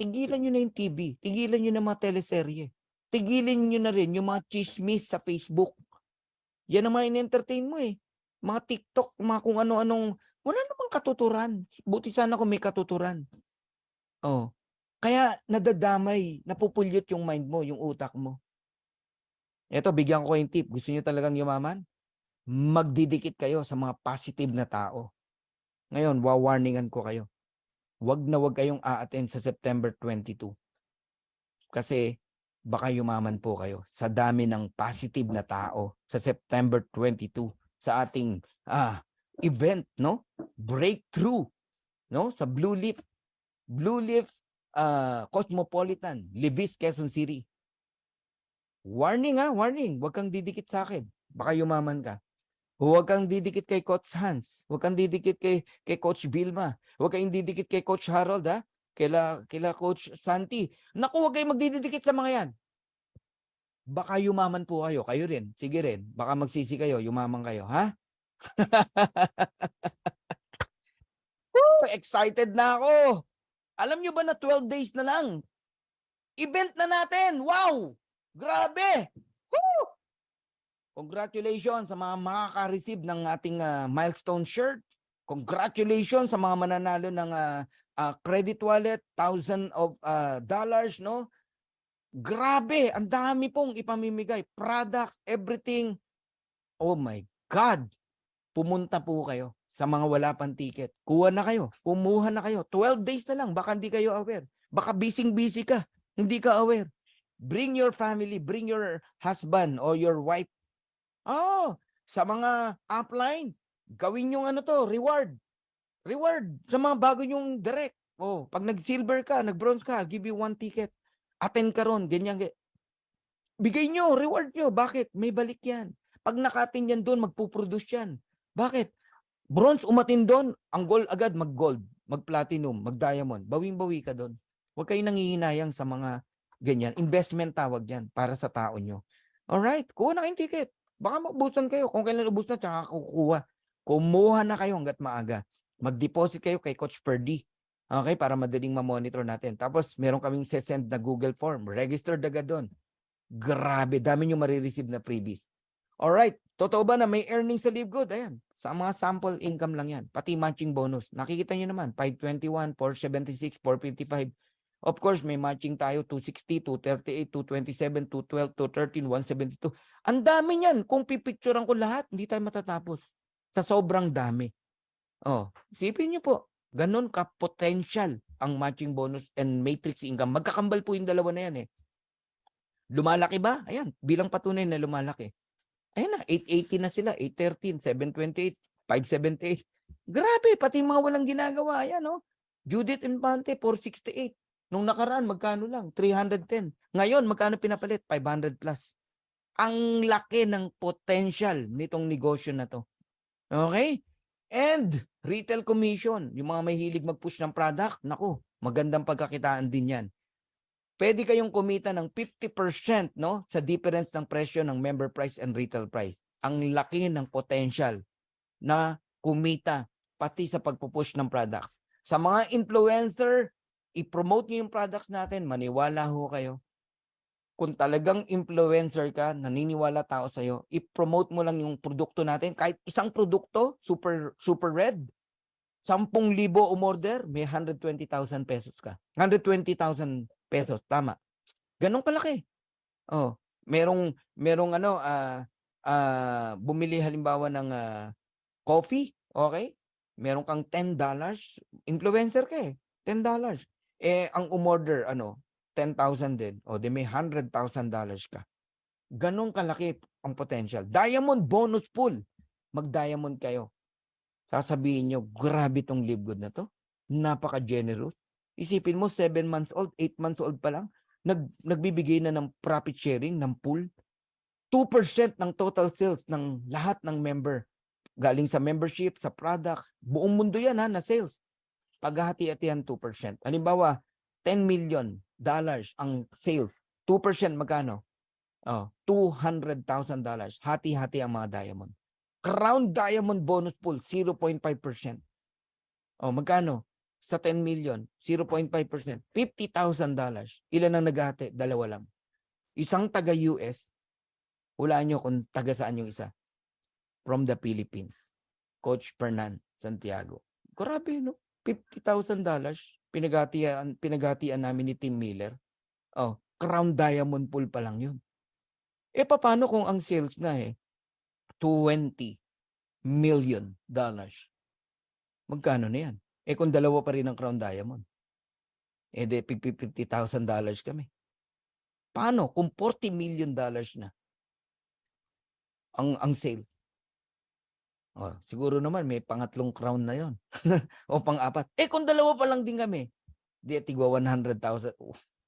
tigilan nyo na yung TV. Tigilan nyo na mga teleserye. Tigilan nyo na rin yung mga chismis sa Facebook. Yan ang mga in-entertain mo Mga TikTok, mga kung ano-anong, wala namang katuturan. Buti sana kung may katuturan. Kaya nadadamay, napupulyot yung mind mo, yung utak mo. Eto, bigyan ko yung tip. Gusto nyo talagang yumaman? Magdidikit kayo sa mga positive na tao. Ngayon, wawarningan ko kayo. Wag na wag kayong a-attend sa September 22. Kasi baka yumaman po kayo sa dami ng positive na tao sa September 22 sa ating event, no? Breakthrough, no? Sa Blue Leaf Cosmopolitan, Levis, Quezon City. Warning warning. Huwag kang didikit sa akin. Baka yumaman ka. Huwag kang didikit kay Coach Hans. Huwag kang didikit kay Coach Vilma. Huwag kang didikit kay Coach Harold, Kila Coach Santi. Naku, huwag kayong magdidikit sa mga yan. Baka yumaman po kayo. Kayo rin. Sige rin. Baka magsisi kayo. Yumaman kayo. Ha? Excited na ako. Alam nyo ba na 12 days na lang? Event na natin. Wow! Grabe! Woo! Congratulations sa mga makaka-receive ng ating milestone shirt. Congratulations sa mga mananalo ng credit wallet, $1,000 dollars, no? Grabe, ang dami pong ipamimigay. Products, everything. Oh my God! Pumunta po kayo sa mga wala pang ticket. Kuha na kayo. Kumuha na kayo. 12 days na lang. Baka hindi kayo aware. Baka busy ka. Hindi ka aware. Bring your family. Bring your husband or your wife. Sa mga upline, gawin yung reward. Reward sa mga bago yung direct. Pag nag-silver ka, nag-bronze ka, I'll give you 1 ticket. Attend ka ron, ganyan. Bigay nyo, reward nyo. Bakit? May balik yan. Pag nakatin yan doon, magpuproduce yan. Bakit? Bronze, umatin doon, ang gold agad, mag-gold, mag-platinum, mag-diamond. Bawing-bawi ka doon. Huwag kayong nangihinayang sa mga ganyan. Investment tawag yan para sa tao nyo. Alright, kuha na kayong ticket. Baka maubusan kayo. Kung kailan ubus na, tsaka kukuha. Kumuha na kayo hanggat maaga. Mag-deposit kayo kay Coach Perdi. Okay, para madaling ma-monitor natin. Tapos, meron kaming send na Google form. Registered agad doon. Grabe, dami nyo marireceive na freebies. Alright, totoo ba na may earnings sa Live Good? Ayan, sa mga sample income lang yan. Pati matching bonus. Nakikita nyo naman, 521, 476, 455. Of course, may matching tayo, 260, 238, 227, 212, 213, 172. Ang dami niyan. Kung pipicturean ko lahat, hindi tayo matatapos. Sa sobrang dami. Isipin nyo po, ganun ka-potential ang matching bonus and matrix income. Magkakambal po yung dalawa na yan Lumalaki ba? Ayan, bilang patunay na lumalaki. Ayan na, 880 na sila, 813, 728, 578. Grabe, pati mga walang ginagawa. Ayan, Judith Infante, 468. Nung nakaraan, magkano lang? 310. Ngayon, magkano pinapalit? 500 plus. Ang laki ng potential nitong negosyo na to. Okay? And retail commission, yung mga may hilig mag-push ng product, naku, magandang pagkakitaan din yan. Pwede kayong kumita ng 50% sa difference ng presyo ng member price and retail price. Ang laki ng potential na kumita pati sa pagpupush ng products. Sa mga influencer, i-promote nyo yung products natin, maniwala ho kayo. Kung talagang influencer ka, naniniwala tao sa'yo, i-promote mo lang yung produkto natin. Kahit isang produkto, super red, 10,000 umorder, may 120,000 pesos ka. 120,000 pesos, tama. Ganun kalaki. Oh, merong bumili halimbawa ng coffee, okay? Meron kang $10, influencer ka eh, $10. Ang umorder, 10,000 din. O, di may $100,000 ka. Ganon kalaki ang potential. Diamond bonus pool. Mag-diamond kayo. Sasabihin nyo, grabe tong Live Good na to. Napaka-generous. Isipin mo, 7 months old, 8 months old pa lang, nagbibigay na ng profit sharing, ng pool. 2% ng total sales ng lahat ng member. Galing sa membership, sa products. Buong mundo yan na sales. Paghahati-hatihan 2%. Halimbawa, $10 million ang sales. 2% magkano? $200,000. Hati-hati ang mga diamond. Crown Diamond bonus pool, 0.5%. Magkano? Sa 10 million, 0.5%. $50,000. Ilan ang naghati? 2 lang. Isang taga-US, hulaan nyo kung taga saan yung isa. From the Philippines. Coach Fernan Santiago. Grabe, no? $50,000. Pinaghatian namin ni Tim Miller. Crown Diamond pool pa lang yun. Paano kung ang sales na $20 million? Magkano na yan? Kung dalawa pa rin ang Crown Diamond. De $50,000 kami. Paano kung $40 million na ang sale? Siguro naman may pangatlong crown na yon. O pang-apat. Kung dalawa pa lang din kami, di tigwa 100,000.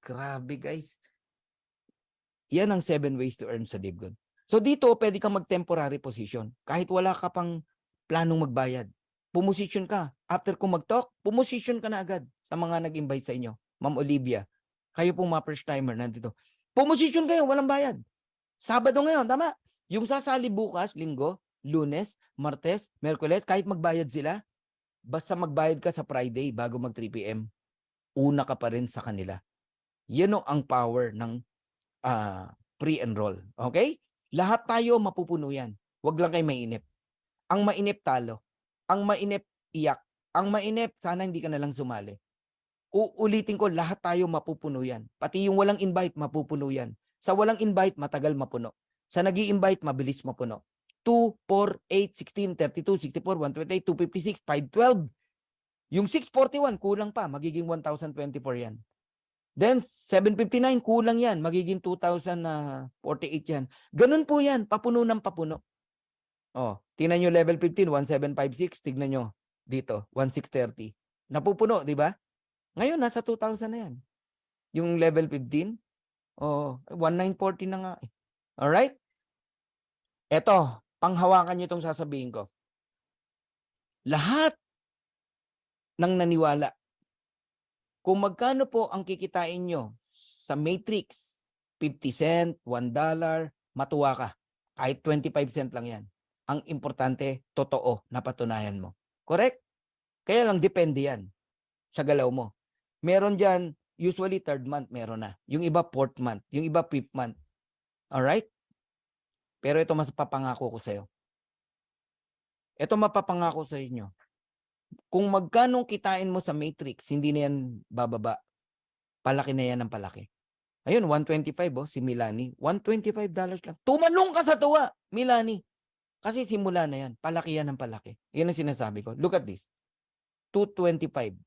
Grabe guys. Yan ang 7 ways to earn sa Live Good. So dito, pwede kang mag-temporary position. Kahit wala ka pang planong magbayad. Pumosisyon ka. After kung mag-talk, pumosisyon ka na agad sa mga nag-invite sa inyo. Ma'am Olivia, kayo pong mga first timer nandito. Pumosisyon kayo, walang bayad. Sabado ngayon, tama? Yung sasali bukas, linggo, Lunes, Martes, Merkules, kahit magbayad sila, basta magbayad ka sa Friday bago mag 3 p.m., una ka pa rin sa kanila. Yan ang power ng pre-enroll. Okay? Lahat tayo mapupuno yan. Huwag lang kayo mainip. Ang mainip talo. Ang mainip iyak. Ang mainip, sana hindi ka na lang sumali. Uulitin ko, lahat tayo mapupuno yan. Pati yung walang invite, mapupuno yan. Sa walang invite, matagal mapuno. Sa nag-i-invite, mabilis mapuno. 2, 4, 8, 16, 32, 64, 128, 256, 512. Yung 641, kulang pa. Magiging 1,024 yan. Then, 759, kulang yan. Magiging 2,048 yan. Ganun po yan. Papuno ng papuno. Tingnan nyo level 15, 1,756. Tignan nyo dito, 1,630. Napupuno, di ba? Ngayon, nasa 2,000 na yan. Yung level 15, 1,940 na nga. Alright? Eto, panghawakan nyo itong sasabihin ko. Lahat ng naniwala, kung magkano po ang kikitain nyo sa Matrix, 50 cent, $1, matuwa ka. Kahit 25 cent lang yan. Ang importante, totoo, napatunayan mo. Correct? Kaya lang, depende yan sa galaw mo. Meron dyan, usually 3rd month meron na. Yung iba 4th month. Yung iba 5th month. Alright? Pero ito mas papangako ko sa'yo. Ito mapapangako sa inyo. Kung magkano kitain mo sa Matrix, hindi na yan bababa. Palaki na yan ng palaki. Ayun, 125 si Milani. $125 lang. Tumanong ka sa tuwa, Milani. Kasi simula na yan. Palaki yan ng palaki. Yan ang sinasabi ko. Look at this. 225.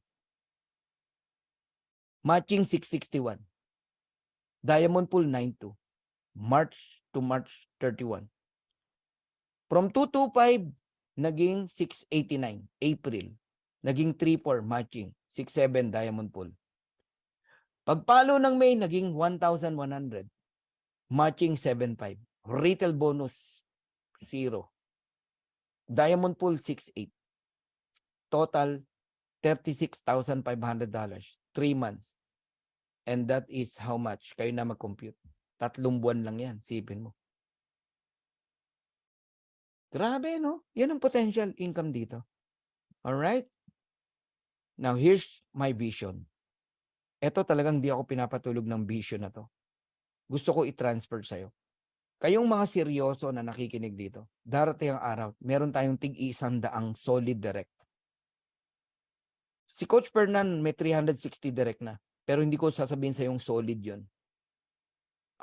Matching 661. Diamond pool 92. March to March 31. From 225, naging 689. April. Naging 34 matching. 67 diamond pool. Pagpalo ng May, naging 1,100. Matching 75. Retail bonus 0. Diamond pool 68. Total $36,500. 3 months. And that is how much? Kayo na mag-compute. 3 buwan lang yan. Sipin mo. Grabe, no? Yan ang potential income dito. Alright? Now, here's my vision. Ito talagang di ako pinapatulog ng vision na to. Gusto ko i-transfer sa'yo. Kayong mga seryoso na nakikinig dito, darating ang araw, meron tayong tig-100 solid direct. Si Coach Fernan may 360 direct na, pero hindi ko sasabihin sa yung solid yon.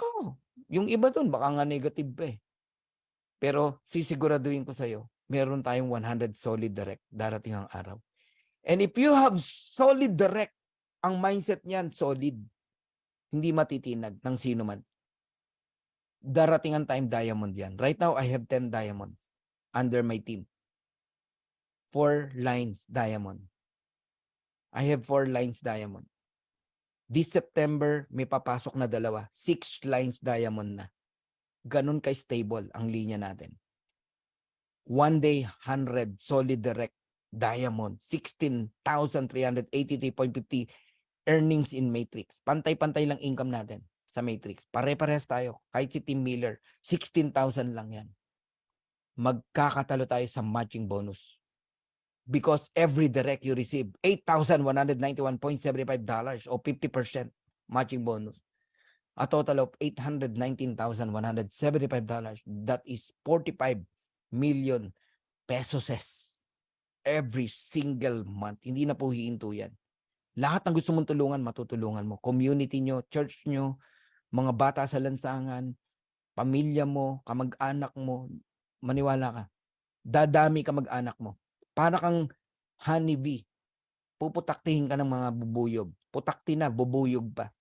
Oh, yung iba dun, baka nga negative pa eh. Pero sisiguraduhin ko sa'yo, meron tayong 100 solid direct darating ang araw. And if you have solid direct, ang mindset niyan solid, hindi matitinag ng sino man. Darating ang time diamond yan. Right now, I have 10 diamonds under my team. 4 lines diamond. I have 4 lines diamond. This September, may papasok na 2. 6 lines diamond na. Ganun ka-stable ang linya natin. One day, 100 solid direct diamond. 16,383.50 earnings in Matrix. Pantay-pantay lang income natin sa Matrix. Pare-parehas tayo. Kahit si Tim Miller, 16,000 lang yan. Magkakatalo tayo sa matching bonus. Because every direct you receive, $8,191.75 o 50% matching bonus. A total of $819,175. That is 45 million pesos every single month. Hindi na po hihinto yan. Lahat ng gusto mong tulungan, matutulungan mo. Community nyo, church nyo, mga bata sa lansangan, pamilya mo, kamag-anak mo, maniwala ka. Dadami kamag-anak mo. Para kang honeybee. Puputaktihin ka ng mga bubuyog. Putakti na, bubuyog pa.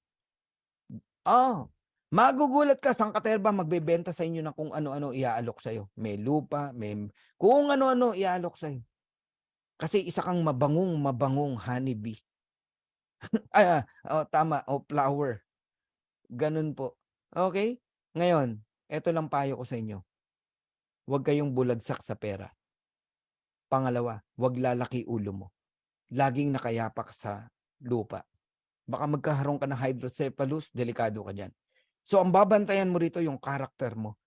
Magugulat ka, saan katerba magbebenta sa inyo ng kung ano-ano iaalok sa'yo. May lupa, may kung ano-ano iaalok sa'yo. Kasi isa kang mabangong honeybee. Tama, flower. Ganun po. Okay? Ngayon, eto lang payo ko sa inyo. Huwag kayong bulagsak sa pera. Pangalawa, huwag lalaki ulo mo. Laging nakayapak sa lupa. Baka magkaroon ka ng hydrocephalus, delikado ka dyan. So, ang babantayan mo rito yung karakter mo.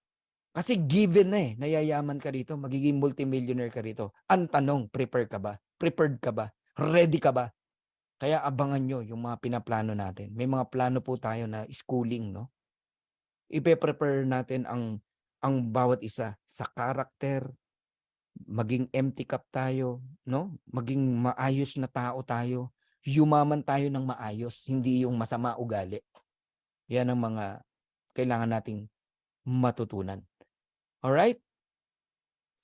Kasi given na nayayaman ka rito, magiging multimillionaire ka rito. Ang tanong, prepare ka ba? Prepared ka ba? Ready ka ba? Kaya abangan nyo yung mga pinaplano natin. May mga plano po tayo na schooling, no? Ipe-prepare natin ang bawat isa sa karakter, maging empty cup tayo, no? Maging maayos na tao tayo, yumaman tayo ng maayos, hindi yung masama ugali. Yan ang mga kailangan nating matutunan. All right?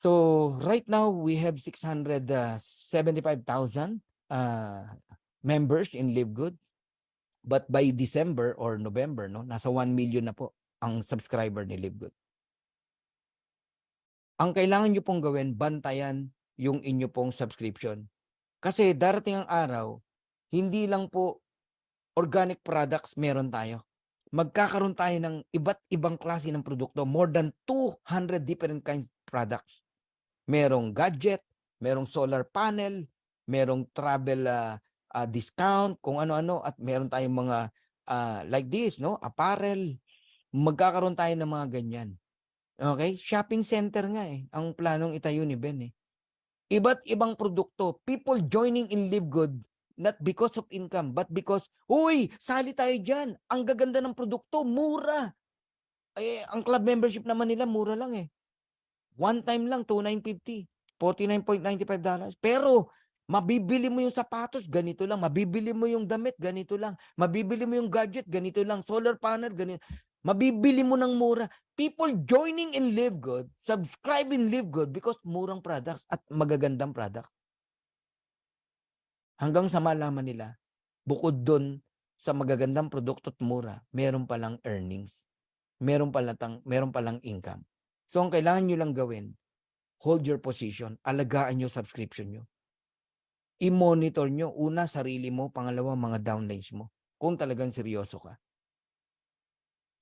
So, right now we have 675,000 members in Live Good. But by December or November, no, nasa 1 million na po ang subscriber ni Live Good. Ang kailangan nyo pong gawin, bantayan yung inyo pong subscription. Kasi darating ang araw, hindi lang po organic products meron tayo. Magkakaroon tayo ng iba't ibang klase ng produkto. More than 200 different kinds of products. Merong gadget, merong solar panel, merong travel discount, kung ano-ano, at meron tayong mga like this, no? Apparel. Magkakaroon tayo ng mga ganyan. Okay? Shopping center nga ang planong itayo ni Ben Iba't ibang produkto. People joining in Live Good, not because of income, but because, uy, sali tayo dyan. Ang gaganda ng produkto, mura. Ang club membership naman nila, mura lang One time lang, $2,950. $49.95. Pero, mabibili mo yung sapatos, ganito lang. Mabibili mo yung damit, ganito lang. Mabibili mo yung gadget, ganito lang. Solar panel, ganito. Mabibili mo ng mura. People joining in Live Good, subscribe in Live Good because murang products at magagandang products. Hanggang sa malaman nila, bukod doon sa magagandang produkto at mura, meron palang earnings. Meron palang income. So, ang kailangan nyo lang gawin, hold your position, alagaan nyo subscription nyo. I-monitor nyo, una, sarili mo, pangalawa, mga downlines mo. Kung talagang seryoso ka.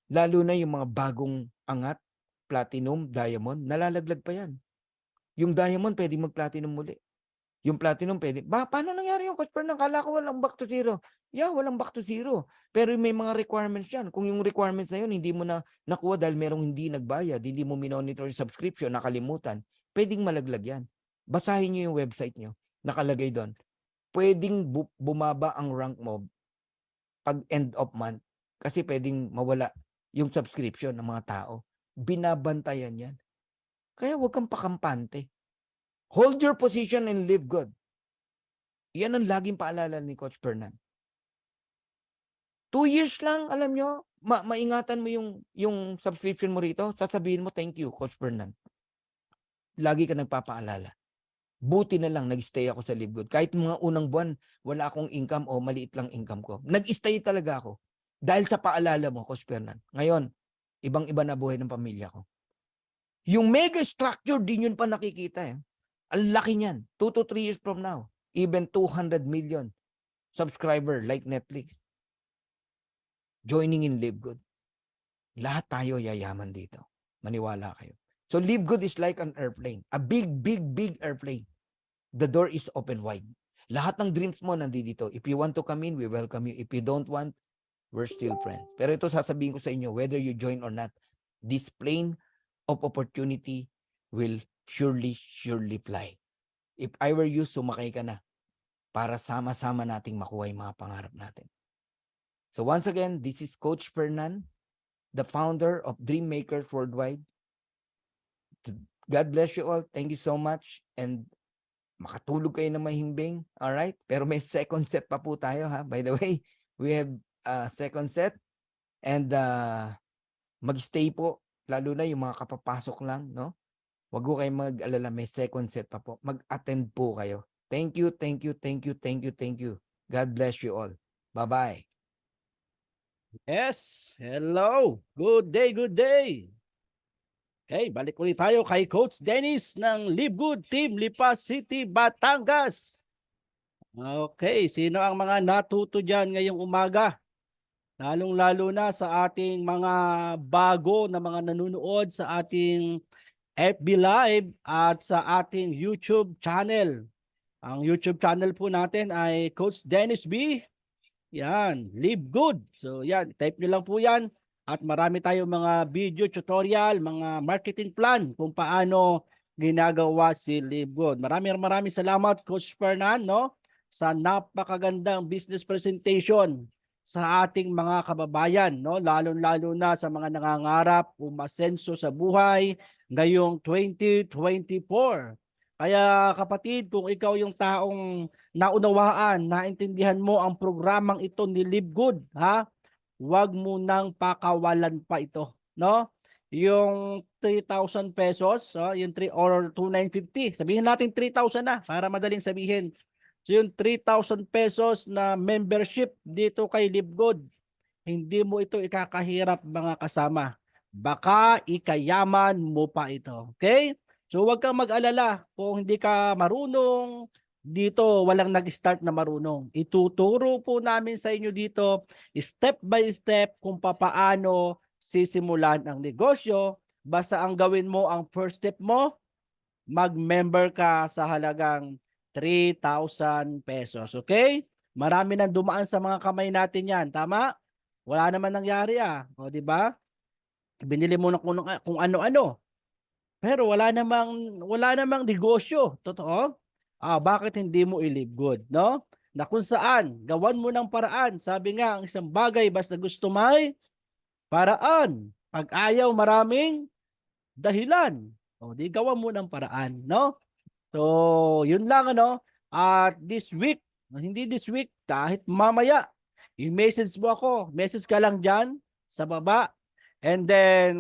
Lalo na yung mga bagong angat, platinum, diamond, nalalaglag pa yan. Yung diamond, pwede mag-platinum muli. Yung platinum, pwede. Paano nangyari yung Coach Fernand? Kala ko walang back to zero. Yeah, walang back to zero. Pero may mga requirements yan. Kung yung requirements na yun, hindi mo na nakuha dahil merong hindi nagbayad, hindi mo minonitor yung subscription, nakalimutan, pwedeng malaglag yan. Basahin nyo yung website nyo. Nakalagay doon. pwedeng bumaba ang rank mo pag end of month kasi pwedeng mawala yung subscription ng mga tao. Binabantayan yan. Kaya huwag kang pakampante. Hold your position and live good. Yan ang laging paalala ni Coach Fernan. 2 years lang, alam nyo, maingatan mo yung subscription mo rito, sasabihin mo, thank you, Coach Fernan. Lagi ka nagpapaalala. Buti na lang nag-stay ako sa Live Good. Kahit mga unang buwan, wala akong income o maliit lang income ko. Nag-stay talaga ako. Dahil sa paalala mo, Coach Fernan. Ngayon, ibang-iba na buhay ng pamilya ko. Yung mega structure, din yun pa nakikita. Ang laki niyan. 2 to 3 years from now. Even 200 million subscriber like Netflix. Joining in Live Good. Lahat tayo yayaman dito. Maniwala kayo. So Live Good is like an airplane. A big, big, big airplane. The door is open wide. Lahat ng dreams mo nandito. If you want to come in, we welcome you. If you don't want, we're still friends. Pero ito sasabihin ko sa inyo, whether you join or not, this plane of opportunity will surely fly. If I were you, sumakay ka na para sama-sama nating makuha yung mga pangarap natin. So once again, this is Coach Fernan, the founder of Dream Makers Worldwide. God bless you all. Thank you so much. And makatulog kayo na mahimbing. Alright? Pero may second set pa po tayo ha. By the way, we have a second set. And mag-stay po. Lalo na yung mga kapapasok lang. No? Wag ko kayo mag-alala. May second set pa po. Mag-attend po kayo. Thank you, thank you, thank you, thank you, thank you. God bless you all. Bye-bye. Yes, hello. Good day, good day. Okay, balik ulit tayo kay Coach Dennis ng Live Good Team Lipa City, Batangas. Okay, sino ang mga natuto dyan ngayong umaga? Lalong-lalo na sa ating mga bago na mga nanonood sa ating FB Live at sa ating YouTube channel. Ang YouTube channel po natin ay Coach Dennis B. Yan, Live Good. So yan, type nyo lang po yan. At marami tayong mga video tutorial, mga marketing plan kung paano ginagawa si Live Good. Maraming salamat Coach Fernan, no? Sa napakagandang business presentation sa ating mga kababayan, no? Lalo-lalo na sa mga nangangarap umasenso sa buhay ngayong 2024. Kaya kapatid, kung ikaw yung taong naunawaan, naintindihan mo ang programang ito ni Live Good, ha? Huwag mo nang pakawalan pa ito, no? Yung 3,000 pesos, yung 3 or 2,950. Sabihin natin 3,000 na para madaling sabihin. So yung 3,000 pesos na membership dito kay Live Good, hindi mo ito ikakahirap mga kasama. Baka ikayaman mo pa ito. Okay? So huwag kang mag-alala kung hindi ka marunong. Dito walang nag-start na marunong. Ituturo po namin sa inyo dito step by step kung papaano sisimulan ang negosyo. Basta ang gawin mo, ang first step mo, mag-member ka sa halagang 3,000 pesos. Okay? Marami nang dumaan sa mga kamay natin yan. Tama? Wala naman nangyari O, di ba? Binili mo na kung ano-ano. Pero wala namang negosyo. Totoo? Bakit hindi mo i-Live Good, no? Na kung saan, gawan mo ng paraan. Sabi nga, ang isang bagay, basta gusto may paraan. Pag ayaw, maraming dahilan. O, di gawan mo ng paraan, no? So, yun lang, ano? At this week, hindi this week, kahit mamaya, i-message mo ako. Message ka lang dyan, sa baba. And then,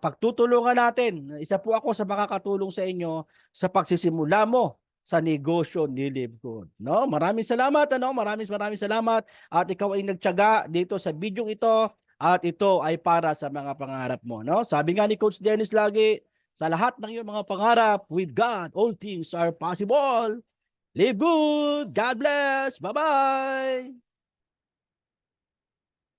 pagtutulungan natin, isa po ako sa makakatulong sa inyo sa pagsisimula mo sa negosyo ni Live Good, no? Maraming salamat, ano? Maraming salamat at ikaw ay nagtiyaga dito sa video ito at ito ay para sa mga pangarap mo, no? Sabi nga ni Coach Dennis lagi, sa lahat ng iyong mga pangarap, with God, all things are possible. Live good. God bless. Bye-bye.